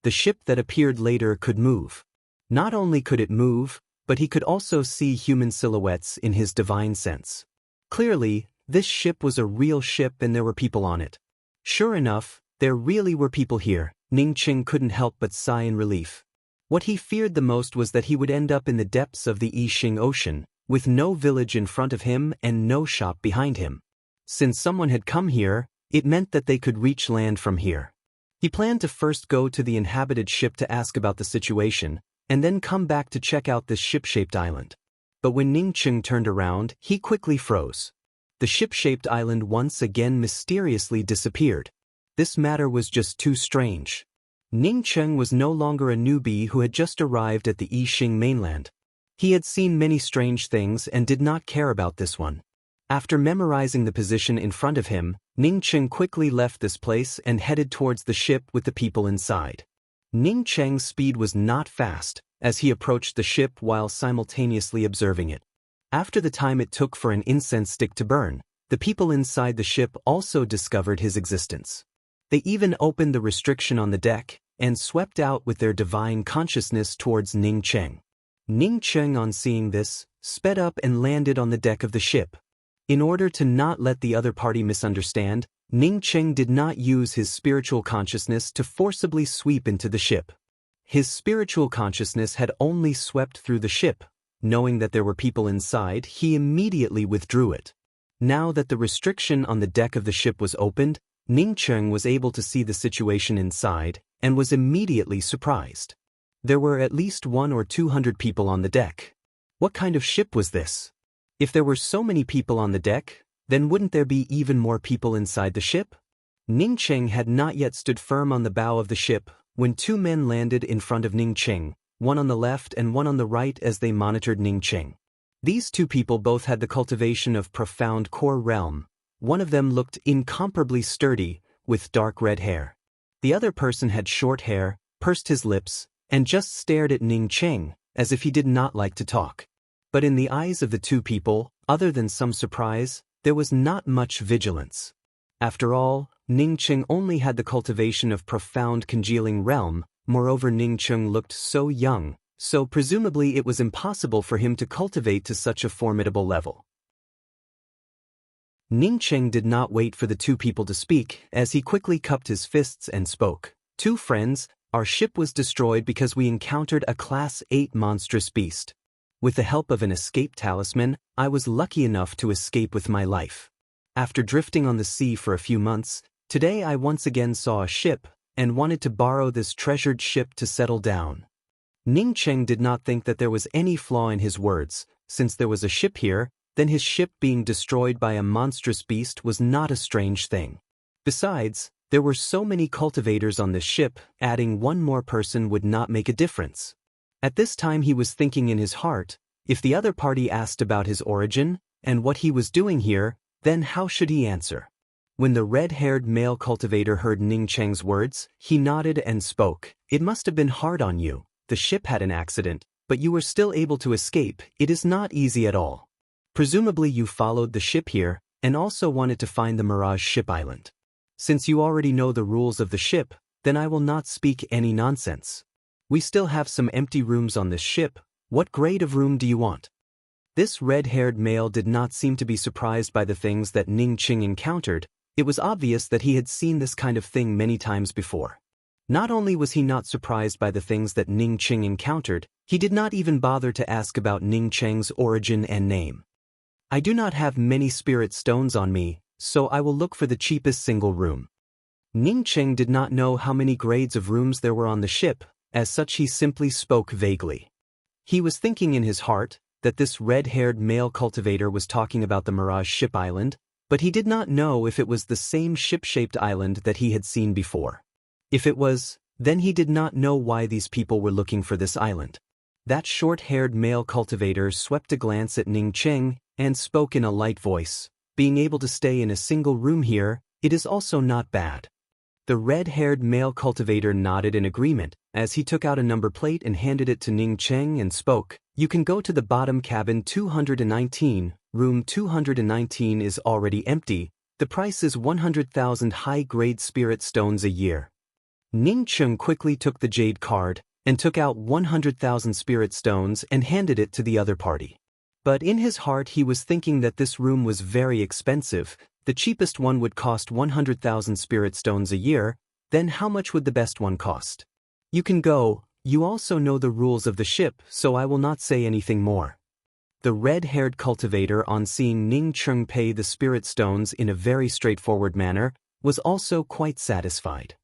The ship that appeared later could move. Not only could it move, but he could also see human silhouettes in his divine sense. Clearly, this ship was a real ship and there were people on it. Sure enough, there really were people here. Ning Cheng couldn't help but sigh in relief. What he feared the most was that he would end up in the depths of the Yixing Ocean, with no village in front of him and no shop behind him. Since someone had come here, it meant that they could reach land from here. He planned to first go to the inhabited ship to ask about the situation, and then come back to check out this ship-shaped island. But when Ning Cheng turned around, he quickly froze. The ship-shaped island once again mysteriously disappeared. This matter was just too strange. Ning Cheng was no longer a newbie who had just arrived at the Yixing mainland. He had seen many strange things and did not care about this one. After memorizing the position in front of him, Ning Cheng quickly left this place and headed towards the ship with the people inside. Ning Cheng's speed was not fast, as he approached the ship while simultaneously observing it. After the time it took for an incense stick to burn, the people inside the ship also discovered his existence. They even opened the restriction on the deck and swept out with their divine consciousness towards Ning Cheng. Ning Cheng, on seeing this, sped up and landed on the deck of the ship. In order to not let the other party misunderstand, Ning Cheng did not use his spiritual consciousness to forcibly sweep into the ship. His spiritual consciousness had only swept through the ship. Knowing that there were people inside, he immediately withdrew it. Now that the restriction on the deck of the ship was opened, Ning Cheng was able to see the situation inside and was immediately surprised. There were at least 100 or 200 people on the deck. What kind of ship was this? If there were so many people on the deck, then wouldn't there be even more people inside the ship? Ning Cheng had not yet stood firm on the bow of the ship when two men landed in front of Ning Cheng, one on the left and one on the right as they monitored Ning Cheng. These two people both had the cultivation of profound core realm. One of them looked incomparably sturdy, with dark red hair. The other person had short hair, pursed his lips, and just stared at Ning Cheng, as if he did not like to talk. But in the eyes of the two people, other than some surprise, there was not much vigilance. After all, Ning Qing only had the cultivation of profound congealing realm, moreover Ning Qing looked so young, so presumably it was impossible for him to cultivate to such a formidable level. Ning Qing did not wait for the two people to speak, as he quickly cupped his fists and spoke. "Two friends, our ship was destroyed because we encountered a Class 8 monstrous beast. With the help of an escape talisman, I was lucky enough to escape with my life. After drifting on the sea for a few months, today I once again saw a ship, and wanted to borrow this treasured ship to settle down." Ning Qing did not think that there was any flaw in his words. Since there was a ship here, then his ship being destroyed by a monstrous beast was not a strange thing. Besides, there were so many cultivators on this ship, adding one more person would not make a difference. At this time he was thinking in his heart, if the other party asked about his origin, and what he was doing here, then how should he answer? When the red-haired male cultivator heard Ning Cheng's words, he nodded and spoke. "It must have been hard on you. The ship had an accident, but you were still able to escape. It is not easy at all. Presumably you followed the ship here, and also wanted to find the Mirage Ship Island. Since you already know the rules of the ship, then I will not speak any nonsense. We still have some empty rooms on this ship. What grade of room do you want?" This red-haired male did not seem to be surprised by the things that Ning Qing encountered. It was obvious that he had seen this kind of thing many times before. Not only was he not surprised by the things that Ning Qing encountered, he did not even bother to ask about Ning Cheng's origin and name. "I do not have many spirit stones on me, so I will look for the cheapest single room." Ning Qing did not know how many grades of rooms there were on the ship, as such he simply spoke vaguely. He was thinking in his heart that this red-haired male cultivator was talking about the Mirage Ship Island, but he did not know if it was the same ship-shaped island that he had seen before. If it was, then he did not know why these people were looking for this island. That short-haired male cultivator swept a glance at Ning Qing and spoke in a light voice. "Being able to stay in a single room here, it is also not bad." The red-haired male cultivator nodded in agreement, as he took out a number plate and handed it to Ning Qing and spoke. "You can go to the bottom cabin 219, room 219 is already empty, the price is 100,000 high-grade spirit stones a year." Ning Qing quickly took the jade card, and took out 100,000 spirit stones and handed it to the other party. But in his heart he was thinking that this room was very expensive. The cheapest one would cost 100,000 spirit stones a year, then how much would the best one cost? "You can go, you also know the rules of the ship, so I will not say anything more." The red-haired cultivator, on seeing Ning Qing pay the spirit stones in a very straightforward manner, was also quite satisfied.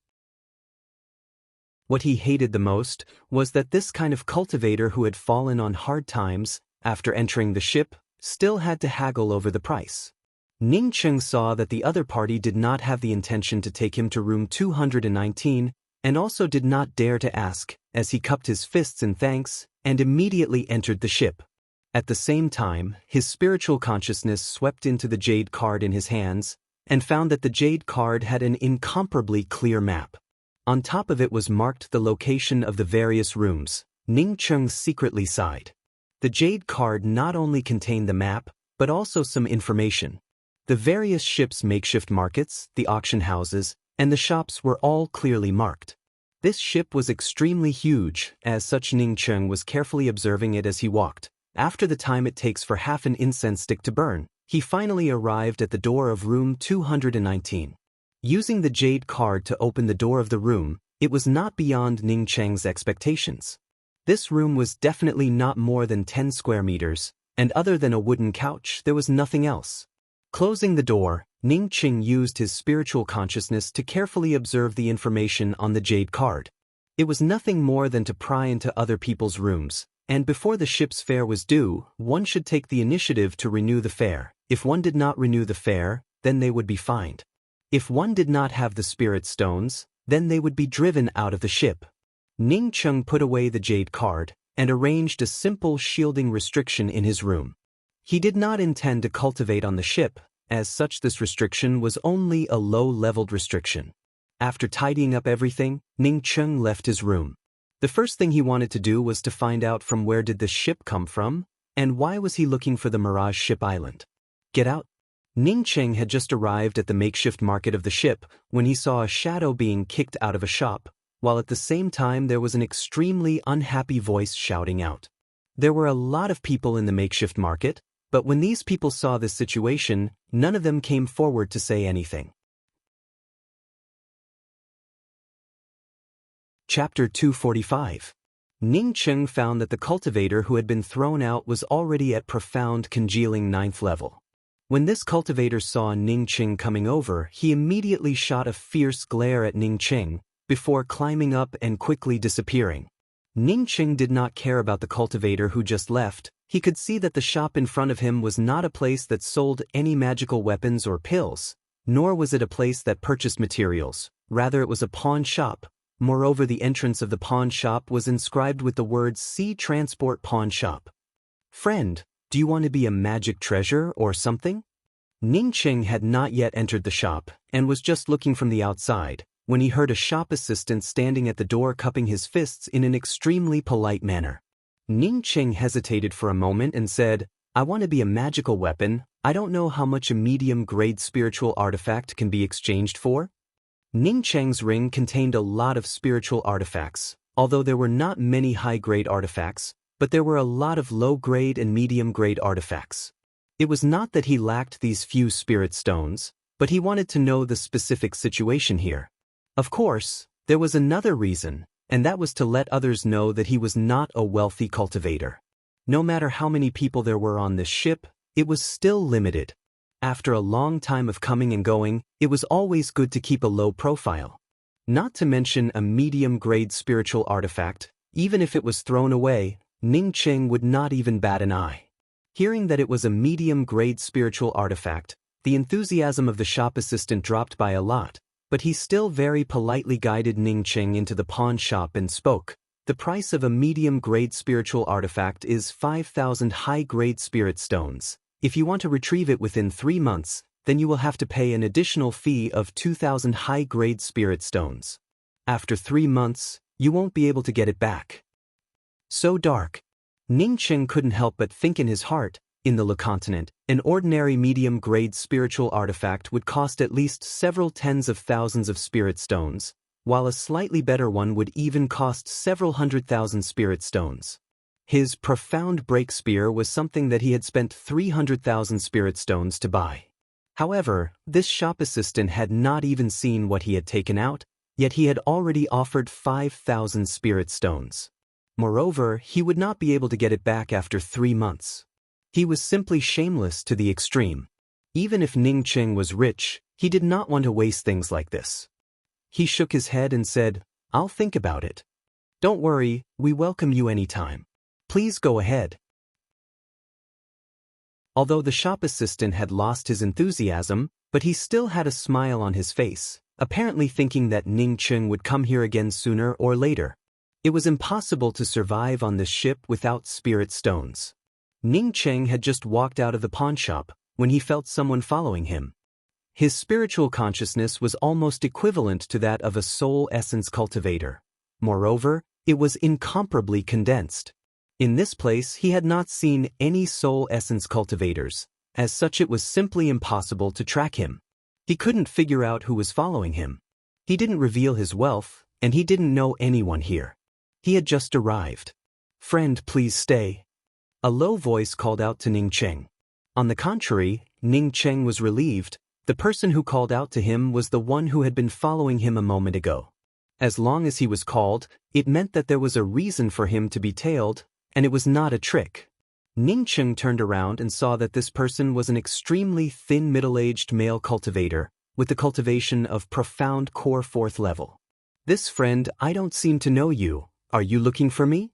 What he hated the most was that this kind of cultivator who had fallen on hard times, after entering the ship, still had to haggle over the price. Ning Qing saw that the other party did not have the intention to take him to room 219, and also did not dare to ask, as he cupped his fists in thanks, and immediately entered the ship. At the same time, his spiritual consciousness swept into the jade card in his hands, and found that the jade card had an incomparably clear map. On top of it was marked the location of the various rooms. Ning Qing secretly sighed. The jade card not only contained the map, but also some information. The various ships' makeshift markets, the auction houses, and the shops were all clearly marked. This ship was extremely huge, as such Ning Qing was carefully observing it as he walked. After the time it takes for half an incense stick to burn, he finally arrived at the door of room 219. Using the jade card to open the door of the room, it was not beyond Ning Cheng's expectations. This room was definitely not more than 10 square meters, and other than a wooden couch, there was nothing else. Closing the door, Ning Qing used his spiritual consciousness to carefully observe the information on the jade card. It was nothing more than to pry into other people's rooms, and before the ship's fare was due, one should take the initiative to renew the fare. If one did not renew the fare, then they would be fined. If one did not have the spirit stones, then they would be driven out of the ship. Ning Qing put away the jade card, and arranged a simple shielding restriction in his room. He did not intend to cultivate on the ship, as such this restriction was only a low-leveled restriction. After tidying up everything, Ning Qing left his room. The first thing he wanted to do was to find out from where did the ship come from, And why was he looking for the Mirage Ship Island? Get out. Ning Cheng had just arrived at the makeshift market of the ship when he saw a shadow being kicked out of a shop, while at the same time there was an extremely unhappy voice shouting out. There were a lot of people in the makeshift market, but when these people saw this situation, none of them came forward to say anything. Chapter 245. Ning Cheng found that the cultivator who had been thrown out was already at profound congealing 9th level. When this cultivator saw Ning Cheng coming over, he immediately shot a fierce glare at Ning Cheng, before climbing up and quickly disappearing. Ning Cheng did not care about the cultivator who just left. He could see that the shop in front of him was not a place that sold any magical weapons or pills, nor was it a place that purchased materials. Rather, it was a pawn shop. Moreover, the entrance of the pawn shop was inscribed with the words Sea Transport Pawn Shop. Friend, do you want to be a magic treasure or something? Ning Cheng had not yet entered the shop and was just looking from the outside when he heard a shop assistant standing at the door cupping his fists in an extremely polite manner. Ning Cheng hesitated for a moment and said, I want to be a magical weapon. I don't know how much a medium-grade spiritual artifact can be exchanged for. Ning Cheng's ring contained a lot of spiritual artifacts, although there were not many high-grade artifacts, but there were a lot of low-grade and medium-grade artifacts. It was not that he lacked these few spirit stones, but he wanted to know the specific situation here. Of course, there was another reason, and that was to let others know that he was not a wealthy cultivator. No matter how many people there were on this ship, it was still limited. After a long time of coming and going, it was always good to keep a low profile. Not to mention a medium-grade spiritual artifact, even if it was thrown away, Ning Cheng would not even bat an eye. Hearing that it was a medium-grade spiritual artifact, the enthusiasm of the shop assistant dropped by a lot, but he still very politely guided Ning Cheng into the pawn shop and spoke. The price of a medium-grade spiritual artifact is 5,000 high-grade spirit stones. If you want to retrieve it within 3 months, then you will have to pay an additional fee of 2,000 high-grade spirit stones. After 3 months, you won't be able to get it back. So dark. Ning Cheng couldn't help but think in his heart, in the Lu continent, an ordinary medium-grade spiritual artifact would cost at least several tens of thousands of spirit stones, while a slightly better one would even cost several 100,000 spirit stones. His profound break spear was something that he had spent 300,000 spirit stones to buy. However, this shop assistant had not even seen what he had taken out, yet he had already offered 5,000 spirit stones. Moreover, he would not be able to get it back after 3 months. He was simply shameless to the extreme. Even if Ning Cheng was rich, he did not want to waste things like this. He shook his head and said, I'll think about it. Don't worry, we welcome you anytime. Please go ahead. Although the shop assistant had lost his enthusiasm, but he still had a smile on his face, apparently thinking that Ning Cheng would come here again sooner or later. It was impossible to survive on this ship without spirit stones. Ning Cheng had just walked out of the pawn shop when he felt someone following him. His spiritual consciousness was almost equivalent to that of a soul essence cultivator. Moreover, it was incomparably condensed. In this place he had not seen any soul essence cultivators. As such, it was simply impossible to track him. He couldn't figure out who was following him. He didn't reveal his wealth, and he didn't know anyone here. He had just arrived. Friend, please stay. A low voice called out to Ning Cheng. On the contrary, Ning Cheng was relieved. The person who called out to him was the one who had been following him a moment ago. As long as he was called, it meant that there was a reason for him to be tailed, and it was not a trick. Ning Cheng turned around and saw that this person was an extremely thin middle-aged male cultivator, with the cultivation of profound core 4th level. This friend, I don't seem to know you. Are you looking for me?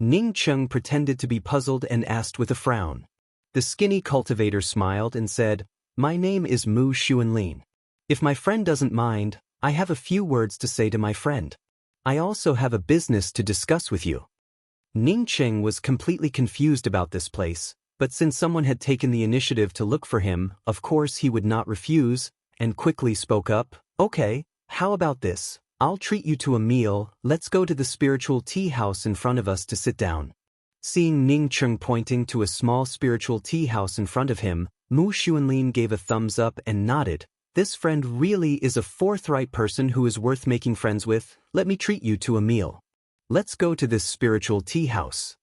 Ning Cheng pretended to be puzzled and asked with a frown. The skinny cultivator smiled and said, My name is Mu Xuanlin. If my friend doesn't mind, I have a few words to say to my friend. I also have a business to discuss with you. Ning Cheng was completely confused about this place, but since someone had taken the initiative to look for him, of course he would not refuse, and quickly spoke up, Okay, how about this? I'll treat you to a meal. Let's go to the spiritual tea house in front of us to sit down. Seeing Ning Cheng pointing to a small spiritual tea house in front of him, Mu Xuanlin gave a thumbs up and nodded. This friend really is a forthright person who is worth making friends with. Let me treat you to a meal. Let's go to this spiritual tea house.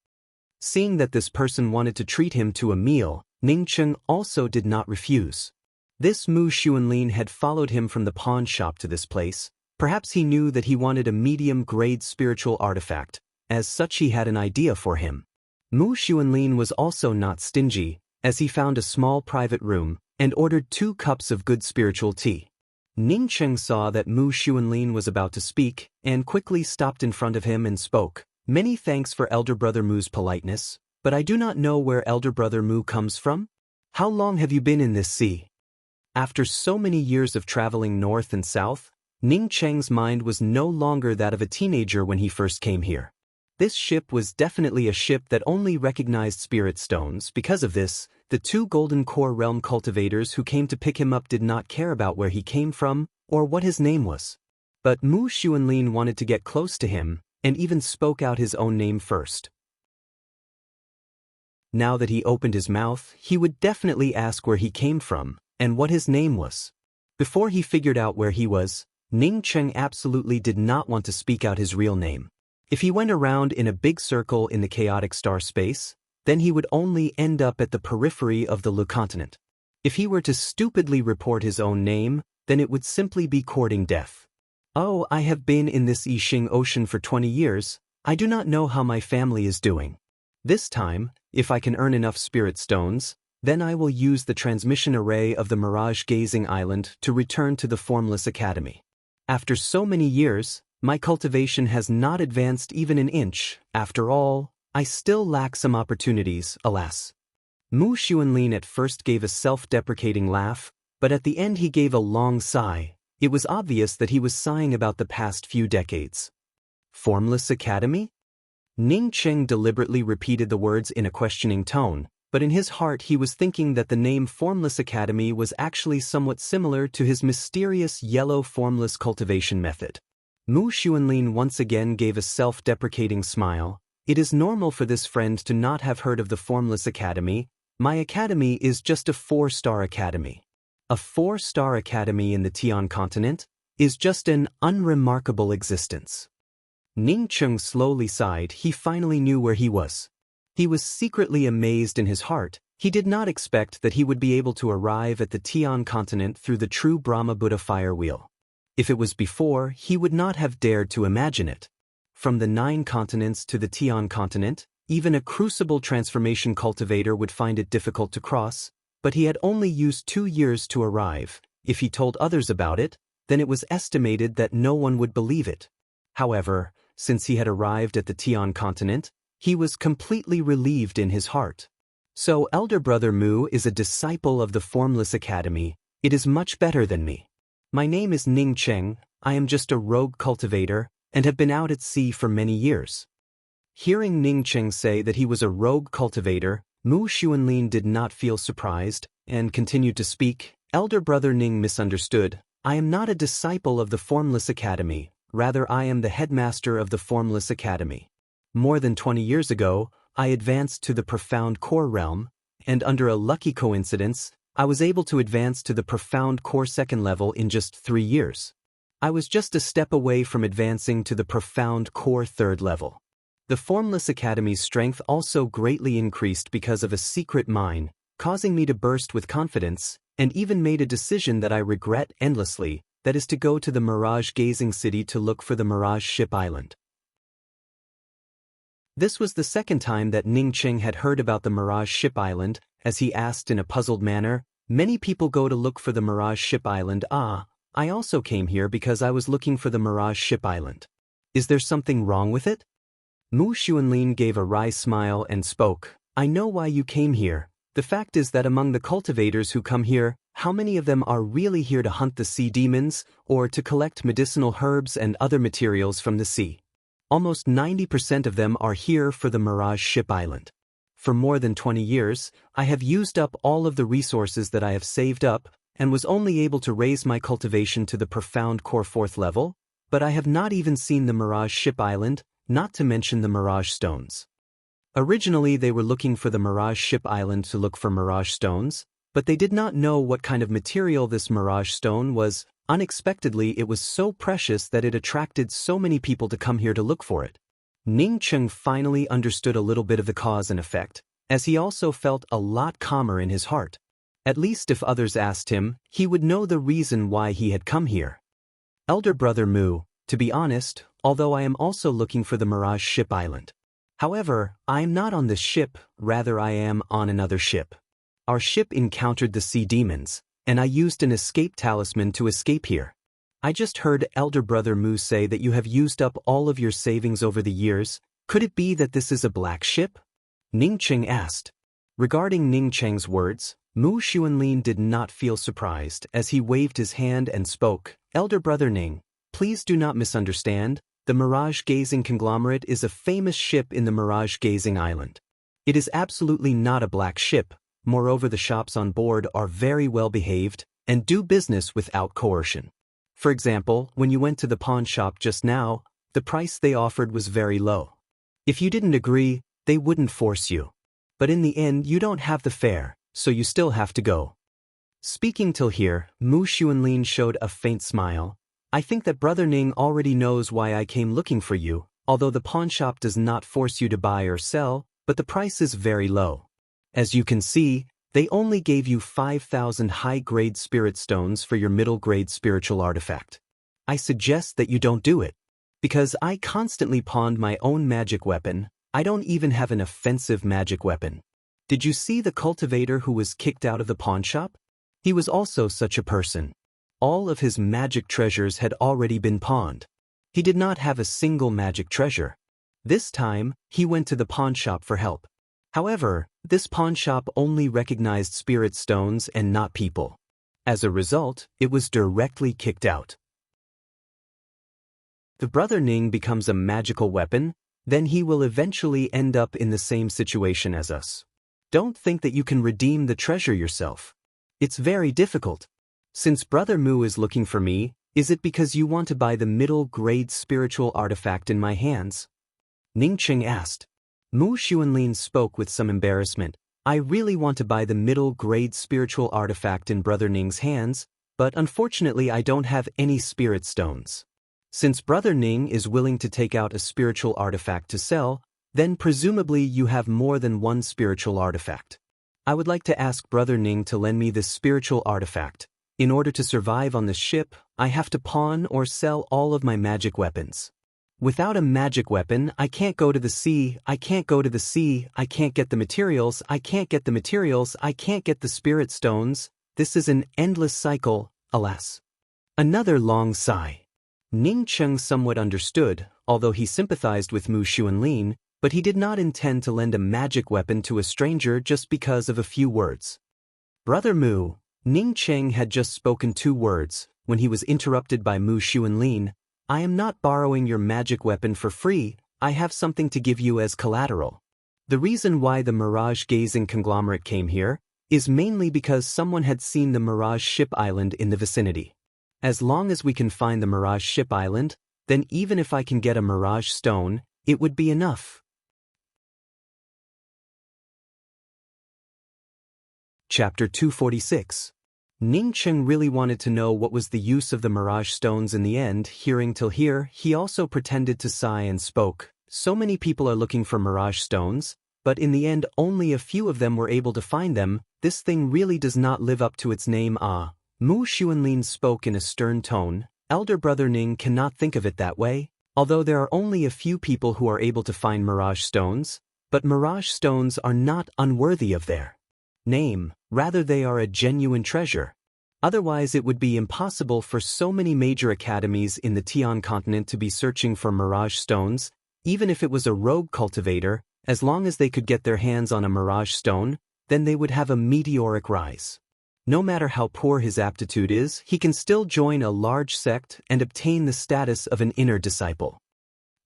Seeing that this person wanted to treat him to a meal, Ning Cheng also did not refuse. This Mu Xuanlin had followed him from the pawn shop to this place. Perhaps he knew that he wanted a medium-grade spiritual artifact. As such, he had an idea for him. Mu Xuanlin was also not stingy, as he found a small private room and ordered 2 cups of good spiritual tea. Ning Cheng saw that Mu Xuanlin was about to speak and quickly stopped in front of him and spoke. Many thanks for Elder Brother Mu's politeness, but I do not know where Elder Brother Mu comes from. How long have you been in this sea? After so many years of traveling north and south, Ning Cheng's mind was no longer that of a teenager when he first came here. This ship was definitely a ship that only recognized spirit stones. Because of this, the 2 Golden Core Realm cultivators who came to pick him up did not care about where he came from or what his name was. But Mu Xuanlin wanted to get close to him and even spoke out his own name first. Now that he opened his mouth, he would definitely ask where he came from and what his name was. Before he figured out where he was, Ning Cheng absolutely did not want to speak out his real name. If he went around in a big circle in the chaotic star space, then he would only end up at the periphery of the Lu continent. If he were to stupidly report his own name, then it would simply be courting death. Oh, I have been in this Yixing Ocean for 20 years, I do not know how my family is doing. This time, if I can earn enough spirit stones, then I will use the transmission array of the Mirage Gazing Island to return to the Formless Academy. After so many years, my cultivation has not advanced even an inch. After all, I still lack some opportunities, alas. Mu Xuanlin at first gave a self-deprecating laugh, but at the end he gave a long sigh. It was obvious that he was sighing about the past few decades. Formless Academy? Ning Cheng deliberately repeated the words in a questioning tone, but in his heart he was thinking that the name Formless Academy was actually somewhat similar to his mysterious yellow formless cultivation method. Mu Xuanlin once again gave a self-deprecating smile. It is normal for this friend to not have heard of the Formless Academy. My academy is just a 4-star academy. A 4-star academy in the Tian continent is just an unremarkable existence. Ning Cheng slowly sighed. He finally knew where he was. He was secretly amazed in his heart. He did not expect that he would be able to arrive at the Tian continent through the true Brahma Buddha fire wheel. If it was before, he would not have dared to imagine it. From the 9 continents to the Tian continent, even a crucible transformation cultivator would find it difficult to cross, but he had only used 2 years to arrive. If he told others about it, then it was estimated that no one would believe it. However, since he had arrived at the Tian continent, he was completely relieved in his heart. So Elder Brother Mu is a disciple of the Formless Academy. It is much better than me. My name is Ning Cheng. I am just a rogue cultivator and have been out at sea for many years. Hearing Ning Cheng say that he was a rogue cultivator, Mu Xuanlin did not feel surprised and continued to speak. Elder Brother Ning misunderstood. I am not a disciple of the Formless Academy. Rather, I am the headmaster of the Formless Academy. More than 20 years ago, I advanced to the Profound Core Realm, and under a lucky coincidence, I was able to advance to the Profound Core 2nd level in just 3 years. I was just a step away from advancing to the Profound Core 3rd level. The Formless Academy's strength also greatly increased because of a secret mine, causing me to burst with confidence, and even made a decision that I regret endlessly, that is to go to the Mirage Gazing City to look for the Mirage Ship Island. This was the 2nd time that Ning Cheng had heard about the Mirage Ship Island, as he asked in a puzzled manner. Many people go to look for the Mirage Ship Island. Ah, I also came here because I was looking for the Mirage Ship Island. Is there something wrong with it? Mu Xuanlin gave a wry smile and spoke. I know why you came here. The fact is that among the cultivators who come here, how many of them are really here to hunt the sea demons, or to collect medicinal herbs and other materials from the sea? Almost 90% of them are here for the Mirage Ship Island. For more than 20 years, I have used up all of the resources that I have saved up, and was only able to raise my cultivation to the Profound Core 4th level, but I have not even seen the Mirage Ship Island, not to mention the Mirage Stones. Originally they were looking for the Mirage Ship Island to look for Mirage Stones, but they did not know what kind of material this Mirage Stone was. Unexpectedly, it was so precious that it attracted so many people to come here to look for it. Ning Cheng finally understood a little bit of the cause and effect, as he also felt a lot calmer in his heart. At least if others asked him, he would know the reason why he had come here. Elder brother Mu, to be honest, although I am also looking for the Mirage Ship Island. However, I am not on this ship, rather I am on another ship. Our ship encountered the sea demons, and I used an escape talisman to escape here. I just heard Elder Brother Mu say that you have used up all of your savings over the years. Could it be that this is a black ship? Ning Cheng asked. Regarding Ning Cheng's words, Mu Xuanlin did not feel surprised as he waved his hand and spoke. Elder Brother Ning, please do not misunderstand. The Mirage Gazing Conglomerate is a famous ship in the Mirage Gazing Island. It is absolutely not a black ship. Moreover, the shops on board are very well behaved and do business without coercion. For example, when you went to the pawn shop just now, the price they offered was very low. If you didn't agree, they wouldn't force you. But in the end, you don't have the fare, so you still have to go. Speaking till here, Mu Xuanlin showed a faint smile. I think that Brother Ning already knows why I came looking for you, although the pawn shop does not force you to buy or sell, but the price is very low. As you can see, they only gave you 5,000 high-grade spirit stones for your middle-grade spiritual artifact. I suggest that you don't do it. Because I constantly pawned my own magic weapon, I don't even have an offensive magic weapon. Did you see the cultivator who was kicked out of the pawn shop? He was also such a person. All of his magic treasures had already been pawned. He did not have a single magic treasure. This time, he went to the pawn shop for help. However, this pawn shop only recognized spirit stones and not people. As a result, it was directly kicked out. The Brother Ning becomes a magical weapon, then he will eventually end up in the same situation as us. Don't think that you can redeem the treasure yourself. It's very difficult. Since Brother Mu is looking for me, is it because you want to buy the middle-grade spiritual artifact in my hands? Ning Cheng asked. Mu Xuanlin spoke with some embarrassment. I really want to buy the middle-grade spiritual artifact in Brother Ning's hands, but unfortunately I don't have any spirit stones. Since Brother Ning is willing to take out a spiritual artifact to sell, then presumably you have more than one spiritual artifact. I would like to ask Brother Ning to lend me this spiritual artifact. In order to survive on the ship, I have to pawn or sell all of my magic weapons. Without a magic weapon, I can't go to the sea, I can't go to the sea, I can't get the materials, I can't get the materials, I can't get the spirit stones. This is an endless cycle, alas. Another long sigh. Ning Cheng somewhat understood, although he sympathized with Mu Xuanlin, but he did not intend to lend a magic weapon to a stranger just because of a few words. Brother Mu, Ning Cheng had just spoken 2 words, when he was interrupted by Mu Xuanlin. I am not borrowing your magic weapon for free, I have something to give you as collateral. The reason why the Mirage Gazing Conglomerate came here is mainly because someone had seen the Mirage Ship Island in the vicinity. As long as we can find the Mirage Ship Island, then even if I can get a Mirage Stone, it would be enough. Chapter 246. Ning Cheng really wanted to know what was the use of the Mirage Stones in the end. Hearing till here, he also pretended to sigh and spoke. So many people are looking for Mirage Stones, but in the end only a few of them were able to find them. This thing really does not live up to its name. Mu Xuanlin spoke in a stern tone. Elder Brother Ning cannot think of it that way. Although there are only a few people who are able to find Mirage Stones, but Mirage Stones are not unworthy of their name, rather they are a genuine treasure. Otherwise it would be impossible for so many major academies in the Tian continent to be searching for Mirage Stones. Even if it was a rogue cultivator, as long as they could get their hands on a Mirage Stone, then they would have a meteoric rise. No matter how poor his aptitude is, he can still join a large sect and obtain the status of an inner disciple.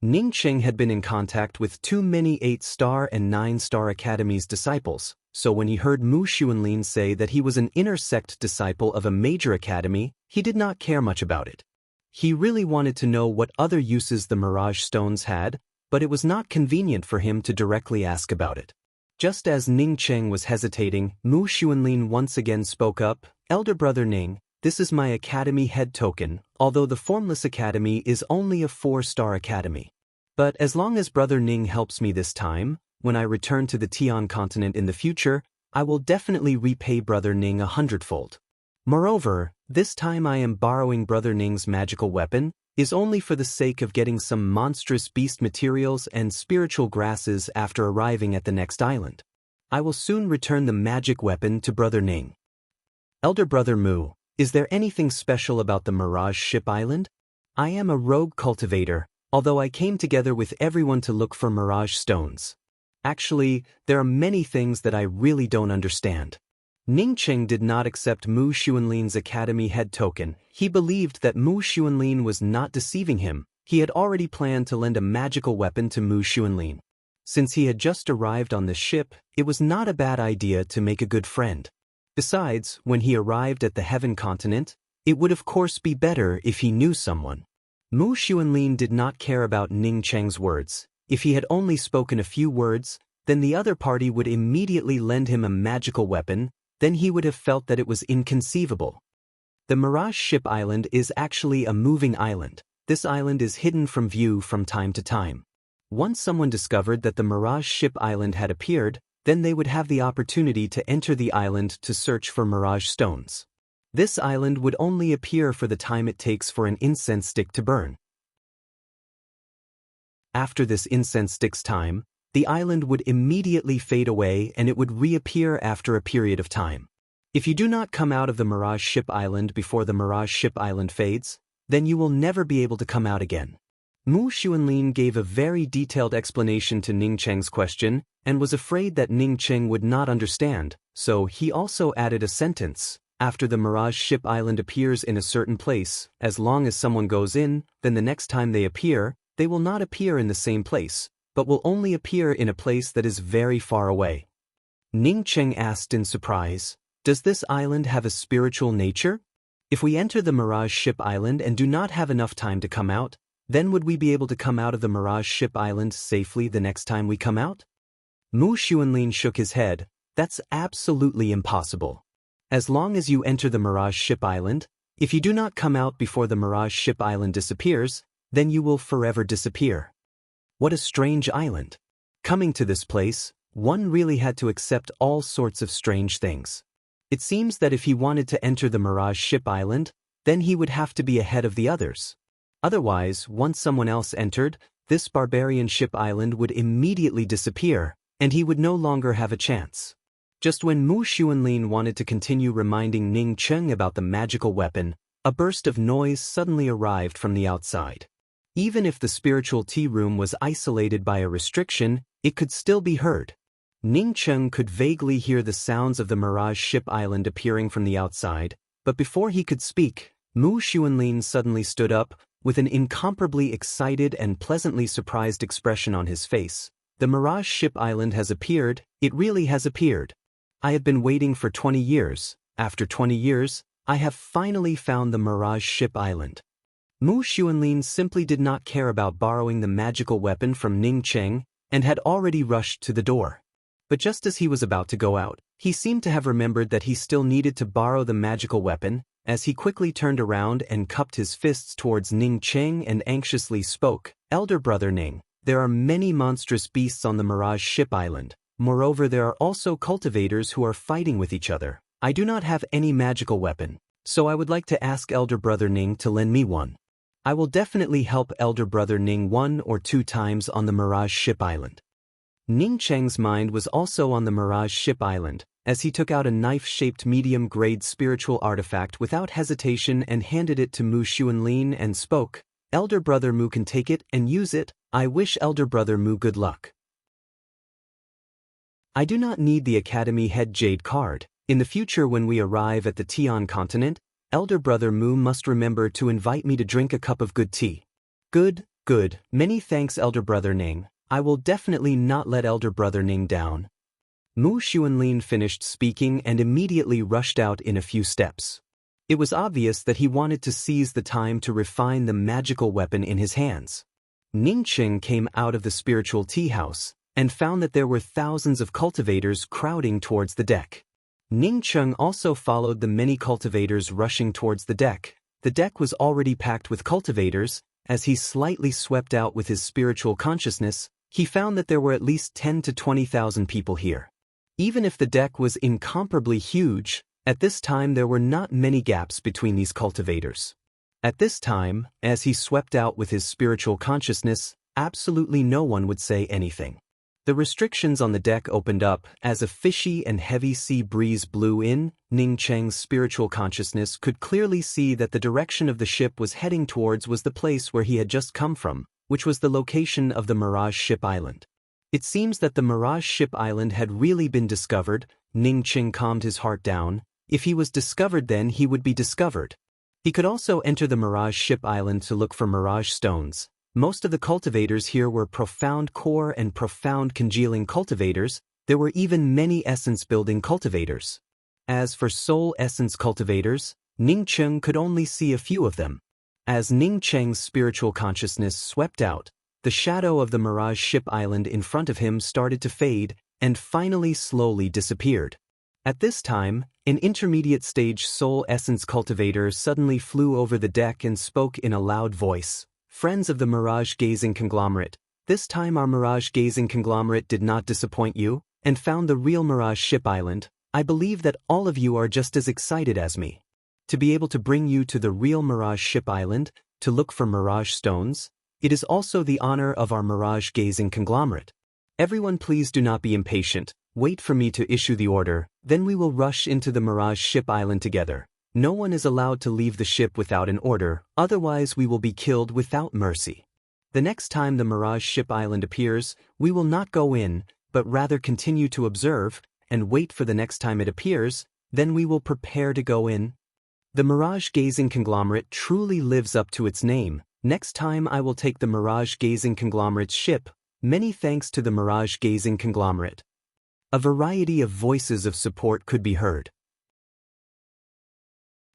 Ning Cheng had been in contact with too many 8-star and 9-star academies' disciples, so when he heard Mu Xuanlin say that he was an inner sect disciple of a major academy, he did not care much about it. He really wanted to know what other uses the Mirage Stones had, but it was not convenient for him to directly ask about it. Just as Ning Cheng was hesitating, Mu Xuanlin once again spoke up, "Elder brother Ning, this is my academy head token, although the Formless Academy is only a 4-star academy. But as long as brother Ning helps me this time, when I return to the Tian continent in the future, I will definitely repay brother Ning 100-fold. Moreover, this time I am borrowing brother Ning's magical weapon, is only for the sake of getting some monstrous beast materials and spiritual grasses after arriving at the next island. I will soon return the magic weapon to brother Ning." "Elder brother Mu, is there anything special about the Mirage Ship Island? I am a rogue cultivator, although I came together with everyone to look for Mirage Stones. Actually, there are many things that I really don't understand." Ning Cheng did not accept Mu Xuanlin's academy head token. He believed that Mu Xuanlin was not deceiving him. He had already planned to lend a magical weapon to Mu Xuanlin. Since he had just arrived on the ship, it was not a bad idea to make a good friend. Besides, when he arrived at the Heaven continent, it would of course be better if he knew someone. Mu Xuanlin did not care about Ning Cheng's words. If he had only spoken a few words, then the other party would immediately lend him a magical weapon. Then he would have felt that it was inconceivable. The Mirage Ship Island is actually a moving island. This island is hidden from view from time to time. Once someone discovered that the Mirage Ship Island had appeared, then they would have the opportunity to enter the island to search for Mirage Stones. This island would only appear for the time it takes for an incense stick to burn. After this incense stick's time, the island would immediately fade away and it would reappear after a period of time. If you do not come out of the Mirage Ship Island before the Mirage Ship Island fades, then you will never be able to come out again. Mu Xuanlin gave a very detailed explanation to Ning Cheng's question and was afraid that Ning Cheng would not understand, so he also added a sentence. After the Mirage Ship Island appears in a certain place, as long as someone goes in, then the next time they appear, they will not appear in the same place, but will only appear in a place that is very far away. Ning Cheng asked in surprise, "Does this island have a spiritual nature? If we enter the Mirage Ship Island and do not have enough time to come out, then would we be able to come out of the Mirage Ship Island safely the next time we come out?" Mu Xuanlin shook his head. "That's absolutely impossible. As long as you enter the Mirage Ship Island, if you do not come out before the Mirage Ship Island disappears, then you will forever disappear." What a strange island. Coming to this place, one really had to accept all sorts of strange things. It seems that if he wanted to enter the Mirage Ship Island, then he would have to be ahead of the others. Otherwise, once someone else entered, this barbarian ship island would immediately disappear, and he would no longer have a chance. Just when Mu Xuanlin wanted to continue reminding Ning Cheng about the magical weapon, a burst of noise suddenly arrived from the outside. Even if the spiritual tea room was isolated by a restriction, it could still be heard. Ning Cheng could vaguely hear the sounds of the Mirage Ship Island appearing from the outside, but before he could speak, Mu Xuanlin suddenly stood up, with an incomparably excited and pleasantly surprised expression on his face. "The Mirage Ship Island has appeared, it really has appeared. I have been waiting for 20 years. After 20 years, I have finally found the Mirage Ship Island." Mu Xuanlin simply did not care about borrowing the magical weapon from Ning Cheng and had already rushed to the door. But just as he was about to go out, he seemed to have remembered that he still needed to borrow the magical weapon, as he quickly turned around and cupped his fists towards Ning Cheng and anxiously spoke, "Elder brother Ning, there are many monstrous beasts on the Mirage Ship Island. Moreover, there are also cultivators who are fighting with each other. I do not have any magical weapon, so I would like to ask Elder brother Ning to lend me one. I will definitely help Elder brother Ning 1 or 2 times on the Mirage Ship Island." Ning Cheng's mind was also on the Mirage Ship Island, as he took out a knife-shaped medium-grade spiritual artifact without hesitation and handed it to Mu Xuanlin and spoke, "Elder brother Mu can take it and use it. I wish Elder brother Mu good luck. I do not need the Academy Head Jade card. In the future when we arrive at the Tian continent, Elder brother Mu must remember to invite me to drink a cup of good tea." Good. Many thanks Elder brother Ning. I will definitely not let Elder brother Ning down." Mu Xuanlin finished speaking and immediately rushed out in a few steps. It was obvious that he wanted to seize the time to refine the magical weapon in his hands. Ningqing came out of the spiritual tea house and found that there were thousands of cultivators crowding towards the deck. Ningqing also followed the many cultivators rushing towards the deck. The deck was already packed with cultivators. As he slightly swept out with his spiritual consciousness, he found that there were at least 10 to 20,000 people here. Even if the deck was incomparably huge, at this time there were not many gaps between these cultivators. At this time, as he swept out with his spiritual consciousness, absolutely no one would say anything. The restrictions on the deck opened up as a fishy and heavy sea breeze blew in. Ningqing's spiritual consciousness could clearly see that the direction of the ship was heading towards was the place where he had just come from, which was the location of the Mirage Ship Island. It seems that the Mirage Ship Island had really been discovered. Ningqing calmed his heart down. If he was discovered, then he would be discovered. He could also enter the Mirage Ship Island to look for mirage stones. Most of the cultivators here were profound core and profound congealing cultivators. There were even many essence-building cultivators. As for soul essence cultivators, Ningqing could only see a few of them. As Ningqing's spiritual consciousness swept out, the shadow of the Mirage Ship Island in front of him started to fade and finally slowly disappeared. At this time, an intermediate stage soul essence cultivator suddenly flew over the deck and spoke in a loud voice. Friends of the mirage-gazing conglomerate, this time our mirage-gazing conglomerate did not disappoint you and found the real Mirage Ship Island. I believe that all of you are just as excited as me. To be able to bring you to the real Mirage Ship Island, to look for mirage stones, it is also the honor of our mirage-gazing conglomerate. Everyone, please do not be impatient. Wait for me to issue the order, then we will rush into the Mirage Ship Island together. No one is allowed to leave the ship without an order, otherwise we will be killed without mercy. The next time the Mirage Ship Island appears, we will not go in, but rather continue to observe, and wait for the next time it appears, then we will prepare to go in. The Mirage-Gazing Conglomerate truly lives up to its name. Next time I will take the Mirage-Gazing Conglomerate's ship. Many thanks to the Mirage-Gazing Conglomerate. A variety of voices of support could be heard.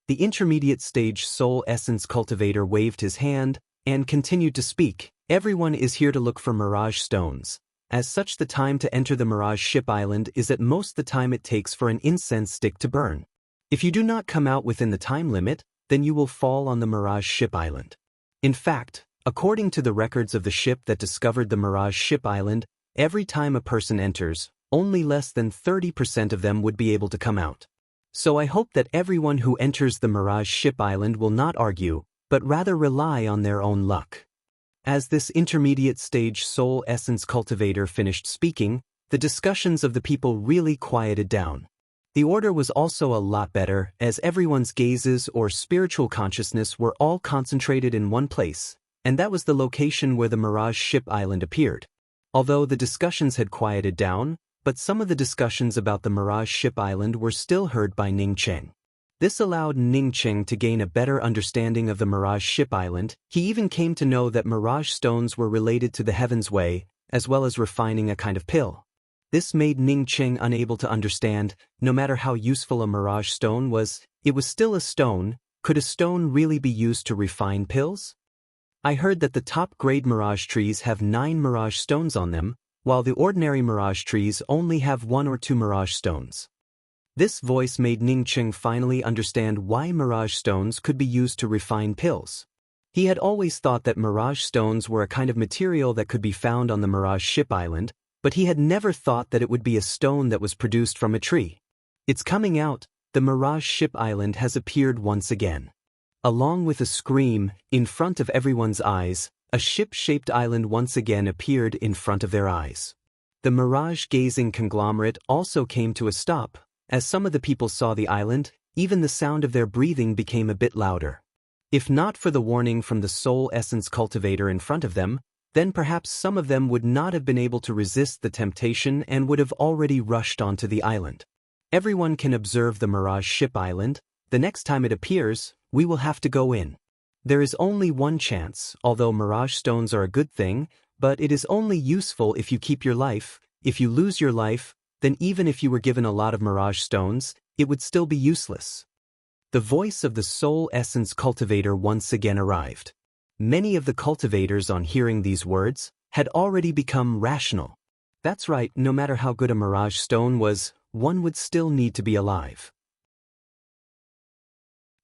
The intermediate stage soul essence cultivator waved his hand and continued to speak. Everyone is here to look for mirage stones. As such, the time to enter the Mirage Ship Island is at most the time it takes for an incense stick to burn. If you do not come out within the time limit, then you will fall on the Mirage Ship Island. In fact, according to the records of the ship that discovered the Mirage Ship Island, every time a person enters, only less than 30% of them would be able to come out. So I hope that everyone who enters the Mirage Ship Island will not argue, but rather rely on their own luck. As this intermediate stage soul essence cultivator finished speaking, the discussions of the people really quieted down. The order was also a lot better, as everyone's gazes or spiritual consciousness were all concentrated in one place, and that was the location where the Mirage Ship Island appeared. Although the discussions had quieted down, but some of the discussions about the Mirage Ship Island were still heard by Ningqing. This allowed Ningqing to gain a better understanding of the Mirage Ship Island. He even came to know that mirage stones were related to the Heaven's Way, as well as refining a kind of pill. This made Ningqing unable to understand, no matter how useful a mirage stone was, it was still a stone. Could a stone really be used to refine pills? I heard that the top-grade mirage trees have 9 mirage stones on them, while the ordinary mirage trees only have 1 or 2 mirage stones. This voice made Ningqing finally understand why mirage stones could be used to refine pills. He had always thought that mirage stones were a kind of material that could be found on the Mirage Ship Island, but he had never thought that it would be a stone that was produced from a tree. It's coming out. The Mirage Ship Island has appeared once again. Along with a scream, in front of everyone's eyes, a ship-shaped island once again appeared in front of their eyes. The mirage-gazing conglomerate also came to a stop. As some of the people saw the island, even the sound of their breathing became a bit louder. If not for the warning from the soul essence cultivator in front of them, then perhaps some of them would not have been able to resist the temptation and would have already rushed onto the island. Everyone can observe the Mirage Ship Island. The next time it appears, we will have to go in. There is only one chance, although mirage stones are a good thing, but it is only useful if you keep your life. If you lose your life, then even if you were given a lot of mirage stones, it would still be useless. The voice of the soul essence cultivator once again arrived. Many of the cultivators, on hearing these words, had already become rational. That's right, no matter how good a mirage stone was, one would still need to be alive.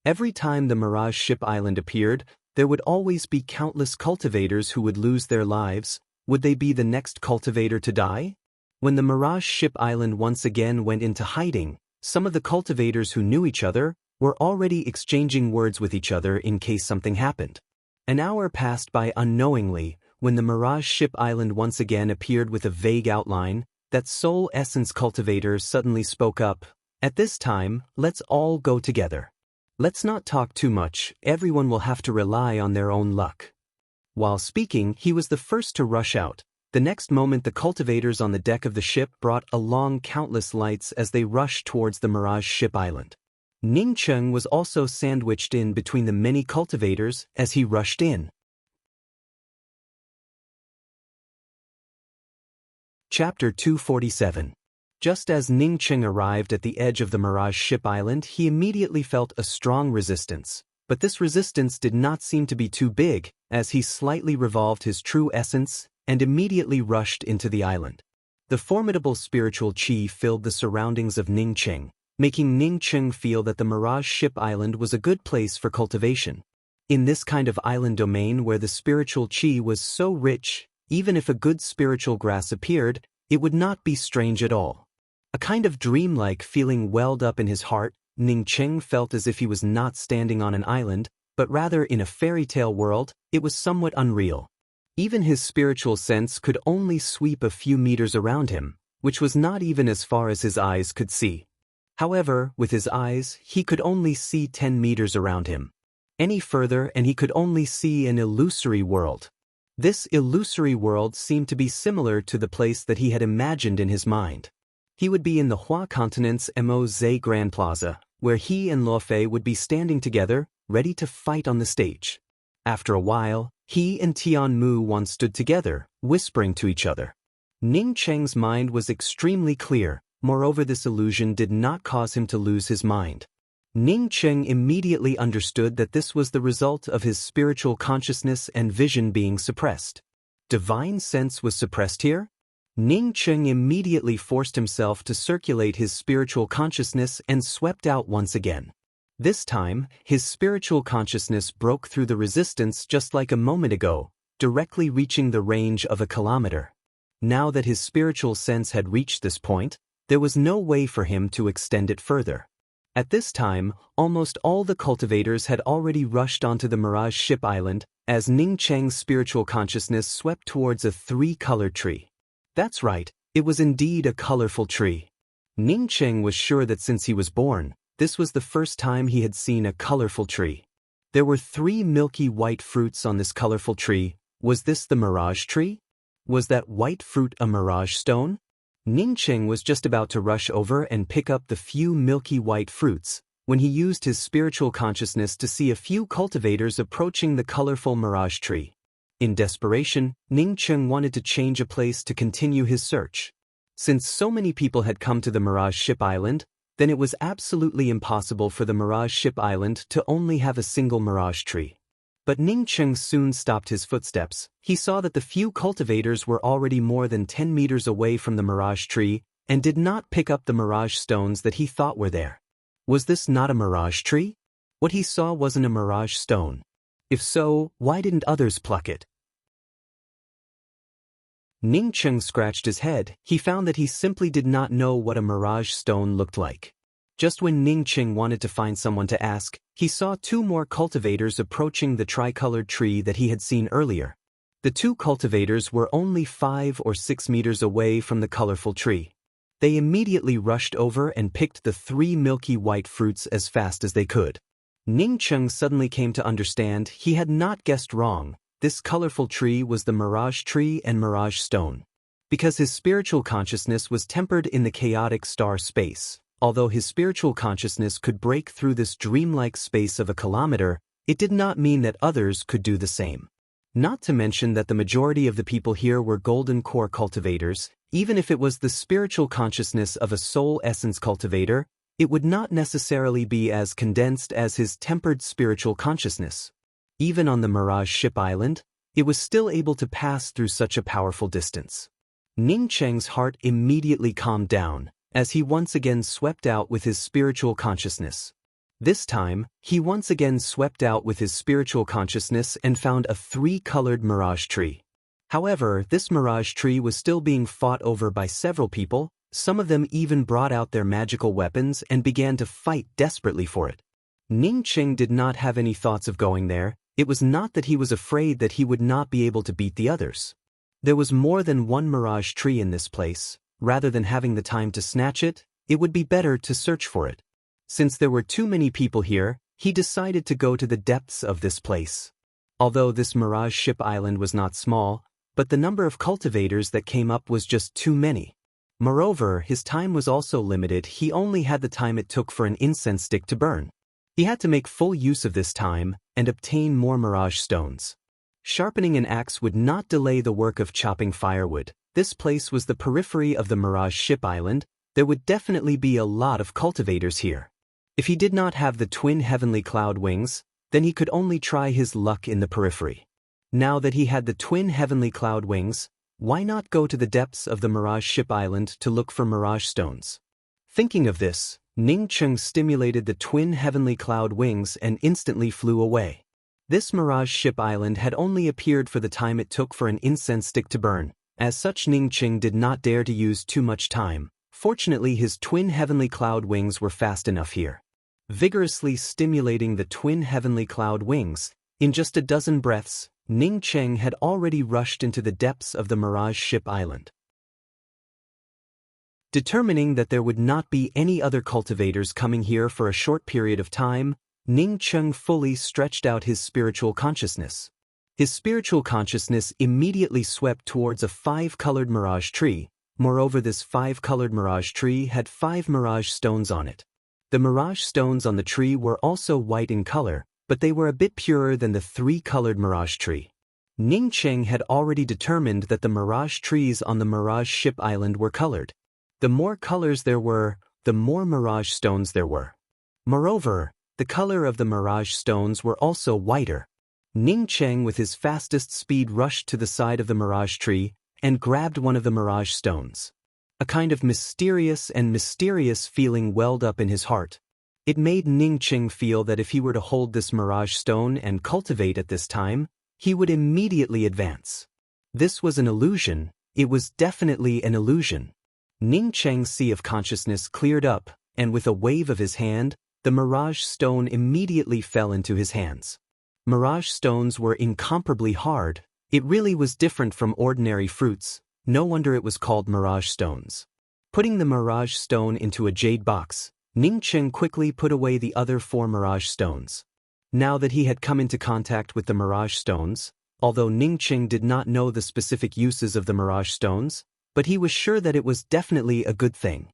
Every time the Mirage Ship Island appeared, there would always be countless cultivators who would lose their lives. Would they be the next cultivator to die? When the Mirage Ship Island once again went into hiding, some of the cultivators who knew each other were already exchanging words with each other in case something happened. An hour passed by unknowingly when the Mirage Ship Island once again appeared with a vague outline. That soul essence cultivator suddenly spoke up. At this time, let's all go together. Let's not talk too much, everyone will have to rely on their own luck. While speaking, he was the first to rush out. The next moment the cultivators on the deck of the ship brought along countless lights as they rushed towards the Mirage Ship Island. Ning Cheng was also sandwiched in between the many cultivators as he rushed in. Chapter 247. Just as Ning Cheng arrived at the edge of the Mirage Ship Island, he immediately felt a strong resistance. But this resistance did not seem to be too big, as he slightly revolved his true essence and immediately rushed into the island. The formidable spiritual qi filled the surroundings of Ning Cheng, making Ning Cheng feel that the Mirage Ship Island was a good place for cultivation. In this kind of island domain where the spiritual qi was so rich, even if a good spiritual grass appeared, it would not be strange at all. A kind of dreamlike feeling welled up in his heart. Ning Cheng felt as if he was not standing on an island, but rather in a fairy tale world. It was somewhat unreal. Even his spiritual sense could only sweep a few meters around him, which was not even as far as his eyes could see. However, with his eyes, he could only see 10 meters around him. Any further and he could only see an illusory world. This illusory world seemed to be similar to the place that he had imagined in his mind. He would be in the Hua Continent's Moze Grand Plaza, where he and Luo Fei would be standing together, ready to fight on the stage. After a while, he and Tian Mu once stood together, whispering to each other. Ning Cheng's mind was extremely clear, moreover this illusion did not cause him to lose his mind. Ning Cheng immediately understood that this was the result of his spiritual consciousness and vision being suppressed. Divine sense was suppressed here? Ning Cheng immediately forced himself to circulate his spiritual consciousness and swept out once again. This time, his spiritual consciousness broke through the resistance just like a moment ago, directly reaching the range of a kilometer. Now that his spiritual sense had reached this point, there was no way for him to extend it further. At this time, almost all the cultivators had already rushed onto the Mirage Ship Island, as Ning Cheng's spiritual consciousness swept towards a three-colored tree. That's right, it was indeed a colorful tree. Ning Cheng was sure that since he was born, this was the first time he had seen a colorful tree. There were 3 milky white fruits on this colorful tree. Was this the mirage tree? Was that white fruit a mirage stone? Ning Cheng was just about to rush over and pick up the few milky white fruits, when he used his spiritual consciousness to see a few cultivators approaching the colorful mirage tree. In desperation, Ning Cheng wanted to change a place to continue his search. Since so many people had come to the Mirage Ship Island, then it was absolutely impossible for the Mirage Ship Island to only have a single mirage tree. But Ning Cheng soon stopped his footsteps. He saw that the few cultivators were already more than 10 meters away from the mirage tree and did not pick up the mirage stones that he thought were there. Was this not a mirage tree? What he saw wasn't a mirage stone. If so, why didn't others pluck it? Ning Cheng scratched his head. He found that he simply did not know what a mirage stone looked like. Just when Ning Cheng wanted to find someone to ask, he saw 2 more cultivators approaching the tricolored tree that he had seen earlier. The 2 cultivators were only 5 or 6 meters away from the colorful tree. They immediately rushed over and picked the 3 milky white fruits as fast as they could. Ning Cheng suddenly came to understand he had not guessed wrong. This colorful tree was the mirage tree and mirage stone. Because his spiritual consciousness was tempered in the chaotic star space, although his spiritual consciousness could break through this dreamlike space of a kilometer, it did not mean that others could do the same. Not to mention that the majority of the people here were golden core cultivators. Even if it was the spiritual consciousness of a soul essence cultivator, it would not necessarily be as condensed as his tempered spiritual consciousness. Even on the Mirage Ship Island, it was still able to pass through such a powerful distance. Ning Cheng's heart immediately calmed down, as he once again swept out with his spiritual consciousness. This time, he once again swept out with his spiritual consciousness and found a 3-colored mirage tree. However, this mirage tree was still being fought over by several people. Some of them even brought out their magical weapons and began to fight desperately for it. Ning Cheng did not have any thoughts of going there. It was not that he was afraid that he would not be able to beat the others. There was more than one mirage tree in this place. Rather than having the time to snatch it, it would be better to search for it. Since there were too many people here, he decided to go to the depths of this place. Although this Mirage Ship Island was not small, but the number of cultivators that came up was just too many. Moreover, his time was also limited. He only had the time it took for an incense stick to burn. He had to make full use of this time and obtain more mirage stones. Sharpening an axe would not delay the work of chopping firewood. This place was the periphery of the Mirage Ship Island. There would definitely be a lot of cultivators here. If he did not have the twin heavenly cloud wings, then he could only try his luck in the periphery. Now that he had the twin heavenly cloud wings, why not go to the depths of the Mirage Ship Island to look for mirage stones? Thinking of this, Ning Cheng stimulated the twin heavenly cloud wings and instantly flew away. This Mirage Ship Island had only appeared for the time it took for an incense stick to burn. As such, Ning Cheng did not dare to use too much time. Fortunately, his twin heavenly cloud wings were fast enough here. Vigorously stimulating the twin heavenly cloud wings, in just a dozen breaths, Ning Cheng had already rushed into the depths of the Mirage Ship Island. Determining that there would not be any other cultivators coming here for a short period of time, Ning Cheng fully stretched out his spiritual consciousness. His spiritual consciousness immediately swept towards a 5-colored mirage tree. Moreover, this 5-colored mirage tree had 5 mirage stones on it. The mirage stones on the tree were also white in color, but they were a bit purer than the 3-colored mirage tree. Ning Cheng had already determined that the mirage trees on the Mirage Ship Island were colored. The more colors there were, the more mirage stones there were. Moreover, the color of the mirage stones were also whiter. Ning Cheng with his fastest speed rushed to the side of the mirage tree and grabbed one of the mirage stones. A kind of mysterious feeling welled up in his heart. It made Ning Cheng feel that if he were to hold this mirage stone and cultivate at this time, he would immediately advance. This was an illusion. It was definitely an illusion. Ning Cheng's sea of consciousness cleared up, and with a wave of his hand, the mirage stone immediately fell into his hands. Mirage stones were incomparably hard. It really was different from ordinary fruits. No wonder it was called mirage stones. Putting the mirage stone into a jade box, Ning Cheng quickly put away the other 4 mirage stones. Now that he had come into contact with the mirage stones, although Ning Cheng did not know the specific uses of the mirage stones, but he was sure that it was definitely a good thing.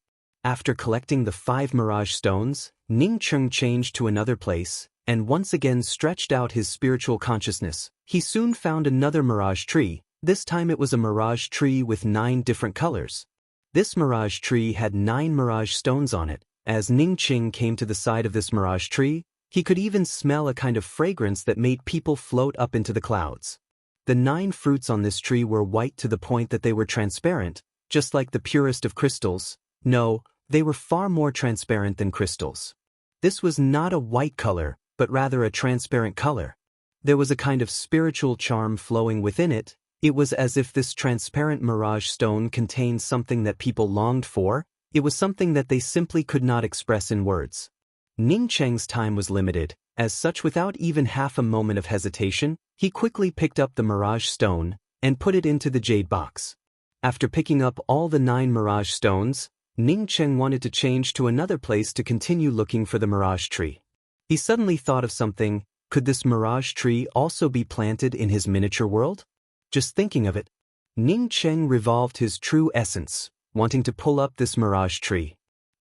After collecting the 5 mirage stones, Ning Cheng changed to another place, and once again stretched out his spiritual consciousness. He soon found another mirage tree. This time it was a mirage tree with 9 different colors. This mirage tree had 9 mirage stones on it. As Ning Cheng came to the side of this mirage tree, he could even smell a kind of fragrance that made people float up into the clouds. The 9 fruits on this tree were white to the point that they were transparent, just like the purest of crystals. No, they were far more transparent than crystals. This was not a white color, but rather a transparent color. There was a kind of spiritual charm flowing within it. It was as if this transparent mirage stone contained something that people longed for. It was something that they simply could not express in words. Ning Cheng's time was limited. As such, without even half a moment of hesitation, he quickly picked up the mirage stone and put it into the jade box. After picking up all the 9 mirage stones, Ning Cheng wanted to change to another place to continue looking for the mirage tree. He suddenly thought of something. Could this mirage tree also be planted in his miniature world? Just thinking of it, Ning Cheng revolved his true essence, wanting to pull up this mirage tree.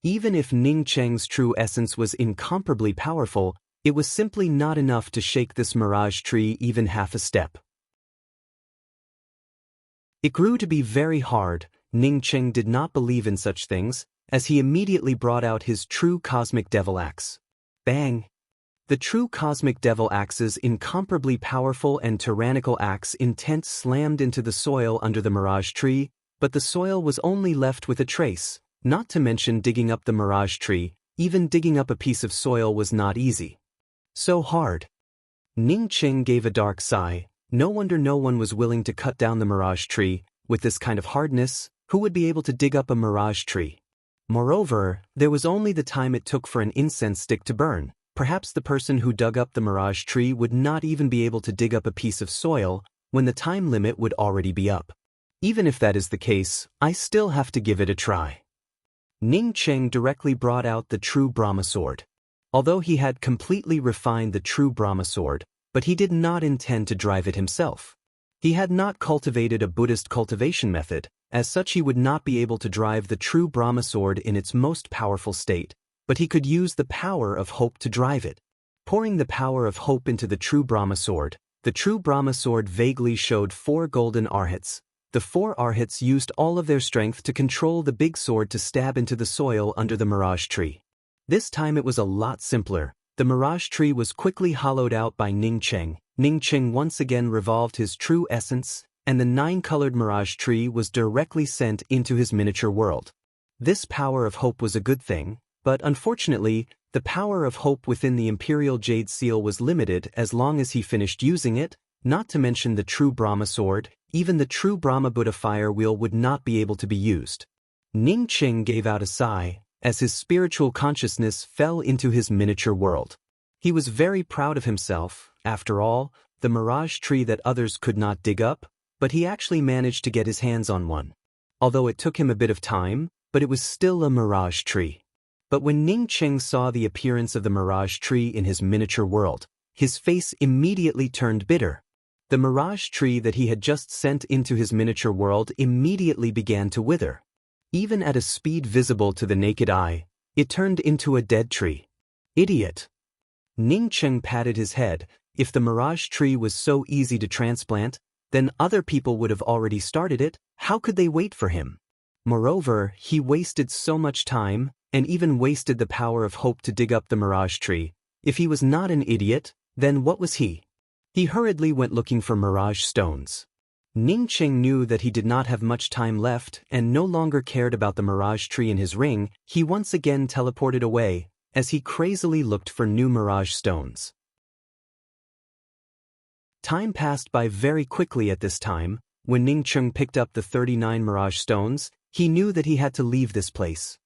Even if Ning Cheng's true essence was incomparably powerful, it was simply not enough to shake this mirage tree even half a step. It grew to be very hard. Ning Cheng did not believe in such things, as he immediately brought out his true cosmic devil axe. Bang! The true cosmic devil axe's incomparably powerful and tyrannical axe intent slammed into the soil under the mirage tree, but the soil was only left with a trace, not to mention digging up the mirage tree. Even digging up a piece of soil was not easy. So hard. Ning Qing gave a dark sigh. No wonder no one was willing to cut down the mirage tree. With this kind of hardness, who would be able to dig up a mirage tree? Moreover, there was only the time it took for an incense stick to burn. Perhaps the person who dug up the mirage tree would not even be able to dig up a piece of soil when the time limit would already be up. Even if that is the case, I still have to give it a try. Ning Qing directly brought out the true Brahma sword. Although he had completely refined the true Brahma sword, but he did not intend to drive it himself. He had not cultivated a Buddhist cultivation method. As such, he would not be able to drive the true Brahma sword in its most powerful state, but he could use the power of hope to drive it. Pouring the power of hope into the true Brahma sword vaguely showed 4 golden arhats. The 4 arhats used all of their strength to control the big sword to stab into the soil under the mirage tree. This time it was a lot simpler. The mirage tree was quickly hollowed out by Ning Qing. Ning Qing once again revolved his true essence, and the 9-colored mirage tree was directly sent into his miniature world. This power of hope was a good thing, but unfortunately, the power of hope within the Imperial Jade Seal was limited as long as he finished using it, not to mention the true Brahma sword. Even the true Brahma Buddha fire wheel would not be able to be used. Ning Qing gave out a sigh as his spiritual consciousness fell into his miniature world. He was very proud of himself. After all, the mirage tree that others could not dig up, but he actually managed to get his hands on one. Although it took him a bit of time, but it was still a mirage tree. But when Ning Qing saw the appearance of the mirage tree in his miniature world, his face immediately turned bitter. The mirage tree that he had just sent into his miniature world immediately began to wither. Even at a speed visible to the naked eye, it turned into a dead tree. Idiot! Ning Qing patted his head. If the mirage tree was so easy to transplant, then other people would have already started it. How could they wait for him? Moreover, he wasted so much time, and even wasted the power of hope to dig up the mirage tree. If he was not an idiot, then what was he? He hurriedly went looking for mirage stones. Ning Qing knew that he did not have much time left and no longer cared about the mirage tree in his ring. He once again teleported away as he crazily looked for new mirage stones. Time passed by very quickly at this time. When Ning Qing picked up the 39 mirage stones, he knew that he had to leave this place.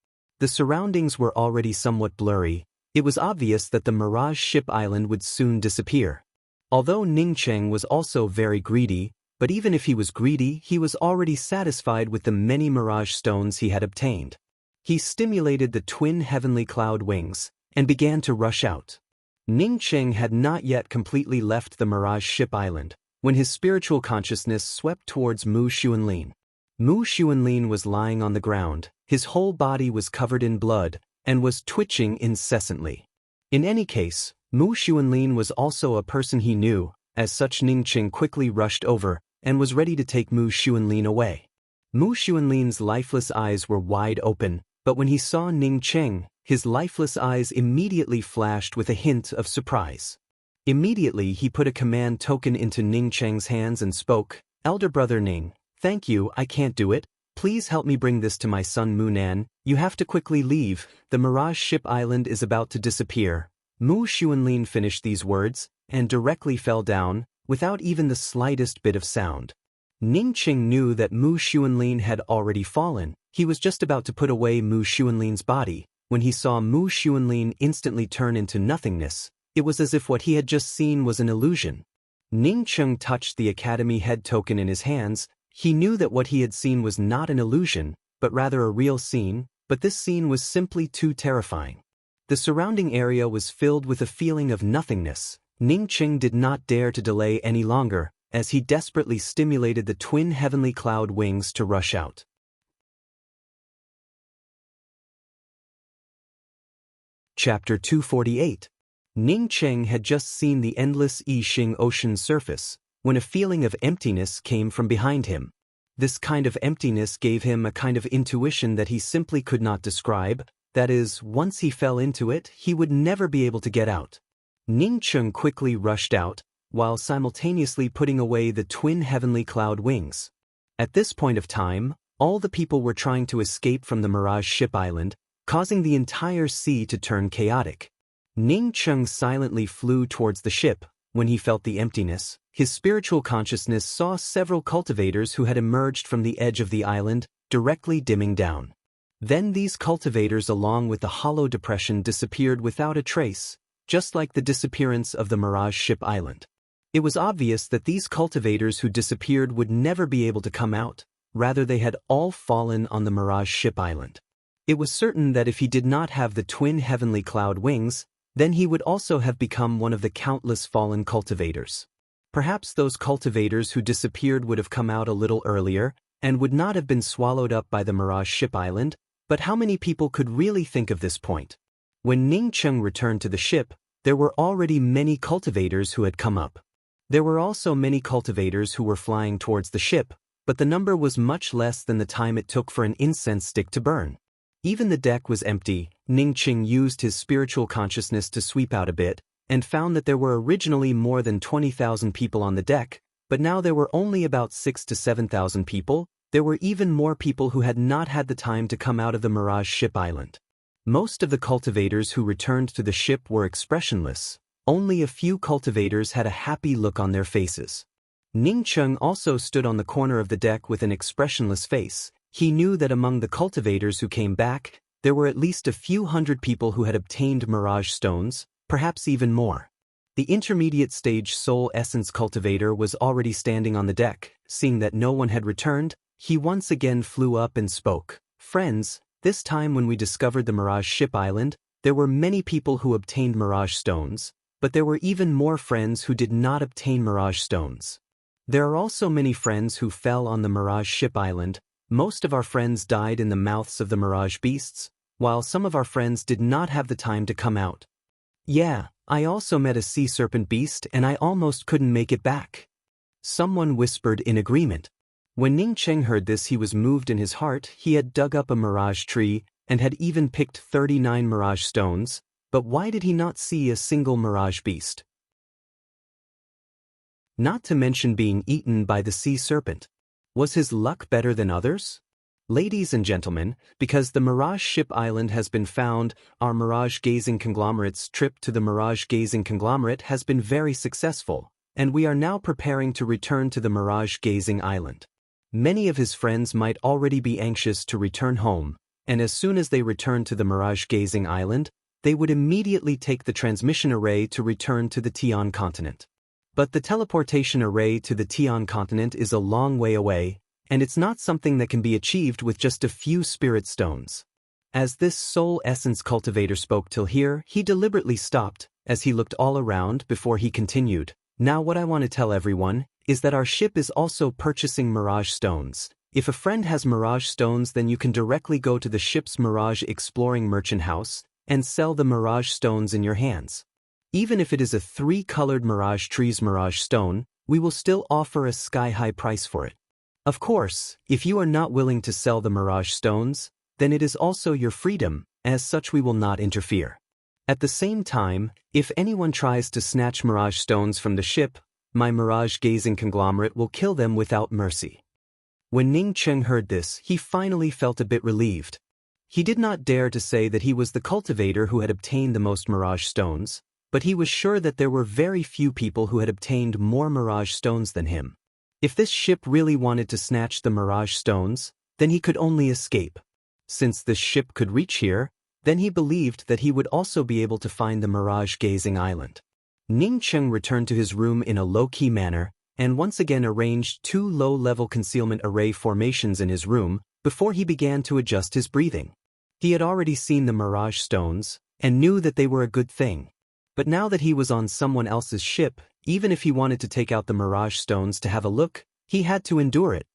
The surroundings were already somewhat blurry. It was obvious that the mirage ship island would soon disappear. Although Ning Qing was also very greedy, but even if he was greedy, he was already satisfied with the many mirage stones he had obtained. He stimulated the twin heavenly cloud wings and began to rush out. Ning Qing had not yet completely left the mirage ship island when his spiritual consciousness swept towards Mu Xuanlin. Mu Xuanlin was lying on the ground. His whole body was covered in blood and was twitching incessantly. In any case, Mu Xuanlin was also a person he knew. As such, Ning Qing quickly rushed over and was ready to take Mu Xuanlin away. Mu Xuanlin's lifeless eyes were wide open, but when he saw Ning Qing, his lifeless eyes immediately flashed with a hint of surprise. Immediately he put a command token into Ning Qing's hands and spoke, "Elder brother Ning, thank you, I can't do it. Please help me bring this to my son Munan. You have to quickly leave. The mirage ship island is about to disappear." Mu Xuanlin finished these words and directly fell down, without even the slightest bit of sound. Ning Qing knew that Mu Xuanlin had already fallen. He was just about to put away Mu Xuanlin's body when he saw Mu Xuanlin instantly turn into nothingness. It was as if what he had just seen was an illusion. Ning Qing touched the academy head token in his hands. He knew that what he had seen was not an illusion, but rather a real scene, but this scene was simply too terrifying. The surrounding area was filled with a feeling of nothingness. Ning Qing did not dare to delay any longer, as he desperately stimulated the twin heavenly cloud wings to rush out. Chapter 248. Ning Qing had just seen the endless I Ching ocean surface, when a feeling of emptiness came from behind him. This kind of emptiness gave him a kind of intuition that he simply could not describe. That is, once he fell into it, he would never be able to get out. Ning Chung quickly rushed out, while simultaneously putting away the twin heavenly cloud wings. At this point of time, all the people were trying to escape from the Mirage Ship Island, causing the entire sea to turn chaotic. Ning Chung silently flew towards the ship. When he felt the emptiness, his spiritual consciousness saw several cultivators who had emerged from the edge of the island, directly dimming down. Then these cultivators along with the hollow depression disappeared without a trace, just like the disappearance of the Mirage Ship Island. It was obvious that these cultivators who disappeared would never be able to come out, rather they had all fallen on the Mirage Ship Island. It was certain that if he did not have the twin heavenly cloud wings, then he would also have become one of the countless fallen cultivators. Perhaps those cultivators who disappeared would have come out a little earlier, and would not have been swallowed up by the Mirage Ship Island, but how many people could really think of this point? When Ning Chung returned to the ship, there were already many cultivators who had come up. There were also many cultivators who were flying towards the ship, but the number was much less than the time it took for an incense stick to burn. Even the deck was empty. Ning Chung used his spiritual consciousness to sweep out a bit, and found that there were originally more than 20,000 people on the deck, but now there were only about 6,000 to 7,000 people. There were even more people who had not had the time to come out of the Mirage Ship Island. Most of the cultivators who returned to the ship were expressionless. Only a few cultivators had a happy look on their faces. Ning Chung also stood on the corner of the deck with an expressionless face. He knew that among the cultivators who came back, there were at least a few hundred people who had obtained Mirage Stones, perhaps even more. The intermediate stage Soul Essence cultivator was already standing on the deck. Seeing that no one had returned, he once again flew up and spoke. Friends, this time when we discovered the Mirage Ship Island, there were many people who obtained Mirage Stones, but there were even more friends who did not obtain Mirage Stones. There are also many friends who fell on the Mirage Ship Island. Most of our friends died in the mouths of the Mirage Beasts, while some of our friends did not have the time to come out. Yeah, I also met a sea serpent beast and I almost couldn't make it back. Someone whispered in agreement. When Ning Chung heard this, he was moved in his heart. He had dug up a mirage tree and had even picked 39 mirage stones, but why did he not see a single mirage beast? Not to mention being eaten by the sea serpent. Was his luck better than others? Ladies and gentlemen, because the Mirage Ship Island has been found, our Mirage Gazing Conglomerate's trip to the Mirage Gazing Conglomerate has been very successful, and we are now preparing to return to the Mirage Gazing Island. Many of his friends might already be anxious to return home, and as soon as they return to the Mirage Gazing Island, they would immediately take the transmission array to return to the Tian continent. But the teleportation array to the Tian continent is a long way away, and it's not something that can be achieved with just a few spirit stones. As this soul essence cultivator spoke till here, he deliberately stopped, as he looked all around before he continued. Now what I want to tell everyone is that our ship is also purchasing Mirage Stones. If a friend has Mirage Stones, then you can directly go to the ship's Mirage Exploring Merchant House and sell the Mirage Stones in your hands. Even if it is a 3-colored Mirage Trees Mirage Stone, we will still offer a sky-high price for it. Of course, if you are not willing to sell the Mirage Stones, then it is also your freedom, as such we will not interfere. At the same time, if anyone tries to snatch Mirage Stones from the ship, my Mirage Gazing Conglomerate will kill them without mercy. When Ning Chung heard this, he finally felt a bit relieved. He did not dare to say that he was the cultivator who had obtained the most Mirage Stones, but he was sure that there were very few people who had obtained more Mirage Stones than him. If this ship really wanted to snatch the Mirage Stones, then he could only escape. Since this ship could reach here, then he believed that he would also be able to find the Mirage Gazing Island. Ning Chung returned to his room in a low-key manner, and once again arranged 2 low-level concealment array formations in his room before he began to adjust his breathing. He had already seen the Mirage Stones, and knew that they were a good thing. But now that he was on someone else's ship, even if he wanted to take out the Mirage Stones to have a look, he had to endure it.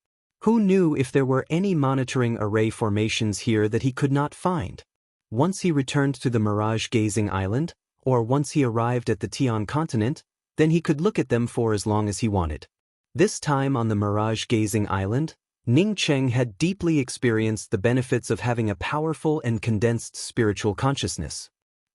Who knew if there were any monitoring array formations here that he could not find? Once he returned to the Mirage Gazing Island, or once he arrived at the Tian continent, then he could look at them for as long as he wanted. This time on the Mirage Gazing Island, Ning Chung had deeply experienced the benefits of having a powerful and condensed spiritual consciousness.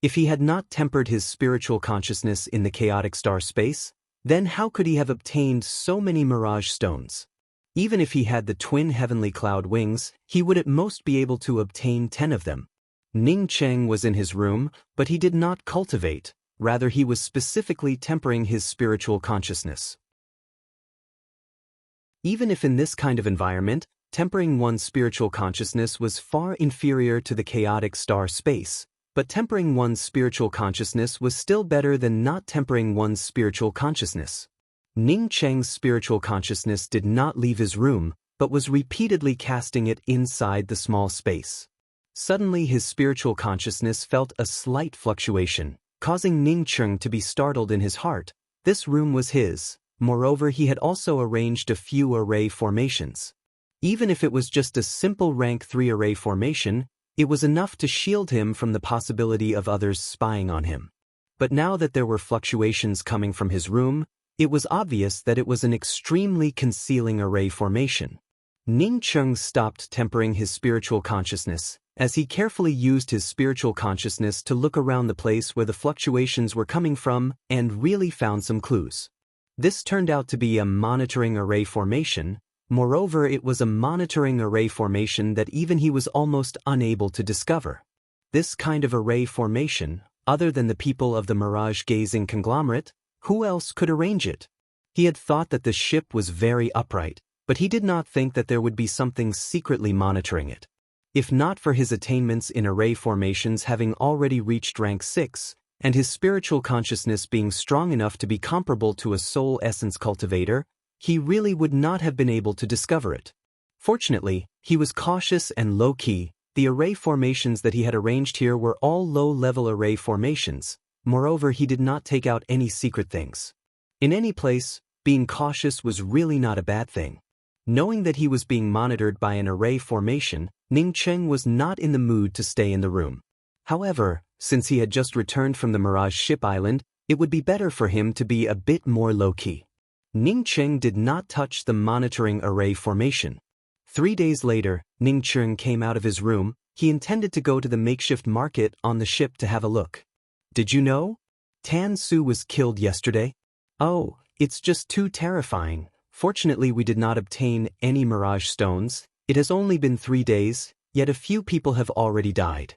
If he had not tempered his spiritual consciousness in the chaotic star space, then how could he have obtained so many mirage stones? Even if he had the twin heavenly cloud wings, he would at most be able to obtain 10 of them. Ning Cheng was in his room, but he did not cultivate, rather he was specifically tempering his spiritual consciousness. Even if in this kind of environment, tempering one's spiritual consciousness was far inferior to the chaotic star space, but tempering one's spiritual consciousness was still better than not tempering one's spiritual consciousness. Ning Cheng's spiritual consciousness did not leave his room, but was repeatedly casting it inside the small space. Suddenly his spiritual consciousness felt a slight fluctuation, causing Ning Cheng to be startled in his heart. This room was his. Moreover, he had also arranged a few array formations. Even if it was just a simple rank 3 array formation, it was enough to shield him from the possibility of others spying on him. But now that there were fluctuations coming from his room, it was obvious that it was an extremely concealing array formation. Ning Cheng stopped tempering his spiritual consciousness, as he carefully used his spiritual consciousness to look around the place where the fluctuations were coming from and really found some clues. This turned out to be a monitoring array formation. Moreover, it was a monitoring array formation that even he was almost unable to discover. This kind of array formation, other than the people of the mirage-gazing conglomerate, who else could arrange it? He had thought that the ship was very upright, but he did not think that there would be something secretly monitoring it. If not for his attainments in array formations having already reached rank 6, and his spiritual consciousness being strong enough to be comparable to a soul essence cultivator, he really would not have been able to discover it. Fortunately, he was cautious and low-key. The array formations that he had arranged here were all low-level array formations. Moreover, he did not take out any secret things. In any place, being cautious was really not a bad thing. Knowing that he was being monitored by an array formation, Ning Cheng was not in the mood to stay in the room. However, since he had just returned from the Mirage Ship Island, it would be better for him to be a bit more low-key. Ning Cheng did not touch the monitoring array formation. 3 days later, Ning Cheng came out of his room. He intended to go to the makeshift market on the ship to have a look. Did you know? Tan Su was killed yesterday. Oh, it's just too terrifying. Fortunately, we did not obtain any mirage stones. It has only been 3 days, yet a few people have already died.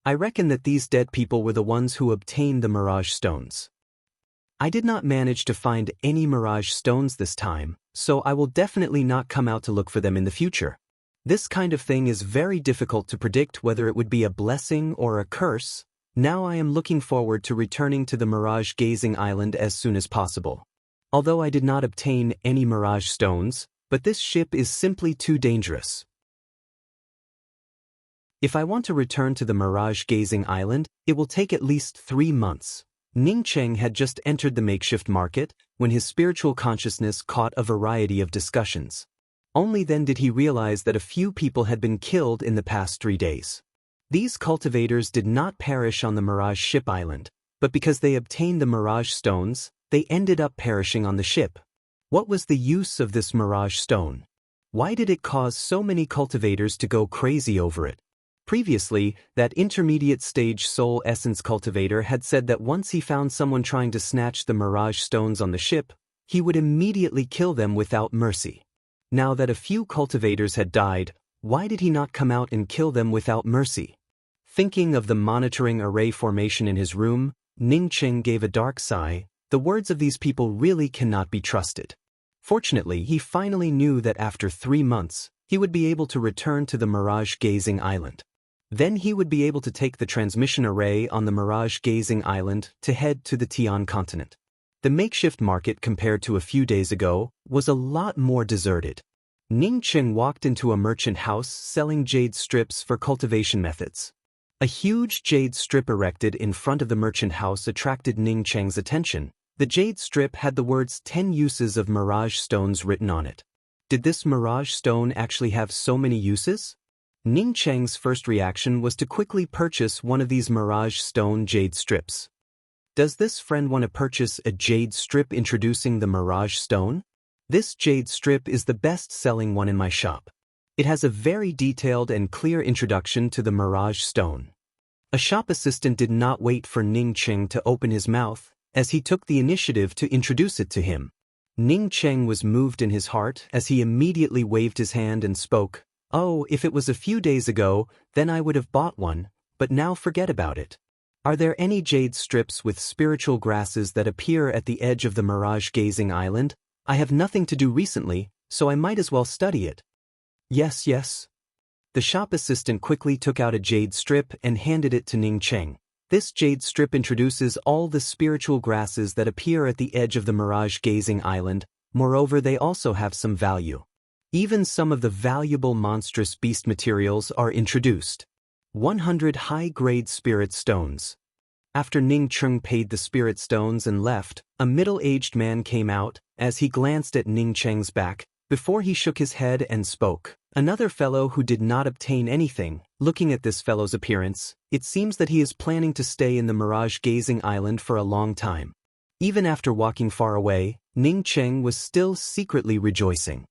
I reckon that these dead people were the ones who obtained the mirage stones. I did not manage to find any mirage stones this time, so I will definitely not come out to look for them in the future. This kind of thing is very difficult to predict whether it would be a blessing or a curse. Now I am looking forward to returning to the mirage-gazing island as soon as possible. Although I did not obtain any mirage stones, but this ship is simply too dangerous. If I want to return to the mirage-gazing island, it will take at least 3 months. Ning Cheng had just entered the makeshift market when his spiritual consciousness caught a variety of discussions. Only then did he realize that a few people had been killed in the past 3 days. These cultivators did not perish on the Mirage Ship Island, but because they obtained the Mirage Stones, they ended up perishing on the ship. What was the use of this Mirage Stone? Why did it cause so many cultivators to go crazy over it? Previously, that intermediate stage soul essence cultivator had said that once he found someone trying to snatch the Mirage Stones on the ship, he would immediately kill them without mercy. Now that a few cultivators had died, why did he not come out and kill them without mercy? Thinking of the monitoring array formation in his room, Ning Cheng gave a dark sigh. The words of these people really cannot be trusted. Fortunately, he finally knew that after 3 months, he would be able to return to the Mirage-gazing island. Then he would be able to take the transmission array on the Mirage-gazing island to head to the Tian continent. The makeshift market compared to a few days ago was a lot more deserted. Ning Cheng walked into a merchant house selling jade strips for cultivation methods. A huge jade strip erected in front of the merchant house attracted Ning Cheng's attention. The jade strip had the words 10 uses of mirage stones written on it. Did this mirage stone actually have so many uses? Ning Cheng's first reaction was to quickly purchase one of these mirage stone jade strips. Does this friend want to purchase a jade strip introducing the mirage stone? This jade strip is the best-selling one in my shop. It has a very detailed and clear introduction to the Mirage Stone. A shop assistant did not wait for Ning Cheng to open his mouth, as he took the initiative to introduce it to him. Ning Cheng was moved in his heart as he immediately waved his hand and spoke, "Oh, if it was a few days ago, then I would have bought one, but now forget about it. Are there any jade strips with spiritual grasses that appear at the edge of the mirage-gazing island? I have nothing to do recently, so I might as well study it." "Yes, yes." The shop assistant quickly took out a jade strip and handed it to Ning Cheng. This jade strip introduces all the spiritual grasses that appear at the edge of the mirage-gazing island. Moreover, they also have some value. Even some of the valuable monstrous beast materials are introduced. 100 high-grade spirit stones. After Ning Cheng paid the spirit stones and left, a middle-aged man came out, as he glanced at Ning Cheng's back, before he shook his head and spoke. Another fellow who did not obtain anything. Looking at this fellow's appearance, it seems that he is planning to stay in the mirage-gazing island for a long time. Even after walking far away, Ning Cheng was still secretly rejoicing.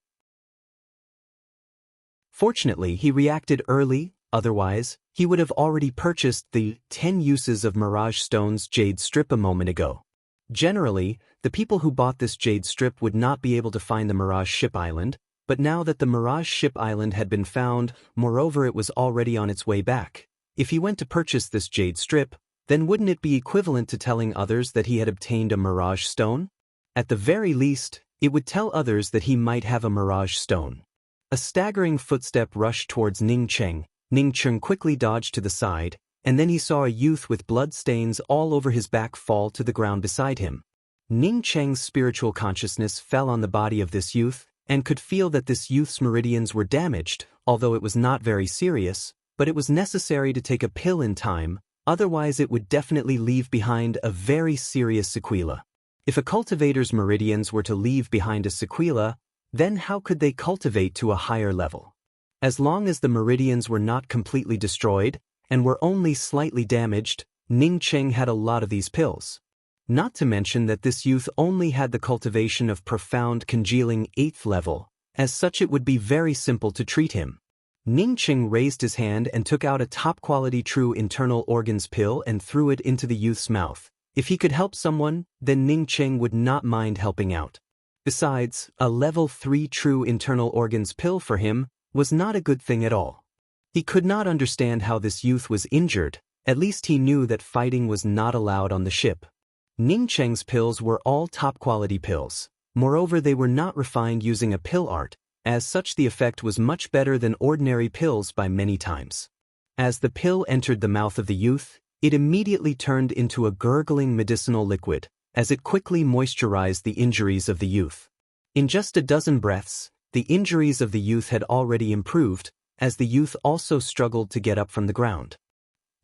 Fortunately, he reacted early, otherwise, he would have already purchased the 10 uses of Mirage Stone's jade strip a moment ago. Generally, the people who bought this jade strip would not be able to find the Mirage Ship Island, but now that the Mirage Ship Island had been found, moreover it was already on its way back. If he went to purchase this jade strip, then wouldn't it be equivalent to telling others that he had obtained a Mirage Stone? At the very least, it would tell others that he might have a Mirage Stone. A staggering footstep rushed towards Ning Cheng. Ning Cheng quickly dodged to the side, and then he saw a youth with blood stains all over his back fall to the ground beside him. Ning Cheng's spiritual consciousness fell on the body of this youth, and could feel that this youth's meridians were damaged, although it was not very serious, but it was necessary to take a pill in time, otherwise it would definitely leave behind a very serious sequela. If a cultivator's meridians were to leave behind a sequela, then how could they cultivate to a higher level? As long as the meridians were not completely destroyed, and were only slightly damaged, Ning Cheng had a lot of these pills. Not to mention that this youth only had the cultivation of profound congealing 8th level, as such it would be very simple to treat him. Ning Cheng raised his hand and took out a top-quality true internal organs pill and threw it into the youth's mouth. If he could help someone, then Ning Cheng would not mind helping out. Besides, a level 3 true internal organs pill for him was not a good thing at all. He could not understand how this youth was injured, at least he knew that fighting was not allowed on the ship. Ning Cheng's pills were all top-quality pills. Moreover, they were not refined using a pill art, as such the effect was much better than ordinary pills by many times. As the pill entered the mouth of the youth, it immediately turned into a gurgling medicinal liquid, as it quickly moisturized the injuries of the youth. In just a dozen breaths, the injuries of the youth had already improved, as the youth also struggled to get up from the ground.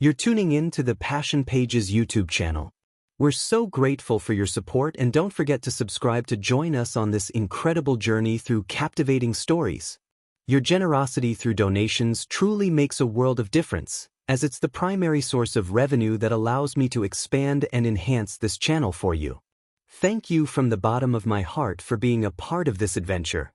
You're tuning in to the Passion Pages YouTube channel. We're so grateful for your support, and don't forget to subscribe to join us on this incredible journey through captivating stories. Your generosity through donations truly makes a world of difference, as it's the primary source of revenue that allows me to expand and enhance this channel for you. Thank you from the bottom of my heart for being a part of this adventure.